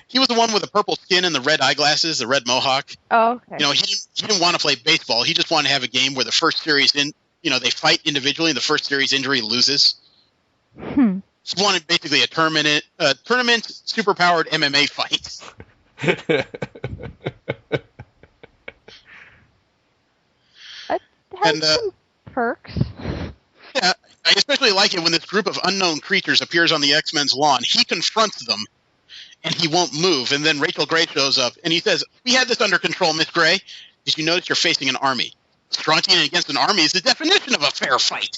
Speaker 4: He was the one with the purple skin and the red eyeglasses, the red mohawk.
Speaker 6: Oh, okay.
Speaker 4: He didn't want to play baseball. He just wanted to have a game where the first series they fight individually, and the first series injury loses. He wanted basically a tournament superpowered MMA fight.
Speaker 6: It has some perks.
Speaker 4: Yeah, I especially like it when this group of unknown creatures appears on the X-Men's lawn. He confronts them, and he won't move. And then Rachel Gray shows up, and he says, "We had this under control, Miss Gray. Did you notice you're facing an army? Strontium against an army is the definition of a fair fight."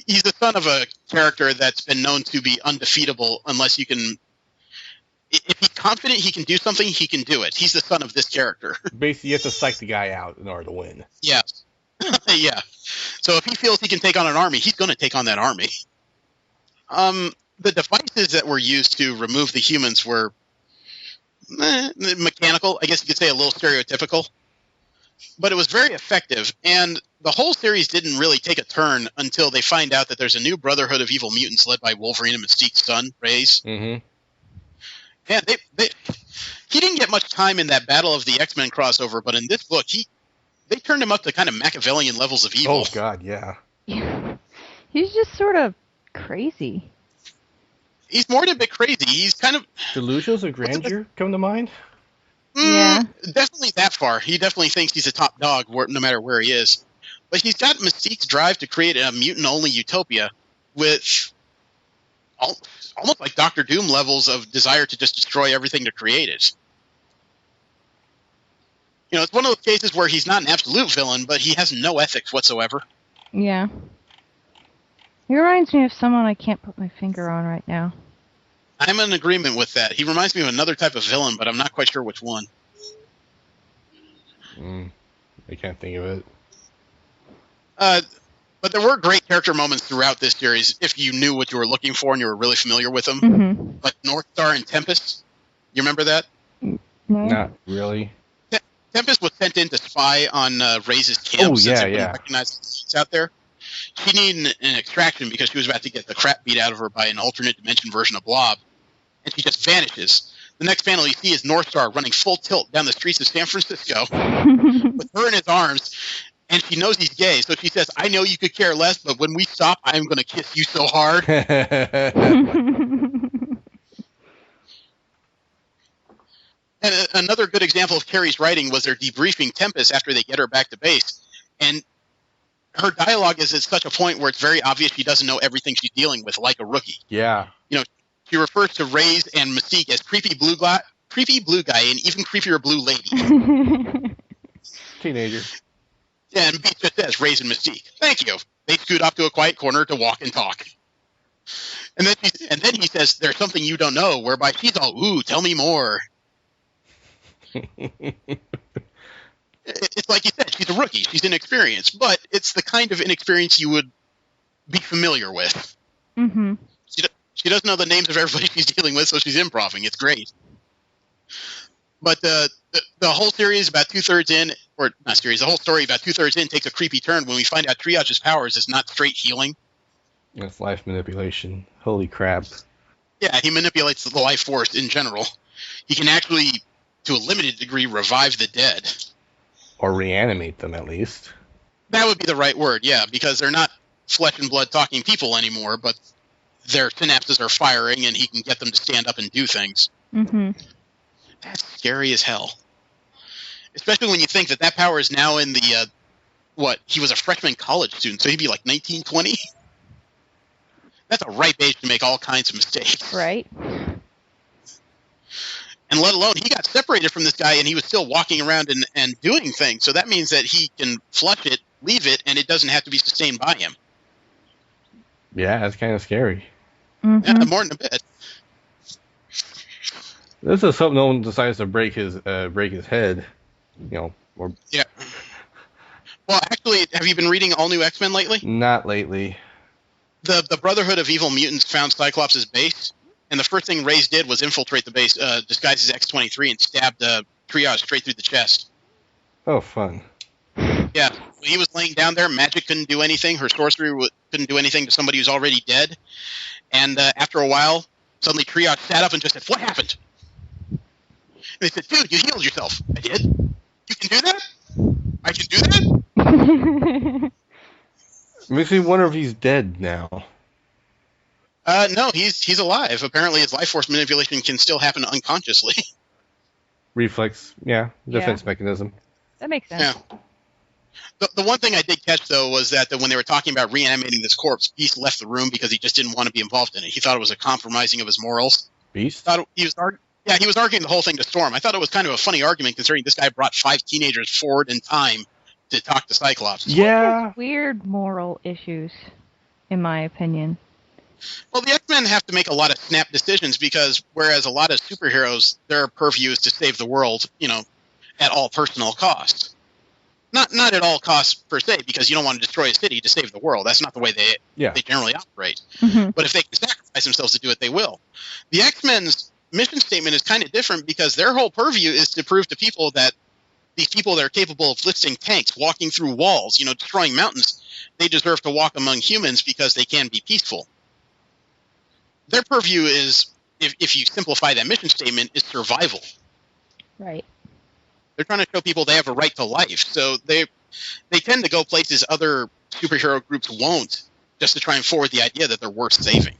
Speaker 4: He's the son of a character that's been known to be undefeatable unless you can... If he's confident he can do something, he can do it. He's the son of this character.
Speaker 5: Basically, you have to psych the guy out in order to win.
Speaker 4: Yeah. Yeah. So if he feels he can take on an army, he's going to take on that army. The devices that were used to remove the humans were mechanical. I guess you could say a little stereotypical. But it was very effective, and the whole series didn't really take a turn until they find out that there's a new Brotherhood of Evil Mutants led by Wolverine and Mystique's son, Reyes.
Speaker 5: Mm-hmm.
Speaker 4: Yeah, he didn't get much time in that Battle of the X-Men crossover, but in this book, they turned him up to kind of Machiavellian levels of evil.
Speaker 5: Oh, God, yeah.
Speaker 6: He's just sort of crazy.
Speaker 4: He's more than a bit crazy. He's kind of...
Speaker 5: Delusions of grandeur come to mind?
Speaker 6: Yeah.
Speaker 4: Definitely that far. He definitely thinks he's a top dog no matter where he is. But he's got Mystique's drive to create a mutant-only utopia with almost like Doctor Doom levels of desire to just destroy everything to create it. It's one of those cases where he's not an absolute villain, but he has no ethics whatsoever.
Speaker 6: Yeah. He reminds me of someone I can't put my finger on right now.
Speaker 4: I'm in agreement with that. He reminds me of another type of villain, but I'm not quite sure which one.
Speaker 5: I can't think of it.
Speaker 4: But there were great character moments throughout this series if you knew what you were looking for and you were really familiar with them.
Speaker 6: Mm-hmm.
Speaker 4: Like North Star and Tempest. You remember that?
Speaker 6: No.
Speaker 5: Not really.
Speaker 4: Tempest was sent in to spy on Reyes' camp since it wouldn't recognize it's out there. She needed an extraction because she was about to get the crap beat out of her by an alternate dimension version of Blob. And she just vanishes. The next panel you see is North Star running full tilt down the streets of San Francisco with her in his arms. And she knows he's gay, so she says, "I know you could care less, but when we stop, I'm going to kiss you so hard." And another good example of Carrie's writing was their debriefing Tempest after they get her back to base. And her dialogue is at such a point where it's very obvious she doesn't know everything she's dealing with, like a rookie.
Speaker 5: Yeah.
Speaker 4: She refers to Reyes and Mystique as creepy blue guy, and even creepier blue lady.
Speaker 5: Teenager.
Speaker 4: Yeah, and Beat just says Reyes and Mystique. Thank you. They scoot off to a quiet corner to walk and talk. And then he says, "There's something you don't know," whereby she's all, "Ooh, tell me more." It's like you said, she's a rookie. She's inexperienced, but it's the kind of inexperience you would be familiar with.
Speaker 6: Mm-hmm.
Speaker 4: She doesn't know the names of everybody she's dealing with, so she's improvising. It's great. But the whole series about two-thirds in, or not series, the whole story about two-thirds in takes a creepy turn when we find out Triage's powers is not straight healing.
Speaker 5: It's life manipulation. Holy crap.
Speaker 4: Yeah, he manipulates the life force in general. He can actually, to a limited degree, revive the dead.
Speaker 5: Or reanimate them, at least.
Speaker 4: That would be the right word, yeah, because they're not flesh and blood talking people anymore, but their synapses are firing and he can get them to stand up and do things.
Speaker 6: Mm-hmm.
Speaker 4: That's scary as hell. Especially when you think that power is now in the, he was a freshman college student, so he'd be like 19, 20? That's a ripe age to make all kinds of mistakes.
Speaker 6: Right.
Speaker 4: And let alone, he got separated from this guy, and he was still walking around and doing things. So that means that he can flush it, leave it, and it doesn't have to be sustained by him.
Speaker 5: Yeah, that's kind of scary.
Speaker 6: Mm-hmm.
Speaker 4: Yeah, more than a bit.
Speaker 5: This is something no one decides to break his head, or
Speaker 4: Yeah. Well, actually, have you been reading All New X-Men lately?
Speaker 5: not lately.
Speaker 4: The Brotherhood of Evil Mutants found Cyclops' base, and the first thing Reyes did was infiltrate the base, disguised as X-23, and stabbed Triage straight through the chest.
Speaker 5: Oh, fun.
Speaker 4: Yeah, when he was laying down there, magic couldn't do anything. Her sorcery couldn't do anything to somebody who's already dead. And after a while, suddenly Triage sat up and just said, "What happened?" And they said, "Dude, you healed yourself." "I did." "You can do that?" "I can do that?"
Speaker 5: Makes me wonder if he's dead now.
Speaker 4: No, he's alive. Apparently, his life force manipulation can still happen unconsciously.
Speaker 5: Reflex, defense mechanism.
Speaker 6: That makes sense.
Speaker 4: Yeah. The one thing I did catch, though, was that when they were talking about reanimating this corpse, Beast left the room because he just didn't want to be involved in it. He thought it was a compromising of his morals.
Speaker 5: Beast?
Speaker 4: He was arguing the whole thing to Storm. I thought it was kind of a funny argument, considering this guy brought 5 teenagers forward in time to talk to Cyclops.
Speaker 5: Yeah.
Speaker 6: Weird moral issues, in my opinion.
Speaker 4: Well, the X-Men have to make a lot of snap decisions because whereas a lot of superheroes, their purview is to save the world, at all personal costs. Not at all costs per se, because you don't want to destroy a city to save the world. That's not the way they generally operate.
Speaker 6: Mm-hmm.
Speaker 4: But if they can sacrifice themselves to do it, they will. The X-Men's mission statement is kind of different because their whole purview is to prove to people that these people that are capable of lifting tanks, walking through walls, destroying mountains, they deserve to walk among humans because they can be peaceful. Their purview is, if you simplify that mission statement, is survival.
Speaker 6: Right.
Speaker 4: They're trying to show people they have a right to life, so they tend to go places other superhero groups won't, just to try and forward the idea that they're worth saving.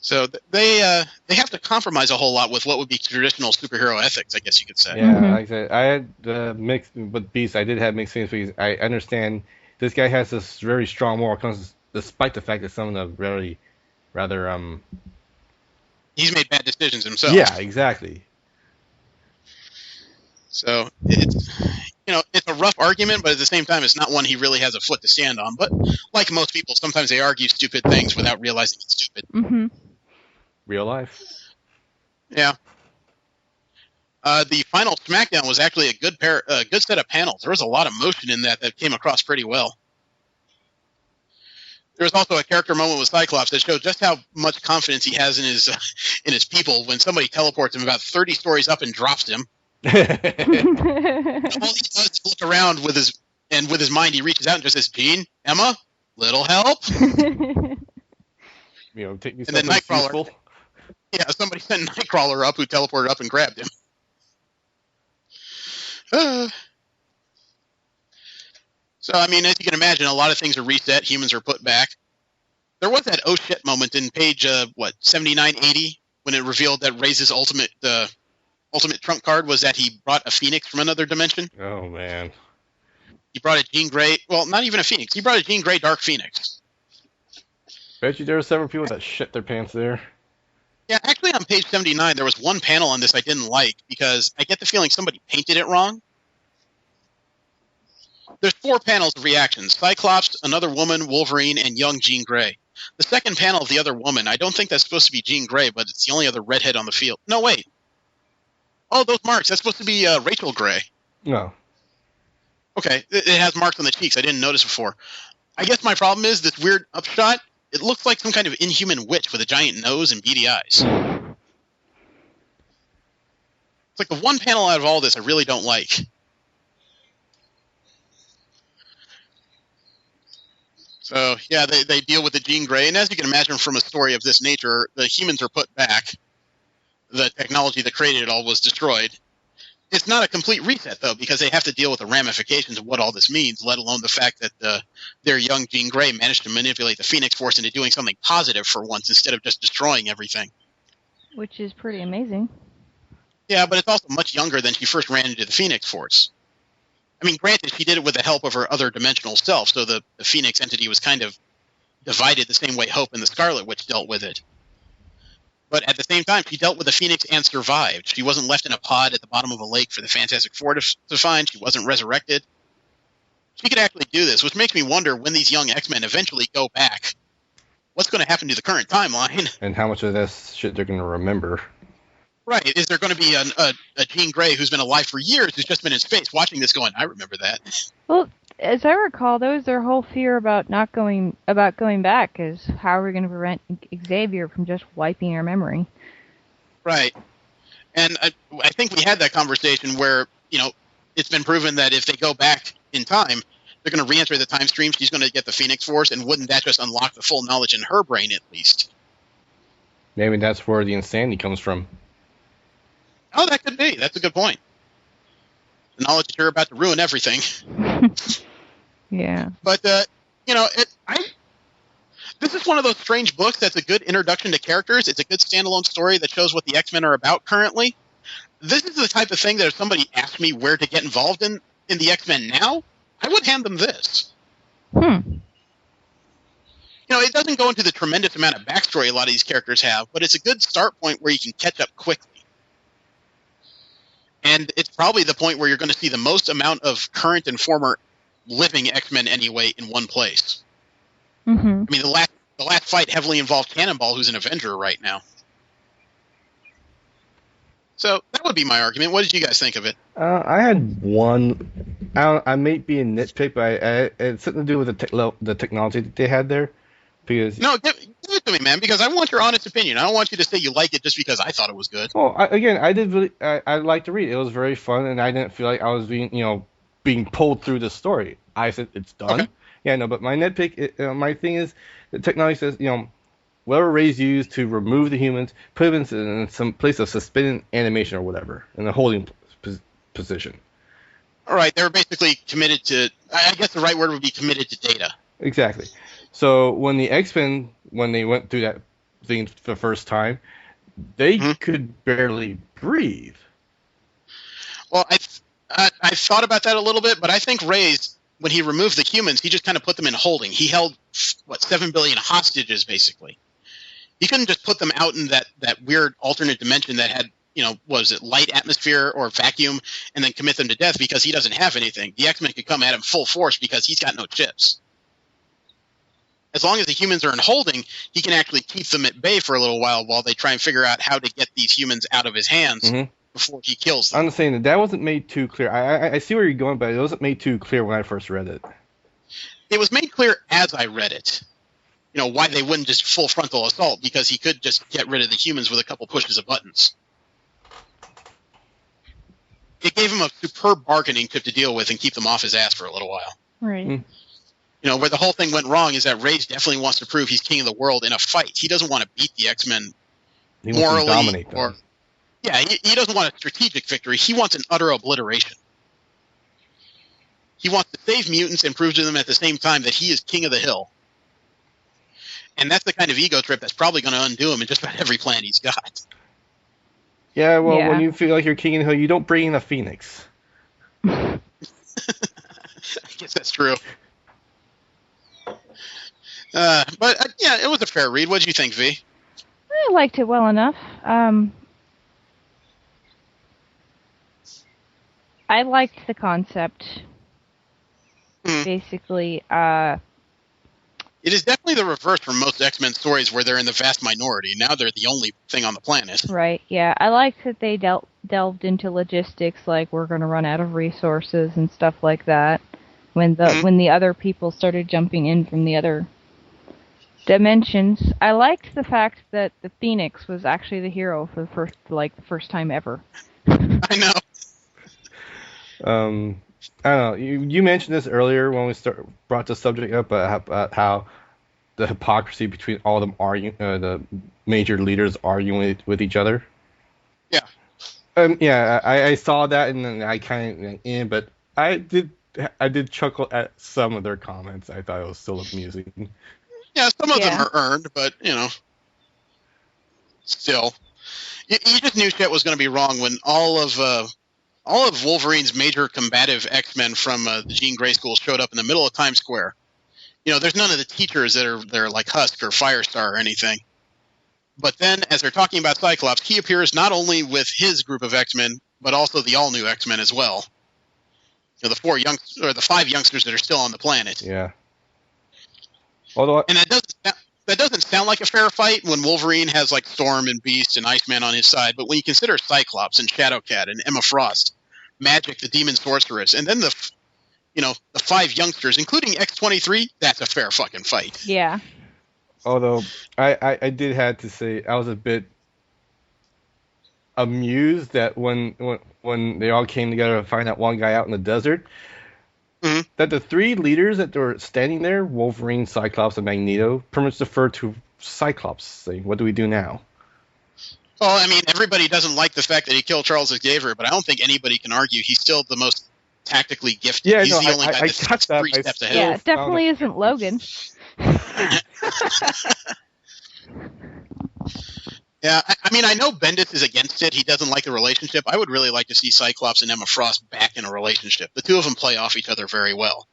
Speaker 4: So they have to compromise a whole lot with what would be traditional superhero ethics, I guess you could say.
Speaker 5: Yeah,
Speaker 6: Mhm.
Speaker 5: like I said, I had mixed with Beast. I did have mixed feelings because I understand this guy has this very strong moral conscience, despite the fact that some of the rather
Speaker 4: He's made bad decisions himself.
Speaker 5: Yeah, exactly.
Speaker 4: So it's a rough argument, but at the same time, it's not one he really has a foot to stand on. But like most people, sometimes they argue stupid things without realizing it's stupid.
Speaker 6: Mm-hmm.
Speaker 5: Real life.
Speaker 4: Yeah. The final SmackDown was actually a good set of panels. There was a lot of motion in that came across pretty well. There was also a character moment with Cyclops that showed just how much confidence he has in his people when somebody teleports him about 30 stories up and drops him. All he does is look around with his mind, he reaches out and just says, "Gene, Emma, little help."
Speaker 5: Take me
Speaker 4: And then
Speaker 5: something
Speaker 4: Nightcrawler.
Speaker 5: useful.
Speaker 4: Yeah, somebody sent Nightcrawler up who teleported up and grabbed him. So, as you can imagine, a lot of things are reset. Humans are put back. There was that oh shit moment in page 7980 when it revealed that Reyes' ultimate trump card was that he brought a Phoenix from another dimension.
Speaker 5: Oh man.
Speaker 4: He brought a Jean Grey. Well, not even a Phoenix. He brought a Jean Grey Dark Phoenix.
Speaker 5: Bet you there were several people that shit their pants there.
Speaker 4: Yeah, actually, on page 79, there was one panel on this I didn't like because I get the feeling somebody painted it wrong. There's 4 panels of reactions: Cyclops, another woman, Wolverine, and young Jean Grey. The second panel of the other woman, I don't think that's supposed to be Jean Grey, but it's the only other redhead on the field. No, wait. Oh, those marks. That's supposed to be Rachel Grey.
Speaker 5: No.
Speaker 4: Okay, it has marks on the cheeks. I didn't notice before. I guess my problem is this weird upshot. It looks like some kind of inhuman witch with a giant nose and beady eyes. It's like the one panel out of all this I really don't like. So, yeah, they deal with the Jean Grey, and as you can imagine from a story of this nature, the humans are put back. The technology that created it all was destroyed. It's not a complete reset, though, because they have to deal with the ramifications of what all this means, let alone the fact that their young Jean Grey managed to manipulate the Phoenix Force into doing something positive for once instead of just destroying everything.
Speaker 6: Which is pretty amazing.
Speaker 4: Yeah, but it's also much younger than she first ran into the Phoenix Force. Granted, she did it with the help of her other dimensional self, so the Phoenix entity was kind of divided the same way Hope and the Scarlet Witch dealt with it. But at the same time, she dealt with the Phoenix and survived. She wasn't left in a pod at the bottom of a lake for the Fantastic Four to find. She wasn't resurrected. She could actually do this, which makes me wonder when these young X-Men eventually go back, what's going to happen to the current timeline?
Speaker 5: And how much of this shit they're going to remember.
Speaker 4: Right. Is there going to be a Jean Grey who's been alive for years who's just been in space watching this going, I remember that?
Speaker 6: Well, as I recall, that was their whole fear about going back, is how are we going to prevent Xavier from just wiping our memory?
Speaker 4: Right. And I think we had that conversation where, it's been proven that if they go back in time, they're going to re-enter the time stream. She's going to get the Phoenix Force, and wouldn't that just unlock the full knowledge in her brain at least?
Speaker 5: Maybe that's where the insanity comes from.
Speaker 4: Oh, that could be. That's a good point. The knowledge that you're about to ruin everything.
Speaker 6: Yeah.
Speaker 4: But, this is one of those strange books that's a good introduction to characters. It's a good standalone story that shows what the X-Men are about currently. This is the type of thing that if somebody asked me where to get involved in the X-Men now, I would hand them this. It doesn't go into the tremendous amount of backstory a lot of these characters have, but it's a good start point where you can catch up quickly. And it's probably the point where you're going to see the most amount of current and former living X-Men anyway in one place.
Speaker 6: Mm-hmm.
Speaker 4: I mean, the last fight heavily involved Cannonball, who's an Avenger right now. So that would be my argument. What did you guys think of it?
Speaker 5: I had one. I may be a nitpick, but it's something to do with the technology that they had there. Because
Speaker 4: no, give it to me, man. Because I want your honest opinion. I don't want you to say you like it just because I thought it was good.
Speaker 5: Well, I liked to read. It was very fun, and I didn't feel like I was being pulled through the story. I said it's done. Okay. Yeah, no, but my nitpick, my thing is, the technology says, whatever Ray's used to remove the humans, put them in some place of suspended animation or whatever, in a holding position.
Speaker 4: All right, they were basically committed to, I guess the right word would be committed to data.
Speaker 5: Exactly. So when the X-Men, when they went through that thing for the first time, they could barely breathe.
Speaker 4: Well, I thought about that a little bit, but I think Ray's, when he removed the humans, he just kind of put them in holding. He held, 7 billion hostages, basically. He couldn't just put them out in that weird alternate dimension that had, was it light atmosphere or vacuum, and then commit them to death because he doesn't have anything. The X-Men could come at him full force because he's got no chips. As long as the humans are in holding, he can actually keep them at bay for a little while they try and figure out how to get these humans out of his hands before he kills them.
Speaker 5: I'm saying that wasn't made too clear. I see where you're going, but it wasn't made too clear when I first read it.
Speaker 4: It was made clear as I read it. Why they wouldn't just full frontal assault, because he could just get rid of the humans with a couple pushes of buttons. It gave him a superb bargaining chip to deal with and keep them off his ass for a little while.
Speaker 6: Right.
Speaker 4: Where the whole thing went wrong is that Rage definitely wants to prove he's king of the world in a fight. He doesn't want to beat the X-Men morally.
Speaker 5: Wants to dominate them.
Speaker 4: He doesn't want a strategic victory. He wants an utter obliteration. He wants to save mutants and prove to them at the same time that he is king of the hill. And that's the kind of ego trip that's probably going to undo him in just about every plan he's got.
Speaker 5: Yeah, well, when you feel like you're king of the hill, you don't bring in a Phoenix.
Speaker 4: I guess that's true. But it was a fair read. What did you think, V?
Speaker 6: I liked it well enough. I liked the concept. Basically,
Speaker 4: it is definitely the reverse from most X-Men stories where they're in the vast minority. Now they're the only thing on the planet.
Speaker 6: Right, yeah. I liked that they delved into logistics, like we're going to run out of resources and stuff like that. When the other people started jumping in from the other dimensions. I liked the fact that the Phoenix was actually the hero for the first time ever.
Speaker 4: I know.
Speaker 5: I don't know. You mentioned this earlier when we brought the subject up about how the hypocrisy between all of them the major leaders arguing with each other.
Speaker 4: Yeah.
Speaker 5: I saw that and then I kind of but I did chuckle at some of their comments. I thought it was still amusing.
Speaker 4: Yeah, some of them are earned, but still, you just knew shit was going to be wrong when all of Wolverine's major combative X-Men from the Jean Grey School showed up in the middle of Times Square. There's none of the teachers that are like Husk or Firestar or anything. But then, as they're talking about Cyclops, he appears not only with his group of X-Men, but also the all-new X-Men as well. You know, the 5 youngsters that are still on the planet.
Speaker 5: Yeah. Although,
Speaker 4: And that doesn't sound like a fair fight when Wolverine has like Storm and Beast and Iceman on his side, but when you consider Cyclops and Shadowcat and Emma Frost, Magic, the Demon Sorceress, and then the 5 youngsters, including X-23, that's a fair fucking fight.
Speaker 6: Yeah.
Speaker 5: although I did have to say I was a bit amused that when they all came together to find that one guy out in the desert, that the 3 leaders that were standing there, Wolverine, Cyclops, and Magneto, pretty much deferred to Cyclops, saying, "What do we do now?"
Speaker 4: Well, I mean, everybody doesn't like the fact that he killed Charles Xavier, but I don't think anybody can argue he's still the most tactically gifted.
Speaker 5: Yeah,
Speaker 4: he's
Speaker 5: no,
Speaker 4: the only guy
Speaker 5: I
Speaker 4: that's
Speaker 5: got that.
Speaker 4: 3 steps ahead.
Speaker 6: Yeah, it definitely isn't Logan.
Speaker 4: Yeah, I mean, I know Bendis is against it. He doesn't like the relationship. I would really like to see Cyclops and Emma Frost back in a relationship. The 2 of them play off each other very well.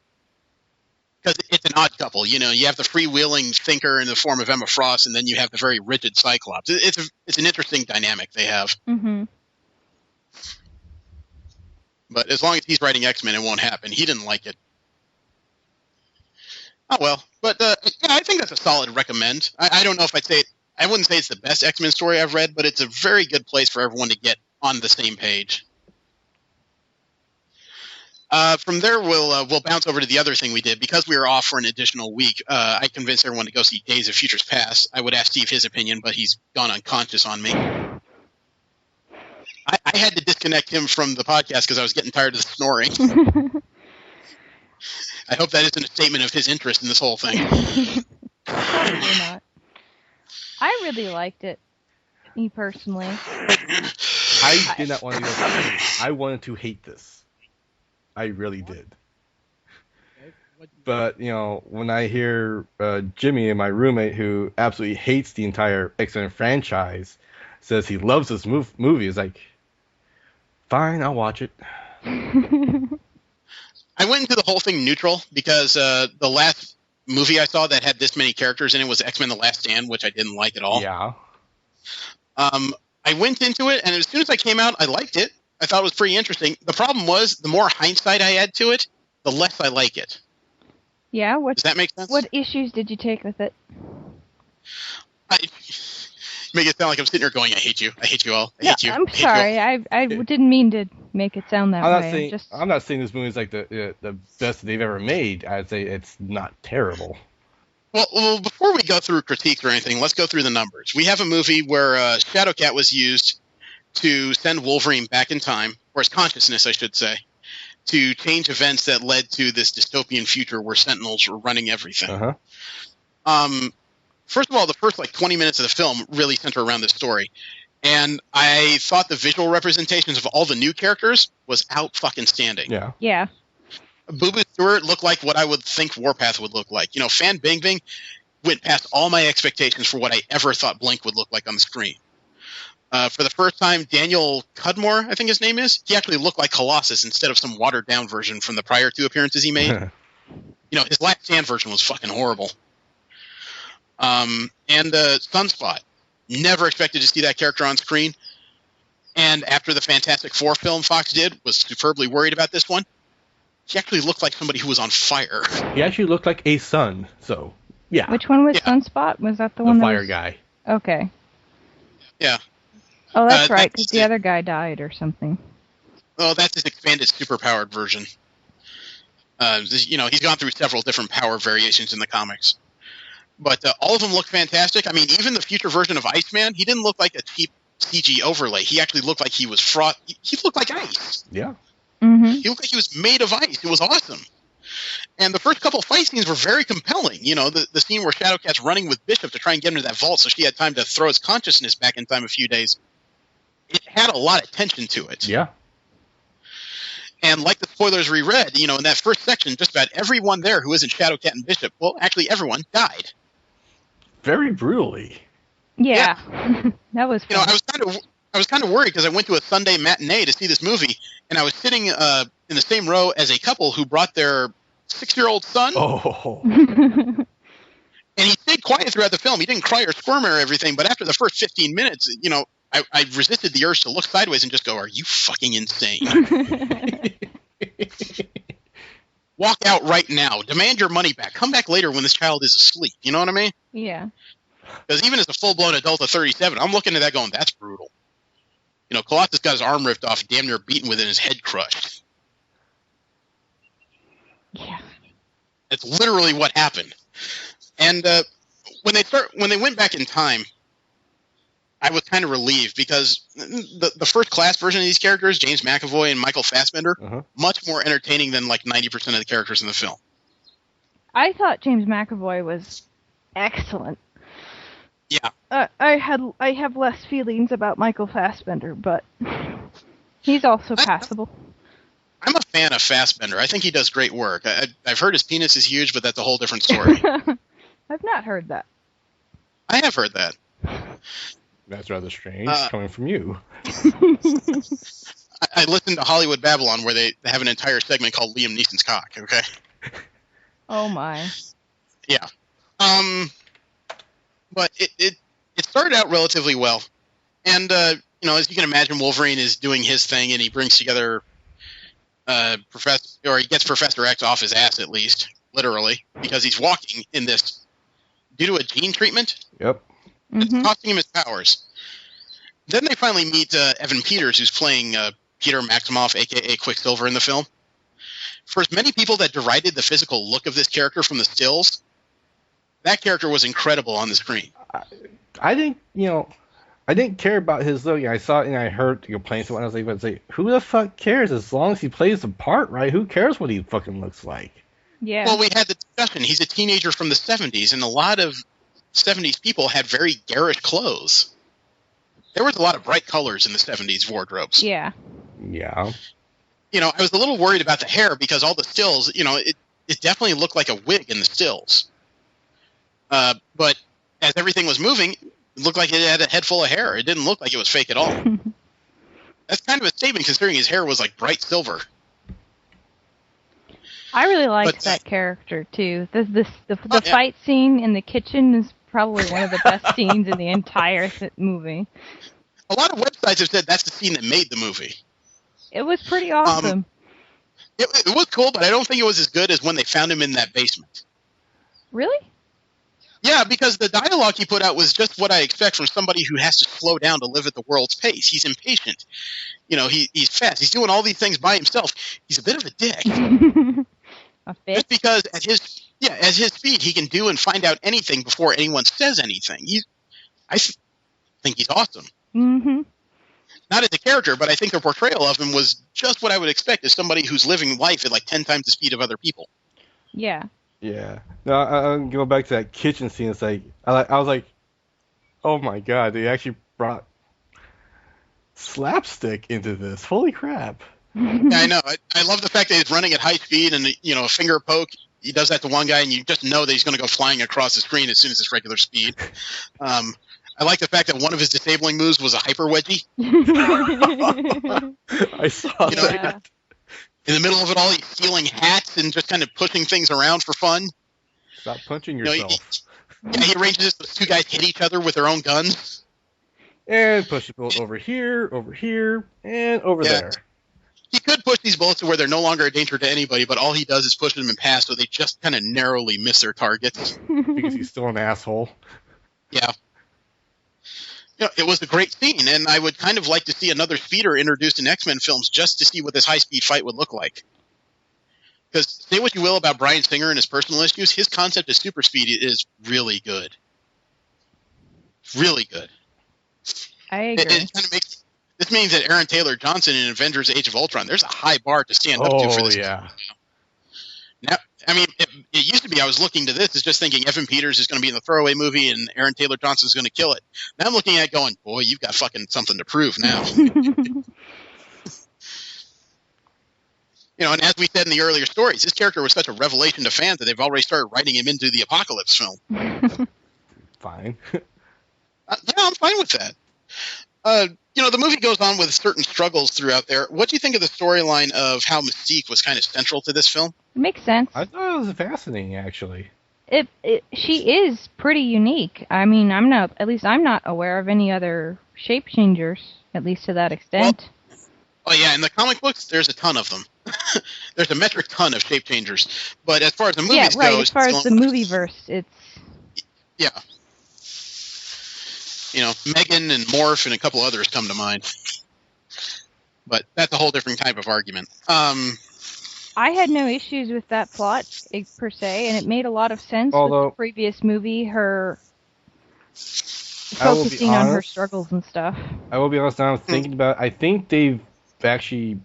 Speaker 4: Because it's an odd couple. You know, you have the freewheeling thinker in the form of Emma Frost, and then you have the very rigid Cyclops. It's an interesting dynamic they have.
Speaker 6: Mm-hmm.
Speaker 4: But as long as he's writing X-Men, it won't happen. He didn't like it. Oh, well. But, yeah, I think that's a solid recommend. I don't know if I'd say it. I wouldn't say it's the best X-Men story I've read, but it's a very good place for everyone to get on the same page. From there, we'll bounce over to the other thing we did. Because we were off for an additional week, I convinced everyone to go see Days of Futures Past. I would ask Steve his opinion, but he's gone unconscious on me. I had to disconnect him from the podcast because I was getting tired of the snoring. I hope that isn't a statement of his interest in this whole thing.
Speaker 6: Probably not. I really liked it, me personally.
Speaker 5: I did not want to go. I wanted to hate this. I really did. But, you know, when I hear Jimmy, and my roommate, who absolutely hates the entire X-Men franchise, says he loves this movie, it's like, fine, I'll watch it.
Speaker 4: I went into the whole thing neutral because the last movie I saw that had this many characters in it was X-Men The Last Stand, which I didn't like at all.
Speaker 5: Yeah.
Speaker 4: I went into it, and as soon as I came out, I liked it. I thought it was pretty interesting. The problem was, the more hindsight I add to it, the less I like it.
Speaker 6: Yeah?
Speaker 4: Does that make sense?
Speaker 6: What issues did you take with it?
Speaker 4: Make it sound like I'm sitting here going, I hate you all. I hate you.
Speaker 6: I'm sorry. I didn't mean to make it sound that way.
Speaker 5: I'm not saying this movie is like the best they've ever made. I'd say it's not terrible.
Speaker 4: Well, before we go through critiques or anything, let's go through the numbers. We have a movie where Shadowcat was used to send Wolverine back in time, or his consciousness, I should say, to change events that led to this dystopian future where Sentinels were running everything.
Speaker 5: Uh-huh.
Speaker 4: First of all, the first 20 minutes of the film really center around this story. And I thought the visual representations of all the new characters was out-fucking-standing.
Speaker 5: Yeah.
Speaker 6: Yeah.
Speaker 4: Boo Boo Stewart looked like what I would think Warpath would look like. You know, Fan Bingbing went past all my expectations for what I ever thought Blink would look like on the screen. For the first time, Daniel Cudmore, I think his name is, he actually looked like Colossus instead of some watered-down version from the prior 2 appearances he made. You know, his Last Stand version was fucking horrible. And Sunspot. Never expected to see that character on screen. And after the Fantastic Four film Fox did, was superbly worried about this one. He actually looked like somebody who was on fire.
Speaker 5: He actually looked like a sun, so, yeah.
Speaker 6: Which one was Sunspot? Was that the one
Speaker 5: The
Speaker 6: that
Speaker 5: fire
Speaker 6: was...
Speaker 5: guy.
Speaker 6: Okay.
Speaker 4: Yeah.
Speaker 6: Oh, that's right, because the other guy died or something.
Speaker 4: Oh, that's his expanded superpowered version. You know, he's gone through several different power variations in the comics. But all of them look fantastic. I mean, even the future version of Iceman, he didn't look like a cheap CG overlay. He actually looked like he was he looked like ice.
Speaker 5: Yeah.
Speaker 6: Mm-hmm.
Speaker 4: He looked like he was made of ice. It was awesome. And the first couple fight scenes were very compelling. You know, the scene where Shadowcat's running with Bishop to try and get him to that vault so she had time to throw his consciousness back in time a few days. It had a lot of tension to it.
Speaker 5: Yeah.
Speaker 4: And like the spoilers we read, you know, in that first section, just about everyone there who isn't Shadowcat and Bishop, well, actually everyone died.
Speaker 5: Very brutally.
Speaker 6: Yeah. That was fun.
Speaker 4: You know, I was kind of worried because I went to a Sunday matinee to see this movie, and I was sitting in the same row as a couple who brought their 6-year-old son.
Speaker 5: Oh.
Speaker 4: And he stayed quiet throughout the film. He didn't cry or squirm or everything, but after the first 15 minutes, I resisted the urge to look sideways and just go, "Are you fucking insane?" Walk out right now. Demand your money back. Come back later when this child is asleep. You know what I mean?
Speaker 6: Yeah.
Speaker 4: Because even as a full-blown adult of 37, I'm looking at that going, that's brutal. Colossus got his arm ripped off, damn near beaten with it, and his head crushed.
Speaker 6: Yeah.
Speaker 4: That's literally what happened. And when they went back in time, I was kind of relieved because the first class version of these characters, James McAvoy and Michael Fassbender, much more entertaining than like 90% of the characters in the film.
Speaker 6: I thought James McAvoy was excellent.
Speaker 4: Yeah.
Speaker 6: I have less feelings about Michael Fassbender, but he's also passable.
Speaker 4: I'm a fan of Fassbender. I think he does great work. I've heard his penis is huge, but that's a whole different story.
Speaker 6: I've not heard that.
Speaker 4: I have heard that.
Speaker 5: That's rather strange coming from you.
Speaker 4: I listened to Hollywood Babylon where they have an entire segment called Liam Neeson's cock, okay?
Speaker 6: Oh my.
Speaker 4: Yeah. But it started out relatively well. And, as you can imagine, Wolverine is doing his thing and he brings together he gets Professor X off his ass at least, literally, because he's walking in this due to a gene treatment.
Speaker 5: Yep.
Speaker 4: It's costing him his powers. Then they finally meet Evan Peters, who's playing Peter Maximoff, a.k.a. Quicksilver, in the film. For as many people that derided the physical look of this character from the stills, that character was incredible on the screen.
Speaker 5: I didn't care about his look. I saw it and I heard playing someone. I was like, who the fuck cares? As long as he plays the part right, who cares what he fucking looks like?
Speaker 6: Yeah.
Speaker 4: Well, we had the discussion. He's a teenager from the 70s, and a lot of 70s people had very garish clothes. There was a lot of bright colors in the 70s wardrobes.
Speaker 6: Yeah.
Speaker 5: Yeah.
Speaker 4: I was a little worried about the hair because all the stills, it definitely looked like a wig in the stills. But as everything was moving, it looked like it had a head full of hair. It didn't look like it was fake at all. That's kind of a statement considering his hair was like bright silver.
Speaker 6: I really liked that character too. The fight scene in the kitchen is probably one of the best scenes in the entire movie.
Speaker 4: A lot of websites have said that's the scene that made the movie.
Speaker 6: It was pretty awesome.
Speaker 4: It was cool, but I don't think it was as good as when they found him in that basement.
Speaker 6: Really?
Speaker 4: Yeah, because the dialogue he put out was just what I expect from somebody who has to slow down to live at the world's pace. He's impatient. He's fast. He's doing all these things by himself. He's a bit of a dick.
Speaker 6: A bit?
Speaker 4: Just because at his speed, he can do and find out anything before anyone says anything. I think he's awesome.
Speaker 6: Mm-hmm.
Speaker 4: Not as a character, but I think their portrayal of him was just what I would expect as somebody who's living life at like 10 times the speed of other people.
Speaker 6: Yeah.
Speaker 5: Yeah. No, I'm going back to that kitchen scene. It's like I was like, oh my god, they actually brought slapstick into this. Holy crap!
Speaker 4: Yeah, I know. I love the fact that he's running at high speed, and a finger poke. He does that to one guy, and you just know that he's going to go flying across the screen as soon as it's regular speed. I like the fact that one of his disabling moves was a hyper wedgie.
Speaker 5: I saw that.
Speaker 4: In the middle of it all, he's stealing hats and just kind of pushing things around for fun.
Speaker 5: Stop punching yourself.
Speaker 4: He arranges this so two guys hit each other with their own guns.
Speaker 5: And push the bullet over here, and over there.
Speaker 4: He could push these bullets to where they're no longer a danger to anybody, but all he does is push them in past, so they just kind of narrowly miss their targets.
Speaker 5: Because he's still an asshole.
Speaker 4: Yeah. It was a great scene, and I would kind of like to see another speeder introduced in X-Men films just to see what this high-speed fight would look like. Because say what you will about Bryan Singer and his personal issues, his concept of super speed is really good. Really good.
Speaker 6: I agree.
Speaker 4: It kind of this means that Aaron Taylor Johnson in Avengers Age of Ultron, there's a high bar to stand up to for this.
Speaker 5: Oh, yeah.
Speaker 4: Now, I mean, it used to be I was looking to this as just thinking Evan Peters is going to be in the throwaway movie and Aaron Taylor Johnson is going to kill it. Now I'm looking at it going, boy, you've got fucking something to prove now. And as we said in the earlier stories, this character was such a revelation to fans that they've already started writing him into the Apocalypse film.
Speaker 5: Fine.
Speaker 4: Yeah, I'm fine with that. The movie goes on with certain struggles throughout there. What do you think of the storyline of how Mystique was kind of central to this film?
Speaker 6: It makes sense.
Speaker 5: I thought it was fascinating, actually.
Speaker 6: she is pretty unique. I mean, I'm not aware of any other shape changers, at least to that extent.
Speaker 4: Oh yeah, in the comic books, there's a ton of them. There's a metric ton of shape changers. But as far as the movies go,
Speaker 6: as far as the movieverse, it's
Speaker 4: yeah. Megan and Morph and a couple others come to mind. But that's a whole different type of argument.
Speaker 6: I had no issues with that plot per se, and it made a lot of sense with the previous movie, her focusing on her struggles and stuff.
Speaker 5: I will be honest, now I'm thinking about it, I think they've actually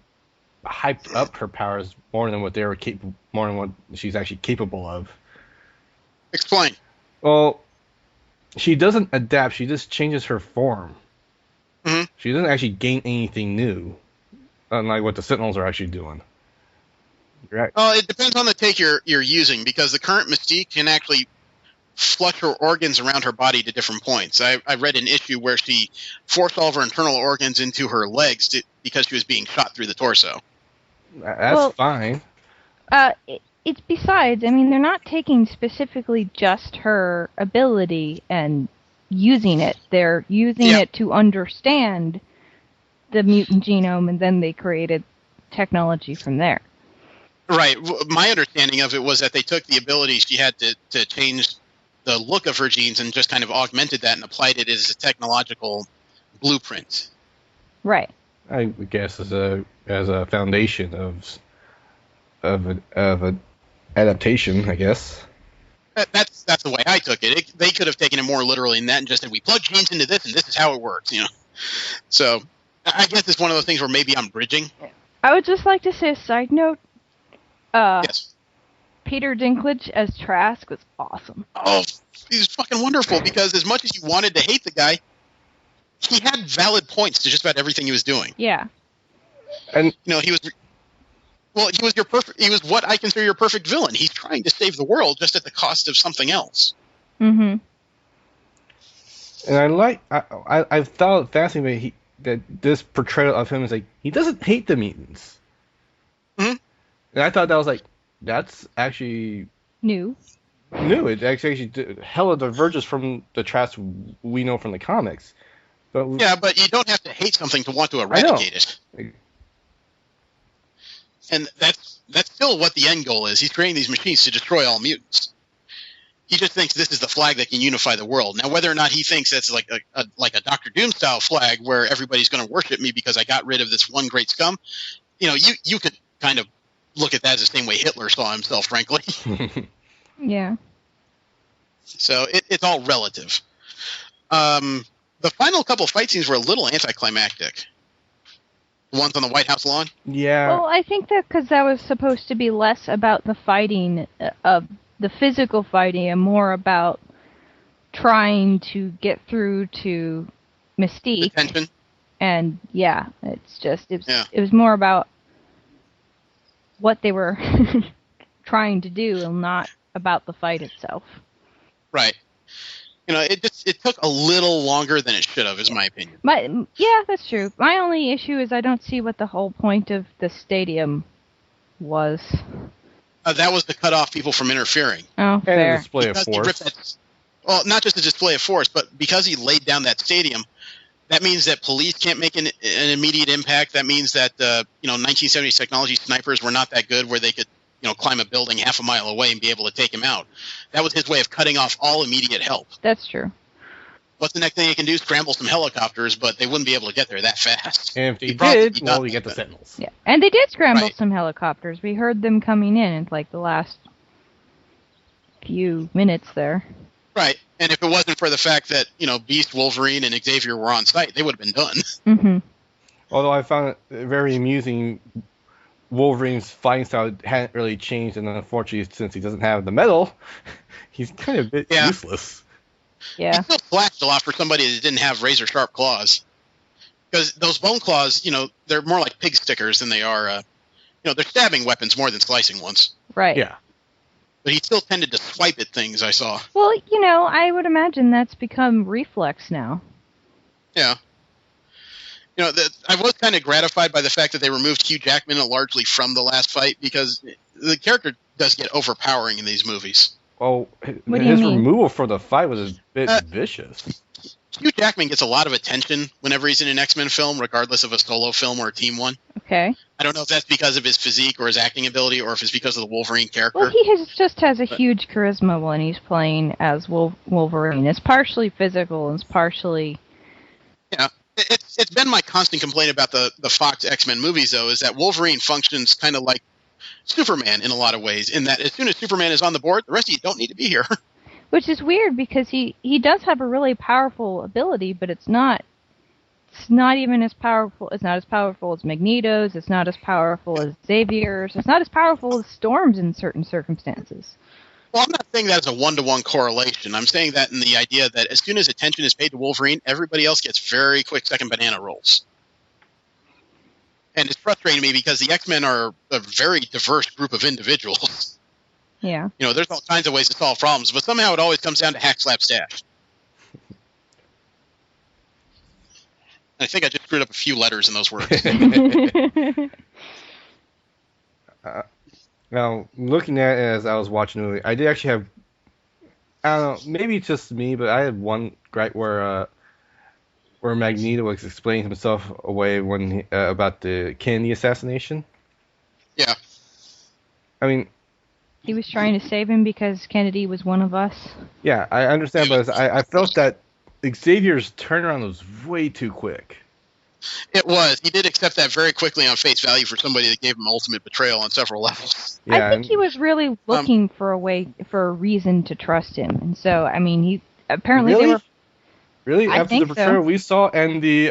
Speaker 5: hyped up her powers more than what she's actually capable of.
Speaker 4: Explain.
Speaker 5: Well, she doesn't adapt, she just changes her form.
Speaker 4: Mm-hmm.
Speaker 5: She doesn't actually gain anything new, unlike what the Sentinels are actually doing. Right.
Speaker 4: Well, it depends on the take you're using, because the current Mystique can actually flush her organs around her body to different points. I read an issue where she forced all of her internal organs into her legs because she was being shot through the torso.
Speaker 5: That's fine.
Speaker 6: It's besides, I mean, they're not taking specifically just her ability and using it. They're using it to understand the mutant genome, and then they created technology from there.
Speaker 4: Right. My understanding of it was that they took the ability she had to change the look of her genes and just kind of augmented that and applied it as a technological blueprint.
Speaker 6: Right.
Speaker 5: I guess as a foundation of an adaptation, I guess.
Speaker 4: That's the way I took it. They could have taken it more literally than that and just said, we plug genes into this and this is how it works, So I guess it's one of those things where maybe I'm bridging.
Speaker 6: I would just like to say a side note.
Speaker 4: Yes.
Speaker 6: Peter Dinklage as Trask was awesome.
Speaker 4: Oh, he's fucking wonderful, because as much as you wanted to hate the guy, he had valid points to just about everything he was doing.
Speaker 6: Yeah.
Speaker 5: And
Speaker 4: he was what I consider your perfect villain. He's trying to save the world just at the cost of something else.
Speaker 6: Mm-hmm.
Speaker 5: And I thought it fascinating that this portrayal of him is like, he doesn't hate the mutants.
Speaker 4: Mm-hmm.
Speaker 5: And I thought that was like, that's actually
Speaker 6: new.
Speaker 5: It actually hella diverges from the Trask we know from the comics. But
Speaker 4: but you don't have to hate something to want to eradicate it. And that's still what the end goal is. He's creating these machines to destroy all mutants. He just thinks this is the flag that can unify the world. Now, whether or not he thinks that's like a Doctor Doom style flag where everybody's going to worship me because I got rid of this one great scum, you could kind of look at that as the same way Hitler saw himself, frankly.
Speaker 6: Yeah.
Speaker 4: So it's all relative. The final couple fight scenes were a little anticlimactic. The ones on the White House lawn?
Speaker 5: Yeah.
Speaker 6: Well, I think that because that was supposed to be less about the fighting, of the physical fighting, and more about trying to get through to Mystique.
Speaker 4: The tension?
Speaker 6: And yeah, it was more about what they were trying to do and not about the fight itself.
Speaker 4: Right. It took a little longer than it should have, is my opinion.
Speaker 6: Yeah, that's true. My only issue is I don't see what the whole point of the stadium was.
Speaker 4: That was to cut off people from interfering.
Speaker 6: Oh, fair.
Speaker 5: And a display of force.
Speaker 4: Well, not just a display of force, but because he laid down that stadium, that means that police can't make an immediate impact. That means that 1970s technology snipers were not that good where they could climb a building half a mile away and be able to take him out. That was his way of cutting off all immediate help.
Speaker 6: That's true.
Speaker 4: What's the next thing they can do? Scramble some helicopters, but they wouldn't be able to get there that fast.
Speaker 5: And if they did, we get the Sentinels.
Speaker 6: Yeah, and they did scramble some helicopters. We heard them coming in like the last few minutes there.
Speaker 4: Right, and if it wasn't for the fact that Beast, Wolverine, and Xavier were on site, they would have been done.
Speaker 6: Mm-hmm.
Speaker 5: Although I found it very amusing, Wolverine's fighting style hadn't really changed, and unfortunately, since he doesn't have the metal, he's kind of a bit useless.
Speaker 6: Yeah.
Speaker 4: He still flashed a lot for somebody that didn't have razor-sharp claws. Because those bone claws, they're more like pig stickers than they are, they're stabbing weapons more than slicing ones.
Speaker 6: Right.
Speaker 5: Yeah.
Speaker 6: But
Speaker 4: he still tended to swipe at things, I saw.
Speaker 6: Well, I would imagine that's become reflex now.
Speaker 4: Yeah. I was kind of gratified by the fact that they removed Hugh Jackman largely from the last fight, because the character does get overpowering in these movies.
Speaker 5: Well,
Speaker 6: What do you
Speaker 5: his
Speaker 6: mean?
Speaker 5: removal from the fight was a bit vicious.
Speaker 4: Hugh Jackman gets a lot of attention whenever he's in an X-Men film, regardless of a solo film or a team one.
Speaker 6: Okay.
Speaker 4: I don't know if that's because of his physique or his acting ability, or if it's because of the Wolverine character.
Speaker 6: Well, he just has a huge charisma when he's playing as Wolverine. It's partially physical and it's partially...
Speaker 4: Yeah. It's been my constant complaint about the Fox X-Men movies, though, is that Wolverine functions kind of like Superman in a lot of ways, in that as soon as Superman is on the board, the rest of you don't need to be here.
Speaker 6: Which is weird because he does have a really powerful ability, but it's not even as powerful. It's not as powerful as Magneto's. It's not as powerful as Xavier's. It's not as powerful as Storm's in certain circumstances.
Speaker 4: Well, I'm not saying that as a one-to-one correlation. I'm saying that in the idea that as soon as attention is paid to Wolverine, everybody else gets very quick second banana rolls. And it's frustrating to me because the X-Men are a very diverse group of individuals.
Speaker 6: Yeah.
Speaker 4: You know, there's all kinds of ways to solve problems, but somehow it always comes down to hack, slap, stash. I think I just screwed up a few letters in those words.
Speaker 5: Now, looking at it as I was watching the movie, I did actually have, I don't know, maybe it's just me, but I had one gripe where Magneto was explaining himself away when about the Kennedy assassination.
Speaker 4: Yeah.
Speaker 5: I mean...
Speaker 6: He was trying to save him because Kennedy was one of us.
Speaker 5: Yeah, I understand, but I felt that Xavier's turnaround was way too quick.
Speaker 4: It was. He did accept that very quickly on face value for somebody that gave him ultimate betrayal on several levels.
Speaker 5: Yeah,
Speaker 6: I think he was really looking for a reason to trust him, and so I mean, he apparently
Speaker 5: really?
Speaker 6: they were.
Speaker 5: Really,
Speaker 6: I
Speaker 5: after
Speaker 6: think
Speaker 5: the betrayal
Speaker 6: so.
Speaker 5: we saw and the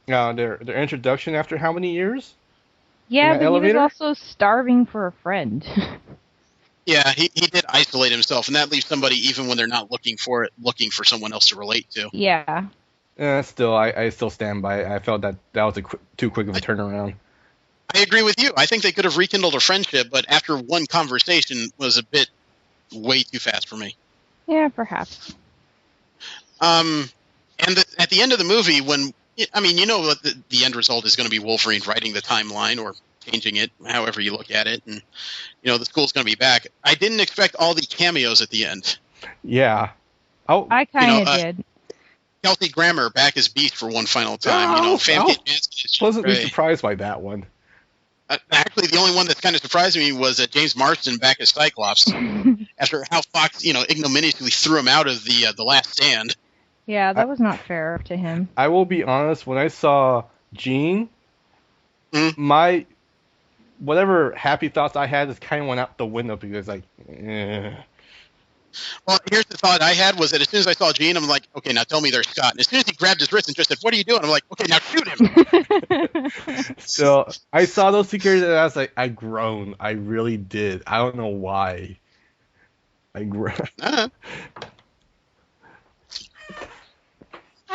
Speaker 5: their introduction after how many years?
Speaker 6: Yeah, but
Speaker 5: elevator?
Speaker 6: he was also starving for a friend.
Speaker 4: Yeah, he did isolate himself, and that leaves somebody, even when they're not looking for it, looking for someone else to relate to.
Speaker 6: Yeah.
Speaker 5: Still, I still stand by it. I felt that was too quick of a turnaround.
Speaker 4: I agree with you. I think they could have rekindled a friendship, but after one conversation was a bit way too fast for me.
Speaker 6: Yeah, perhaps.
Speaker 4: And at the end of the movie, when I mean, you know what the end result is going to be: Wolverine writing the timeline or changing it, however you look at it, and you know the school's going to be back. I didn't expect all the cameos at the end.
Speaker 5: Yeah. Oh,
Speaker 6: I kind of did.
Speaker 4: Kelsey Grammer back as Beast for one final time. You know, Famke Janssen is
Speaker 5: pleasantly surprised by that one.
Speaker 4: Actually, the only one that kind of surprised me was James Marsden back as Cyclops after how Fox, ignominiously threw him out of the Last Stand.
Speaker 6: Yeah, that was not fair to him.
Speaker 5: I will be honest. When I saw Jean, my whatever happy thoughts I had just kind of went out the window because
Speaker 4: Well, here's the thought I had was that as soon as I saw Jean, I'm like, okay, now tell me there's Scott. And as soon as he grabbed his wrist and just said, what are you doing? I'm like, okay, now shoot him.
Speaker 5: So I saw those two characters and I was like, I groaned. I really did. I don't know why. I groaned.
Speaker 6: I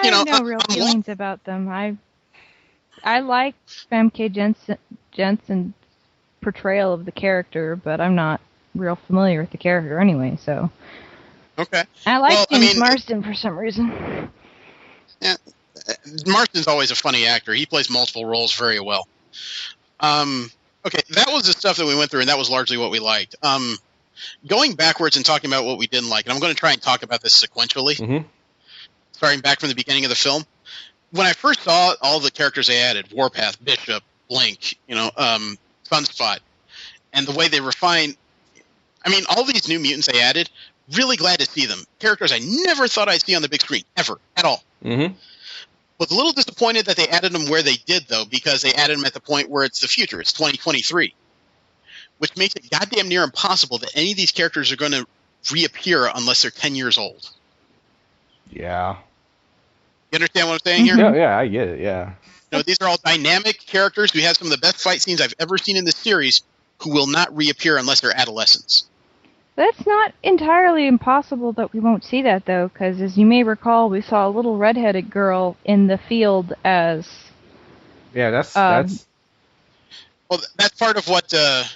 Speaker 6: have no real feelings about them. I like Famke Jenssen's portrayal of the character, but I'm not real familiar with the character anyway, so.
Speaker 4: Okay.
Speaker 6: I like James Marsden for some reason.
Speaker 4: Yeah, Marsden's always a funny actor. He plays multiple roles very well. Okay, that was the stuff that we went through, and that was largely what we liked. Going backwards and talking about what we didn't like, and I'm going to try and talk about this sequentially, starting back from the beginning of the film. When I first saw all the characters they added, Warpath, Bishop, Blink, Sunspot, and the way they refined, I mean, all these new mutants they added, really glad to see them. Characters I never thought I'd see on the big screen, ever, at all. Was a little disappointed that they added them where they did, though, because they added them at the point where it's the future. It's 2023. Which makes it goddamn near impossible that any of these characters are going to reappear unless they're 10 years old.
Speaker 5: Yeah.
Speaker 4: You understand what I'm saying here?
Speaker 5: Yeah, I get it, yeah.
Speaker 4: These are all dynamic characters who have some of the best fight scenes I've ever seen in this series who will not reappear unless they're adolescents.
Speaker 6: That's not entirely impossible that we won't see that, though, because as you may recall, we saw a little redheaded girl in the field as...
Speaker 5: Yeah, that's...
Speaker 4: Well, that's part of what the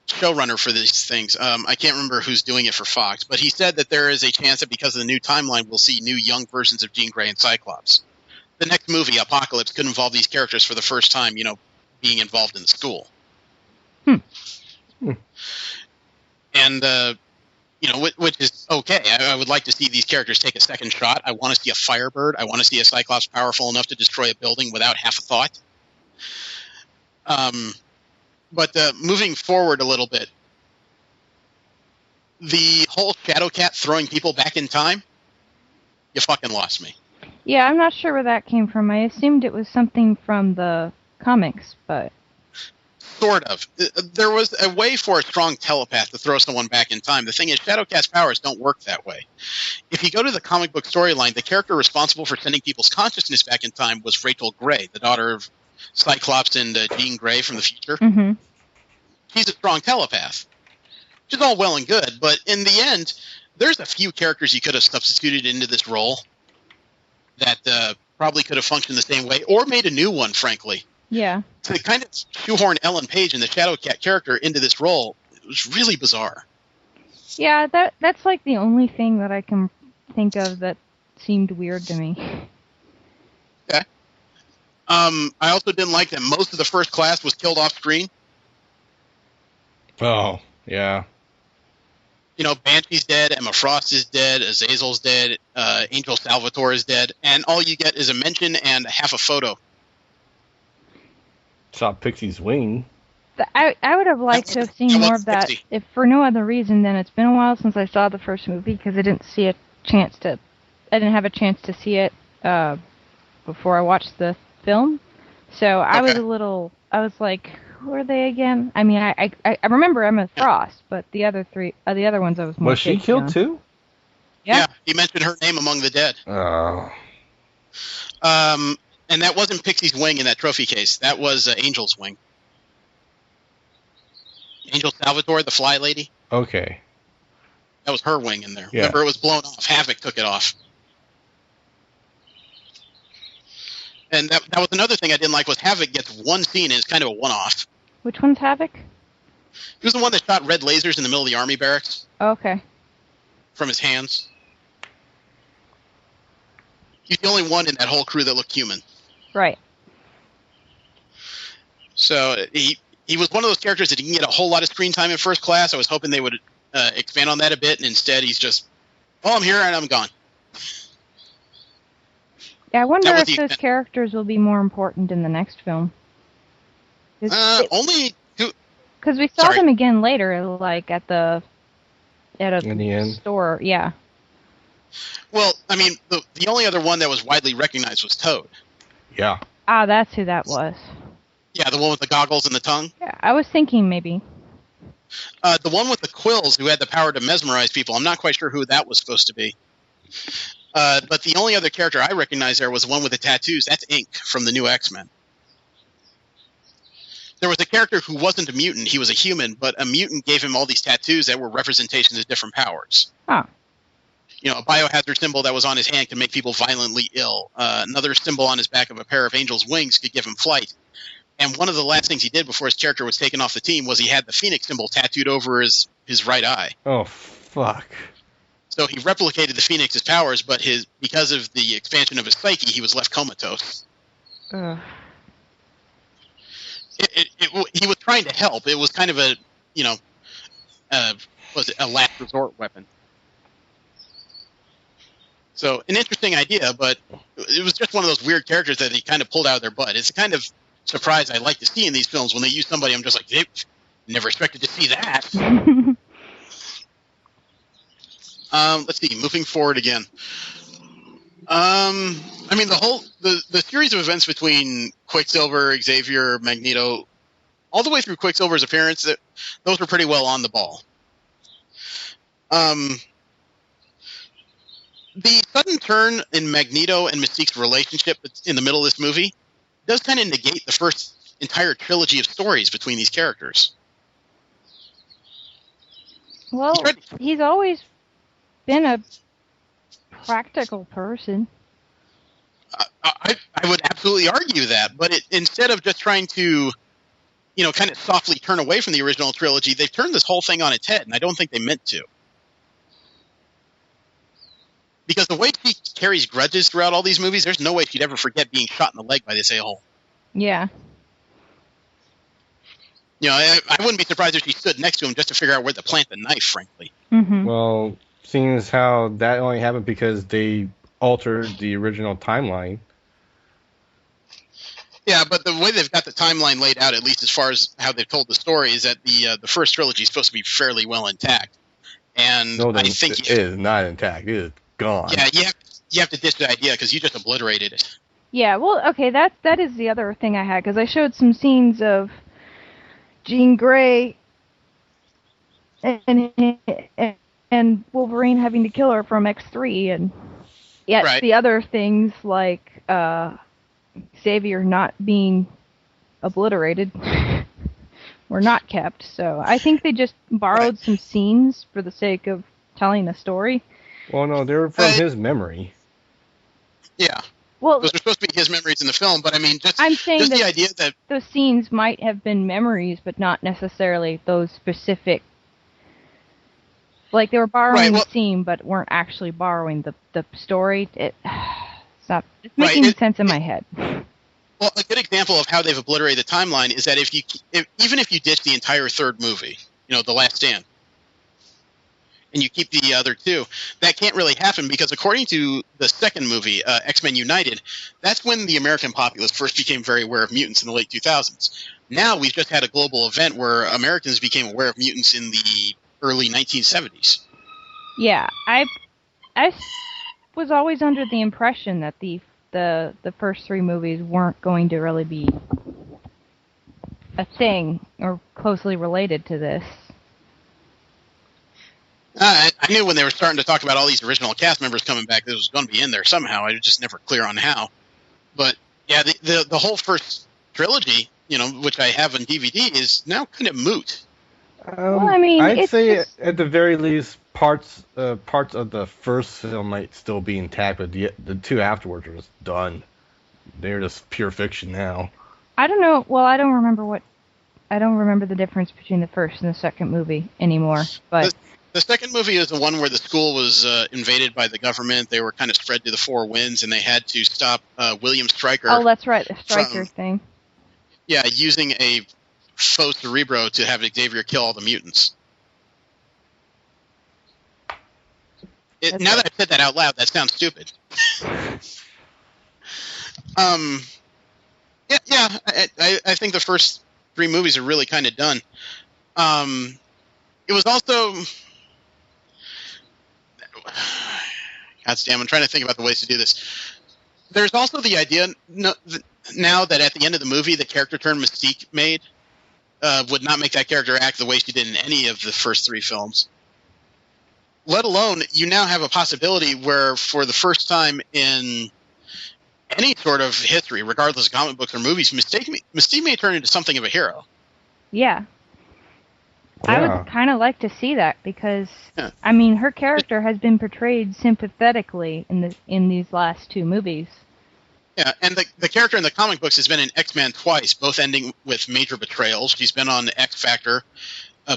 Speaker 4: showrunner for these things, I can't remember who's doing it for Fox, but he said that there is a chance that because of the new timeline, we'll see new young versions of Jean Grey and Cyclops. The next movie, Apocalypse, could involve these characters for the first time, being involved in the school. And And, which is okay. I would like to see these characters take a second shot. I want to see a Firebird. I want to see a Cyclops powerful enough to destroy a building without half a thought. But moving forward a little bit, the whole Shadowcat throwing people back in time, you fucking lost me.
Speaker 6: Yeah, I'm not sure where that came from. I assumed it was something from the comics, but...
Speaker 4: Sort of. There was a way for a strong telepath to throw someone back in time. The thing is, Shadowcat's powers don't work that way. If you go to the comic book storyline, the character responsible for sending people's consciousness back in time was Rachel Grey, the daughter of Cyclops and Jean Grey from the future.
Speaker 6: Mm-hmm.
Speaker 4: She's a strong telepath. Which is all well and good, but in the end, there's a few characters you could have substituted into this role that probably could have functioned the same way, or made a new one, frankly.
Speaker 6: Yeah.
Speaker 4: To kind of shoehorn Ellen Page and the Shadowcat character into this role, it was really bizarre.
Speaker 6: Yeah, that's like the only thing that I can think of that seemed weird to me.
Speaker 4: Okay. I also didn't like that most of the first class was killed off screen.
Speaker 5: Oh, yeah.
Speaker 4: Banshee's dead, Emma Frost is dead, Azazel's dead, Angel Salvatore is dead, and all you get is a mention and half a photo.
Speaker 5: Saw Pixie's wing.
Speaker 6: I would have liked to have seen more of that,
Speaker 4: Pixie.
Speaker 6: if for no other reason than it's been a while since I saw the first movie, because I didn't have a chance to see it before I watched the film. So I was like, who are they again? I mean, I remember Emma Frost, but the other ones I was more.
Speaker 5: Was she killed too?
Speaker 4: Yeah, he mentioned her name among the dead.
Speaker 5: Oh.
Speaker 4: And that wasn't Pixie's wing in that trophy case. That was Angel's wing. Angel Salvatore, the fly lady.
Speaker 5: Okay.
Speaker 4: That was her wing in there.
Speaker 5: Yeah.
Speaker 4: Remember, it was blown off. Havoc took it off. And that was another thing I didn't like was Havoc gets one scene and it's kind of a one-off.
Speaker 6: Which one's Havoc?
Speaker 4: He was the one that shot red lasers in the middle of the army barracks.
Speaker 6: Oh, okay.
Speaker 4: From his hands. He's the only one in that whole crew that looked human.
Speaker 6: Right.
Speaker 4: So he was one of those characters that didn't get a whole lot of screen time in first class. I was hoping they would expand on that a bit, and instead he's just, I'm here and I'm gone.
Speaker 6: Yeah, I wonder if those characters will be more important in the next film.
Speaker 4: Only two.
Speaker 6: Because we saw them again later, like at a
Speaker 5: in the end.
Speaker 6: store. Yeah.
Speaker 4: Well, I mean, the only other one that was widely recognized was Toad.
Speaker 5: Yeah.
Speaker 6: Ah, that's who that was.
Speaker 4: Yeah, the one with the goggles and the tongue.
Speaker 6: Yeah, I was thinking maybe.
Speaker 4: The one with the quills who had the power to mesmerize people. I'm not quite sure who that was supposed to be. But the only other character I recognized there was the one with the tattoos. That's Ink from the new X-Men. There was a character who wasn't a mutant. He was a human, but a mutant gave him all these tattoos that were representations of different powers.
Speaker 6: Huh.
Speaker 4: A biohazard symbol that was on his hand could make people violently ill. Another symbol on his back of a pair of angel's wings could give him flight. And one of the last things he did before his character was taken off the team was he had the Phoenix symbol tattooed over his right eye.
Speaker 5: Oh, fuck.
Speaker 4: So he replicated the Phoenix's powers, but because of the expansion of his psyche, he was left comatose. He was trying to help. It was kind of a last resort weapon. So an interesting idea, but it was just one of those weird characters that they kind of pulled out of their butt. It's the kind of surprise I like to see in these films when they use somebody. I'm just like, never expected to see that. Let's see. Moving forward again. I mean, the series of events between Quicksilver, Xavier, Magneto, all the way through Quicksilver's appearance, those were pretty well on the ball. The sudden turn in Magneto and Mystique's relationship in the middle of this movie does kind of negate the first entire trilogy of stories between these characters.
Speaker 6: Well, he's always been a practical person.
Speaker 4: I would absolutely argue that, but instead of just trying to, kind of softly turn away from the original trilogy, they've turned this whole thing on its head, and I don't think they meant to. Because the way she carries grudges throughout all these movies, there's no way she'd ever forget being shot in the leg by this a-hole.
Speaker 6: Yeah.
Speaker 4: I wouldn't be surprised if she stood next to him just to figure out where to plant the knife, frankly.
Speaker 6: Mm-hmm.
Speaker 5: Well, seeing as how that only happened because they altered the original timeline.
Speaker 4: Yeah, but the way they've got the timeline laid out, at least as far as how they've told the story, is that the first trilogy is supposed to be fairly well intact. And
Speaker 5: No,
Speaker 4: I think
Speaker 5: it is not intact. It is gone.
Speaker 4: Yeah, you have to ditch the idea because you just obliterated it.
Speaker 6: Yeah, well, okay, that is the other thing I had, because I showed some scenes of Jean Grey and Wolverine having to kill her from X3, and yet
Speaker 4: Right.
Speaker 6: the other things like Xavier not being obliterated were not kept. So I think they just borrowed some scenes for the sake of telling a story.
Speaker 5: Well, no, they're from his memory.
Speaker 4: Yeah.
Speaker 6: Well,
Speaker 4: those are supposed to be his memories in the film, but I mean,
Speaker 6: I'm saying
Speaker 4: just
Speaker 6: that
Speaker 4: the idea that
Speaker 6: those scenes might have been memories, but not necessarily those specific. Like they were borrowing the scene, but weren't actually borrowing the story. It's making sense in my head.
Speaker 4: Well, a good example of how they've obliterated the timeline is that even if you ditch the entire third movie, The Last Stand, and you keep the other two, that can't really happen because according to the second movie, X-Men United, that's when the American populace first became very aware of mutants in the late 2000s. Now we've just had a global event where Americans became aware of mutants in the early 1970s.
Speaker 6: Yeah, I was always under the impression that the first three movies weren't going to really be a thing or closely related to this.
Speaker 4: I knew when they were starting to talk about all these original cast members coming back, that it was going to be in there somehow. I was just never clear on how. But yeah, the whole first trilogy, which I have on DVD, is now kind of moot.
Speaker 6: Well, I mean,
Speaker 5: I'd
Speaker 6: it's
Speaker 5: say
Speaker 6: just...
Speaker 5: at the very least, parts of the first film might still be intact, but the two afterwards are just done. They're just pure fiction now.
Speaker 6: I don't know. Well, I don't remember the difference between the first and the second movie anymore. But
Speaker 4: the second movie is the one where the school was invaded by the government. They were kind of spread to the four winds, and they had to stop William Stryker.
Speaker 6: Oh, that's right, the Stryker thing.
Speaker 4: Yeah, using a faux Cerebro to have Xavier kill all the mutants. Now that I've said that out loud, that sounds stupid. Yeah. I think the first three movies are really kind of done. It was also... God damn, I'm trying to think about the ways to do this. There's also the idea now that at the end of the movie, the character turn Mystique made would not make that character act the way she did in any of the first three films. Let alone, you now have a possibility where, for the first time in any sort of history, regardless of comic books or movies, Mystique may turn into something of a hero.
Speaker 6: Yeah. I would kind of like to see that because, I mean, her character has been portrayed sympathetically in these last two movies.
Speaker 4: Yeah, and the character in the comic books has been in X-Men twice, both ending with major betrayals. She's been on X Factor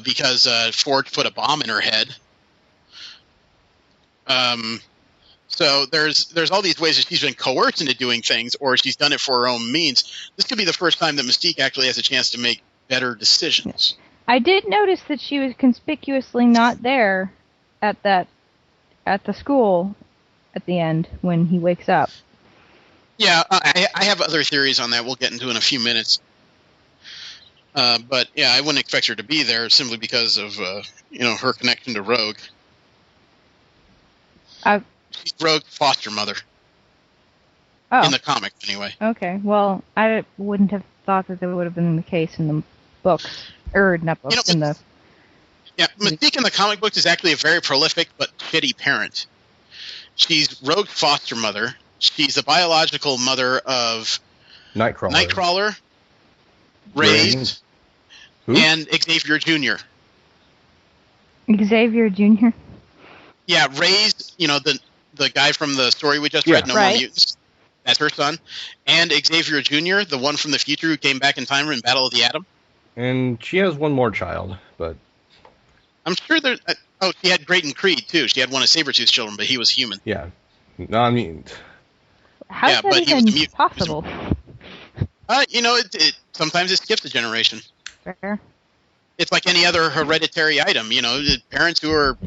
Speaker 4: because Forge put a bomb in her head. So there's all these ways that she's been coerced into doing things, or she's done it for her own means. This could be the first time that Mystique actually has a chance to make better decisions.
Speaker 6: I did notice that she was conspicuously not there at the school at the end when he wakes up.
Speaker 4: Yeah, I have other theories on that we'll get into in a few minutes. But yeah, I wouldn't expect her to be there simply because of her connection to Rogue. She's Rogue's foster mother.
Speaker 6: Oh.
Speaker 4: In the comic, anyway.
Speaker 6: Okay, well, I wouldn't have thought that would have been the case in the books. Or not books, in the...
Speaker 4: Yeah, Mystique in the comic books is actually a very prolific but shitty parent. She's Rogue's foster mother. She's the biological mother of Nightcrawler, Raised, and Xavier Jr.
Speaker 6: Xavier Jr.?
Speaker 4: Yeah, Raised, the guy from the story we just read, No More Mutants. That's her son. And Xavier Jr., the one from the future who came back in time in Battle of the Atom.
Speaker 5: And she has one more child, but...
Speaker 4: I'm sure there... she had Grayton Creed, too. She had one of Sabretooth's children, but he was human.
Speaker 5: Yeah. No, I mean...
Speaker 6: How is that even possible?
Speaker 4: Sometimes it skips a generation.
Speaker 6: Fair.
Speaker 4: it's like any other hereditary item. You know, the parents who are.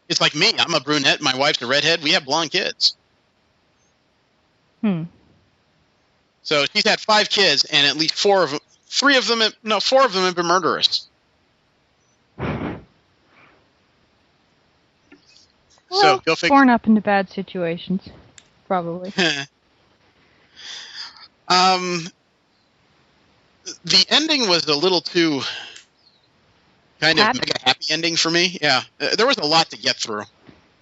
Speaker 4: It's like me. I'm a brunette. My wife's a redhead. We have blonde kids. So she's had 5 kids, and at least 4 of them have been murderous.
Speaker 6: Well,
Speaker 4: So go figure.
Speaker 6: born up into bad situations, probably.
Speaker 4: The ending was a little too kind of
Speaker 6: Happy?
Speaker 4: mega happy ending for me. Yeah, there was a lot to get through.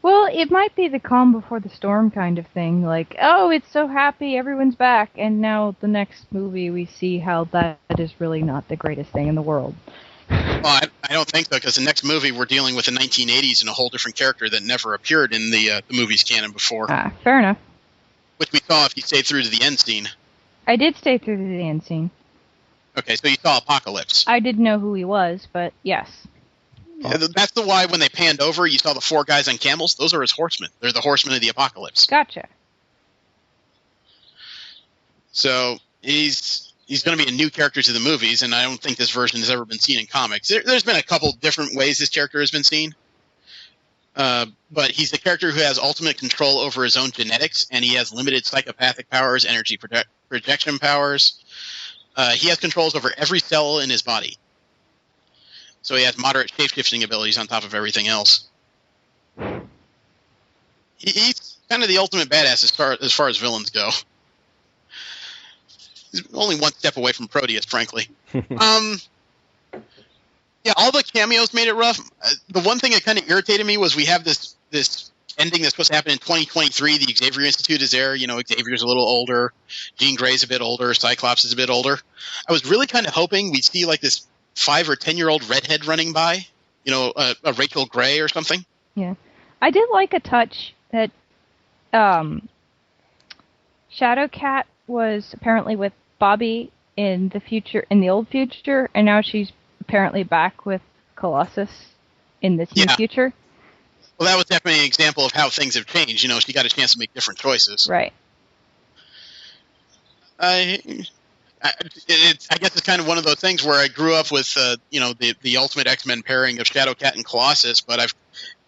Speaker 6: Well, it might be the calm before the storm kind of thing. Like, oh, it's so happy, everyone's back, and now the next movie we see how that is really not the greatest thing in the world.
Speaker 4: Well, I don't think so, because the next movie we're dealing with the 1980s and a whole different character that never appeared in the movie's canon before.
Speaker 6: Fair enough.
Speaker 4: Which we saw if you stayed through to the end scene.
Speaker 6: I did stay through to the end scene.
Speaker 4: Okay, so you saw Apocalypse.
Speaker 6: I didn't know who he was, but yes.
Speaker 4: Yeah, that's the why when they panned over, you saw the 4 guys on camels. Those are his horsemen. They're the horsemen of the apocalypse.
Speaker 6: Gotcha.
Speaker 4: So he's going to be a new character to the movies, and I don't think this version has ever been seen in comics. There's been a couple different ways this character has been seen. But he's a character who has ultimate control over his own genetics, and he has limited psychopathic powers, energy projection powers. He has controls over every cell in his body. So he has moderate shape-shifting abilities on top of everything else. He's kind of the ultimate badass as far as villains go. He's only one step away from Proteus, frankly. Yeah, all the cameos made it rough. The one thing that kind of irritated me was we have this ending that's supposed to happen in 2023. The Xavier Institute is there. You know, Xavier's a little older. Jean Grey's a bit older. Cyclops is a bit older. I was really kind of hoping we'd see like this 5 or 10-year-old redhead running by. You know, a Rachel Grey or something.
Speaker 6: Yeah. I did like a touch that Shadowcat was apparently with Bobby in the old future, and now she's apparently back with Colossus in this new future.
Speaker 4: Well, that was definitely an example of how things have changed. You know, she got a chance to make different choices.
Speaker 6: Right.
Speaker 4: I guess it's kind of one of those things where I grew up with, the ultimate X-Men pairing of Shadowcat and Colossus, but I've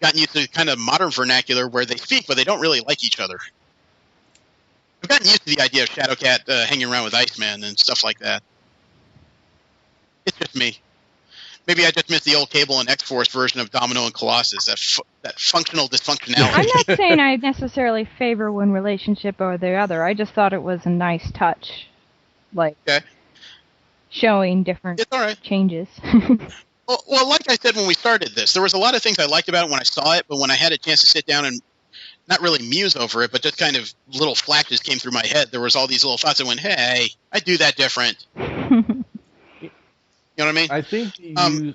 Speaker 4: gotten used to kind of modern vernacular where they speak, but they don't really like each other. I've gotten used to the idea of Shadowcat hanging around with Iceman and stuff like that. It's just me. Maybe I just missed the old Cable and X-Force version of Domino and Colossus, that functional dysfunctionality.
Speaker 6: I'm not saying I necessarily favor one relationship over the other. I just thought it was a nice touch. Like, showing different changes.
Speaker 4: Well, like I said when we started this, there was a lot of things I liked about it when I saw it, but when I had a chance to sit down and not really muse over it, but just kind of little flashes came through my head, there was all these little thoughts that went, hey, I do that different. You know what I mean?
Speaker 5: I think no,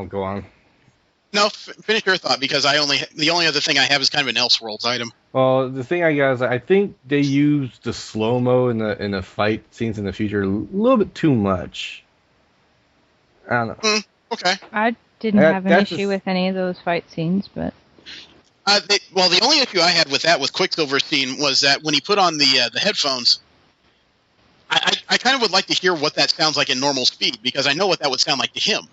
Speaker 5: go on.
Speaker 4: No, finish your thought, because the only other thing I have is kind of an Elseworlds item.
Speaker 5: Well, the thing I got is I think they used the slow-mo in the fight scenes in the future a little bit too much. I don't know.
Speaker 4: Okay.
Speaker 6: I didn't have an issue with any of those fight scenes, but...
Speaker 4: the only issue I had with that with Quicksilver's scene was that when he put on the headphones, I kind of would like to hear what that sounds like in normal speed, because I know what that would sound like to him.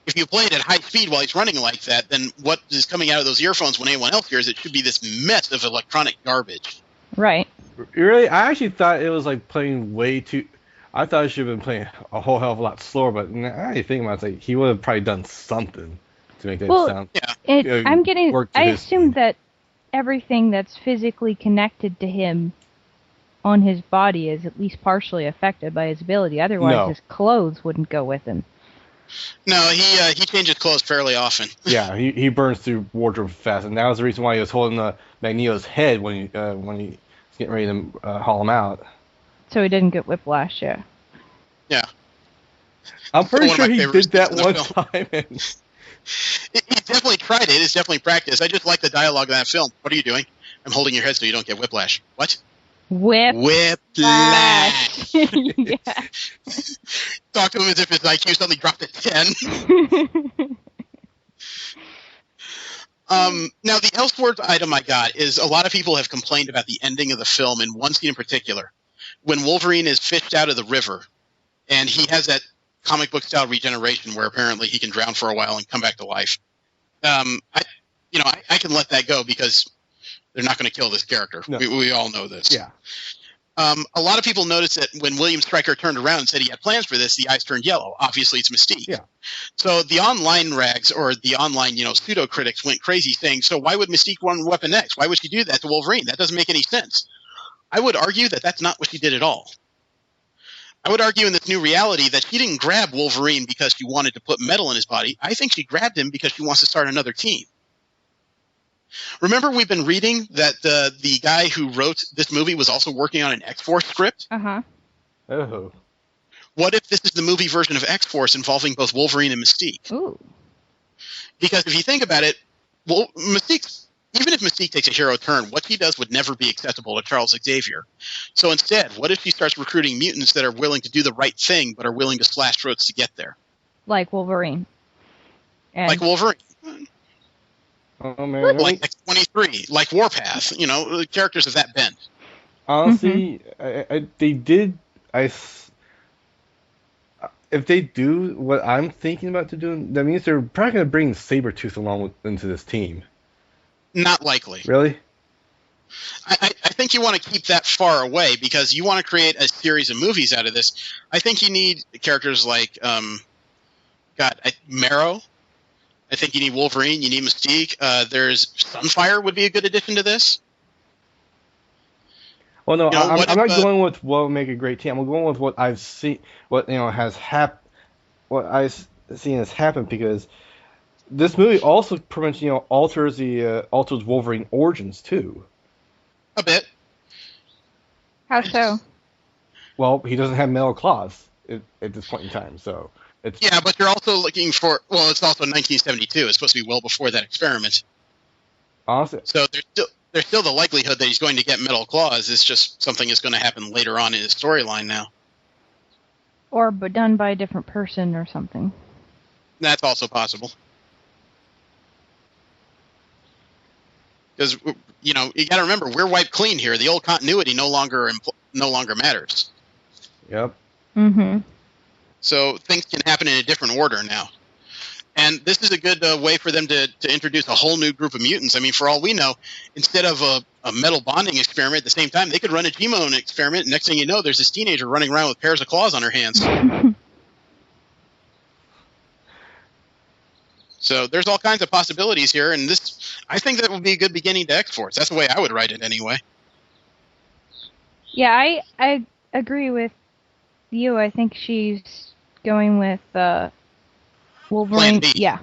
Speaker 4: If you play it at high speed while he's running like that, then what is coming out of those earphones when anyone else hears it should be this mess of electronic garbage.
Speaker 6: Right.
Speaker 5: Really? I actually thought it was like playing way too... I thought it should have been playing a whole hell of a lot slower, but now I think about it, like, he would have probably done something to make that sound.
Speaker 6: Yeah. I assume that everything that's physically connected to him on his body is at least partially affected by his ability. Otherwise, his clothes wouldn't go with him.
Speaker 4: No, he changes clothes fairly often.
Speaker 5: Yeah, he burns through wardrobe fast, and that was the reason why he was holding Magneto's head when he was getting ready to haul him out.
Speaker 6: So he didn't get whiplash, yeah.
Speaker 4: Yeah.
Speaker 5: I'm pretty sure he did that one time.
Speaker 4: He definitely tried it. It's definitely practice. I just like the dialogue in that film. What are you doing? I'm holding your head so you don't get whiplash. What? Whiplash.
Speaker 6: Yeah.
Speaker 4: Talk to him as if his IQ suddenly dropped at 10. Now, the Elseworlds item I got is a lot of people have complained about the ending of the film in one scene in particular. When Wolverine is fished out of the river, and he has that comic book style regeneration, where apparently he can drown for a while and come back to life. I can let that go because they're not going to kill this character.
Speaker 5: No.
Speaker 4: We all know this.
Speaker 5: Yeah.
Speaker 4: A lot of people noticed that when William Stryker turned around and said he had plans for this, the eyes turned yellow. Obviously, it's Mystique.
Speaker 5: Yeah.
Speaker 4: So the online rags or the online, pseudo critics went crazy saying, so why would Mystique run Weapon X? Why would she do that to Wolverine? That doesn't make any sense. I would argue that that's not what she did at all. I would argue in this new reality that she didn't grab Wolverine because she wanted to put metal in his body. I think she grabbed him because she wants to start another team. Remember, we've been reading that the guy who wrote this movie was also working on an X-Force script?
Speaker 6: Uh-huh.
Speaker 5: Oh.
Speaker 4: What if this is the movie version of X-Force involving both Wolverine and Mystique?
Speaker 6: Ooh.
Speaker 4: Because if you think about it, even if Mystique takes a hero turn, what she does would never be acceptable to Charles Xavier. So instead, what if she starts recruiting mutants that are willing to do the right thing but are willing to slash throats to get there?
Speaker 6: Like Wolverine. And
Speaker 4: Like Wolverine.
Speaker 5: Oh, man.
Speaker 4: Like X-23. Like Warpath. Characters of that bent.
Speaker 5: Honestly, they did. If they do what I'm thinking about to do, that means they're probably going to bring Sabretooth into this team.
Speaker 4: Not likely.
Speaker 5: Really?
Speaker 4: I think you want to keep that far away because you want to create a series of movies out of this. I think you need characters like, Marrow. I think you need Wolverine. You need Mystique. There's Sunfire would be a good addition to this.
Speaker 5: Well, no, I'm not going with what would make a great team. I'm going with what I've seen, what has happened, what I've seen has happened, because this movie also pretty much alters Wolverine origins too.
Speaker 4: A bit.
Speaker 6: how so?
Speaker 5: Well, he doesn't have metal claws at this point in time, so it's
Speaker 4: but you're also looking for. Well, it's also 1972. It's supposed to be well before that experiment.
Speaker 5: honestly.
Speaker 4: So there's still the likelihood that he's going to get metal claws. It's just something that's going to happen later on in his storyline now.
Speaker 6: Or but done by a different person or something.
Speaker 4: That's also possible. Because you got to remember, we're wiped clean here. The old continuity no longer matters.
Speaker 5: Yep.
Speaker 6: Mm-hmm.
Speaker 4: So things can happen in a different order now. And this is a good way for them to introduce a whole new group of mutants. I mean, for all we know, instead of a metal bonding experiment at the same time, they could run a G-Mon experiment. And next thing you know, there's this teenager running around with pairs of claws on her hands. So there's all kinds of possibilities here. And I think that would be a good beginning to X-Force. That's the way I would write it anyway.
Speaker 6: Yeah, I agree with you. I think she's going with Wolverine.
Speaker 4: Plan B.
Speaker 6: Yeah.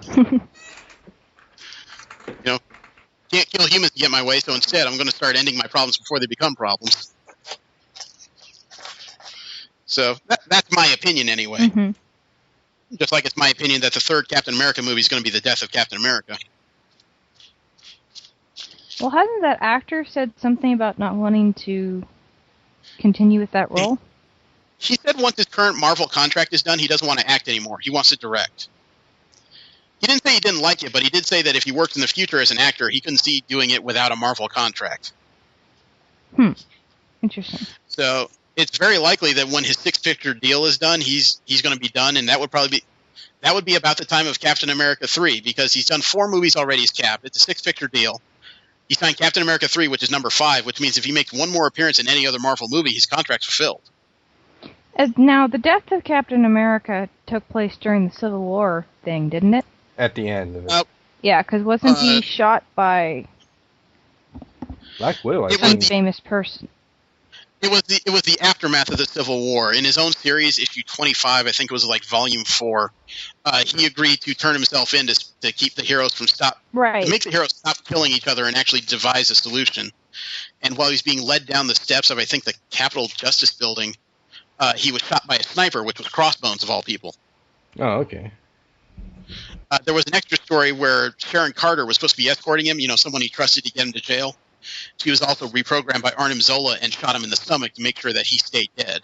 Speaker 4: Can't kill humans to get my way, so instead I'm going to start ending my problems before they become problems. So that's my opinion anyway.
Speaker 6: Mm-hmm.
Speaker 4: Just like it's my opinion that the third Captain America movie is going to be the death of Captain America.
Speaker 6: Well, hasn't that actor said something about not wanting to continue with that role?
Speaker 4: He said once his current Marvel contract is done, he doesn't want to act anymore. He wants to direct. He didn't say he didn't like it, but he did say that if he worked in the future as an actor, he couldn't see doing it without a Marvel contract.
Speaker 6: Interesting.
Speaker 4: So it's very likely that when his six-picture deal is done, he's going to be done, and that would be about the time of Captain America 3, because he's done 4 movies already as Cap. It's a 6-picture deal. He signed Captain America 3, which is number 5, which means if he makes one more appearance in any other Marvel movie, his contract's fulfilled.
Speaker 6: Now, the death of Captain America took place during the Civil War thing, didn't it?
Speaker 5: At the end of it.
Speaker 6: Yeah, because wasn't he shot by
Speaker 5: Black Widow, I
Speaker 6: some
Speaker 5: think.
Speaker 6: famous person?
Speaker 4: It was the aftermath of the Civil War. In his own series, issue 25, I think it was like volume 4, he agreed to turn himself in to keep the heroes from to make the heroes stop killing each other and actually devise a solution. And while he's being led down the steps of, I think, the Capitol Justice Building, he was shot by a sniper, which was Crossbones of all people.
Speaker 5: Oh, okay.
Speaker 4: There was an extra story where Sharon Carter was supposed to be escorting him, someone he trusted to get him to jail. She was also reprogrammed by Arnim Zola and shot him in the stomach to make sure that he stayed dead.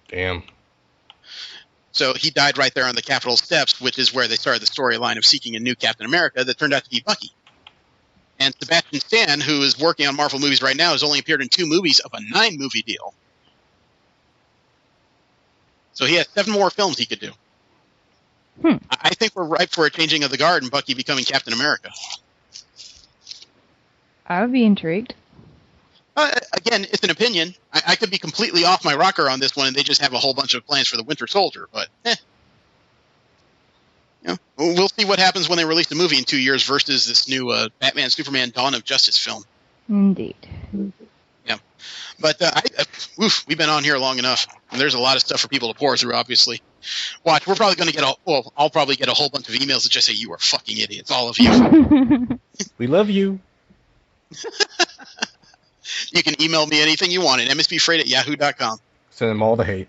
Speaker 5: Damn.
Speaker 4: So he died right there on the Capitol steps, which is where they started the storyline of seeking a new Captain America that turned out to be Bucky. And Sebastian Stan, who is working on Marvel movies right now, has only appeared in 2 movies of a 9-movie deal. So he has 7 more films he could do. I think we're ripe for a changing of the guard and Bucky becoming Captain America.
Speaker 6: I would be intrigued.
Speaker 4: Again, it's an opinion. I could be completely off my rocker on this one, and they just have a whole bunch of plans for the Winter Soldier. But, we'll see what happens when they release the movie in 2 years versus this new Batman, Superman, Dawn of Justice film.
Speaker 6: Indeed.
Speaker 4: Yeah. But we've been on here long enough, and there's a lot of stuff for people to pour through, obviously. Watch, we're probably going to get I'll probably get a whole bunch of emails that just say, you are fucking idiots, all of you.
Speaker 5: We love you.
Speaker 4: You can email me anything you want at mspfreight@yahoo.com.
Speaker 5: Send them all the hate.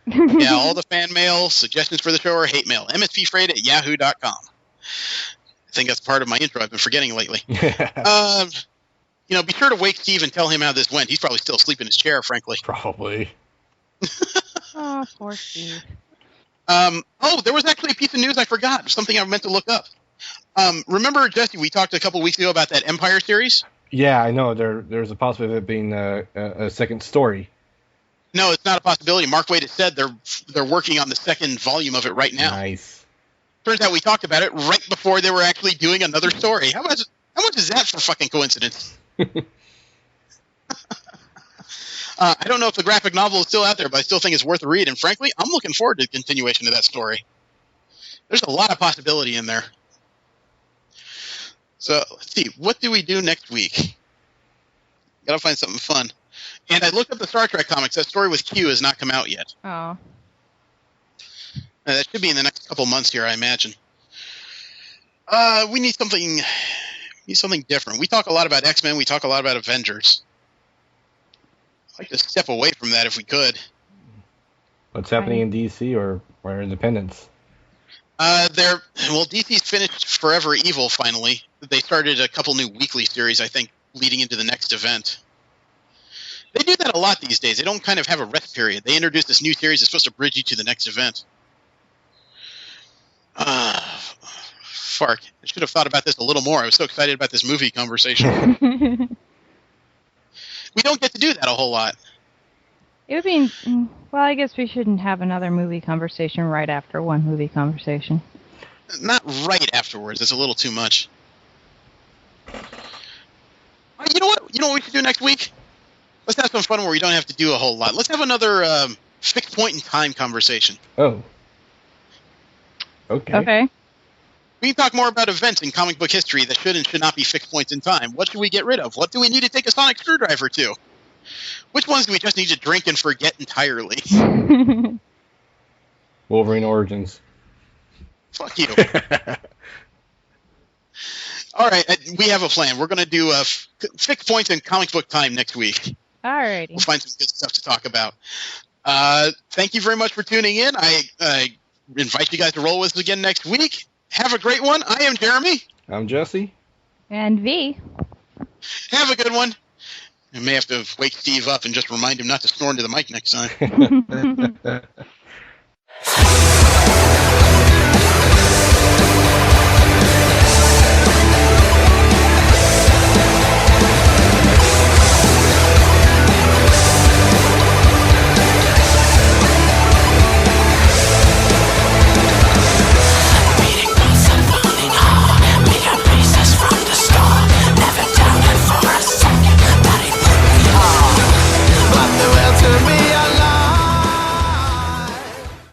Speaker 4: Yeah, all the fan mail, suggestions for the show, or hate mail. mspfreight@yahoo.com. I think that's part of my intro I've been forgetting lately. Be sure to wake Steve and tell him how this went. He's probably still asleep in his chair, frankly.
Speaker 5: Probably.
Speaker 6: Oh, poor Steve.
Speaker 4: There was actually a piece of news I forgot. Something I meant to look up. Remember, Jesse, we talked a couple weeks ago about that Empire series?
Speaker 5: Yeah, I know. There's a possibility of it being a second story.
Speaker 4: No, it's not a possibility. Mark Waid has said they're working on the second volume of it right now.
Speaker 5: Nice.
Speaker 4: Turns out we talked about it right before they were actually doing another story. How much is that for fucking coincidence? I don't know if the graphic novel is still out there, but I still think it's worth a read. And frankly, I'm looking forward to the continuation of that story. There's a lot of possibility in there. So, let's see. What do we do next week? Gotta find something fun. And I looked up the Star Trek comics. That story with Q has not come out yet.
Speaker 6: Oh.
Speaker 4: That should be in the next couple months here, I imagine. We need something different. We talk a lot about X-Men. We talk a lot about Avengers. I'd like to step away from that if we could.
Speaker 5: What's happening in DC or Independence?
Speaker 4: DC's finished Forever Evil finally. They started a couple new weekly series, I think, leading into the next event. They do that a lot these days. They don't kind of have a rest period. They introduce this new series that's supposed to bridge you to the next event. Fark. I should have thought about this a little more. I was so excited about this movie conversation. We don't get to do that a whole lot.
Speaker 6: It would be... Well, I guess we shouldn't have another movie conversation right after one movie conversation.
Speaker 4: Not right afterwards. That's a little too much. You know what? You know what we should do next week? Let's have some fun where we don't have to do a whole lot. Let's have another fixed point in time conversation.
Speaker 5: Oh. Okay.
Speaker 6: Okay.
Speaker 4: We can talk more about events in comic book history that should and should not be fixed points in time. What should we get rid of? What do we need to take a sonic screwdriver to? Which ones do we just need to drink and forget entirely?
Speaker 5: Wolverine Origins.
Speaker 4: Fuck you. All right, we have a plan. We're going to do fixed points in comic book time next week.
Speaker 6: Alrighty.
Speaker 4: We'll find some good stuff to talk about. Thank you very much for tuning in. I invite you guys to roll with us again next week. Have a great one. I am Jeremy.
Speaker 5: I'm Jesse.
Speaker 6: And V.
Speaker 4: Have a good one. I may have to wake Steve up and just remind him not to snore into the mic next time.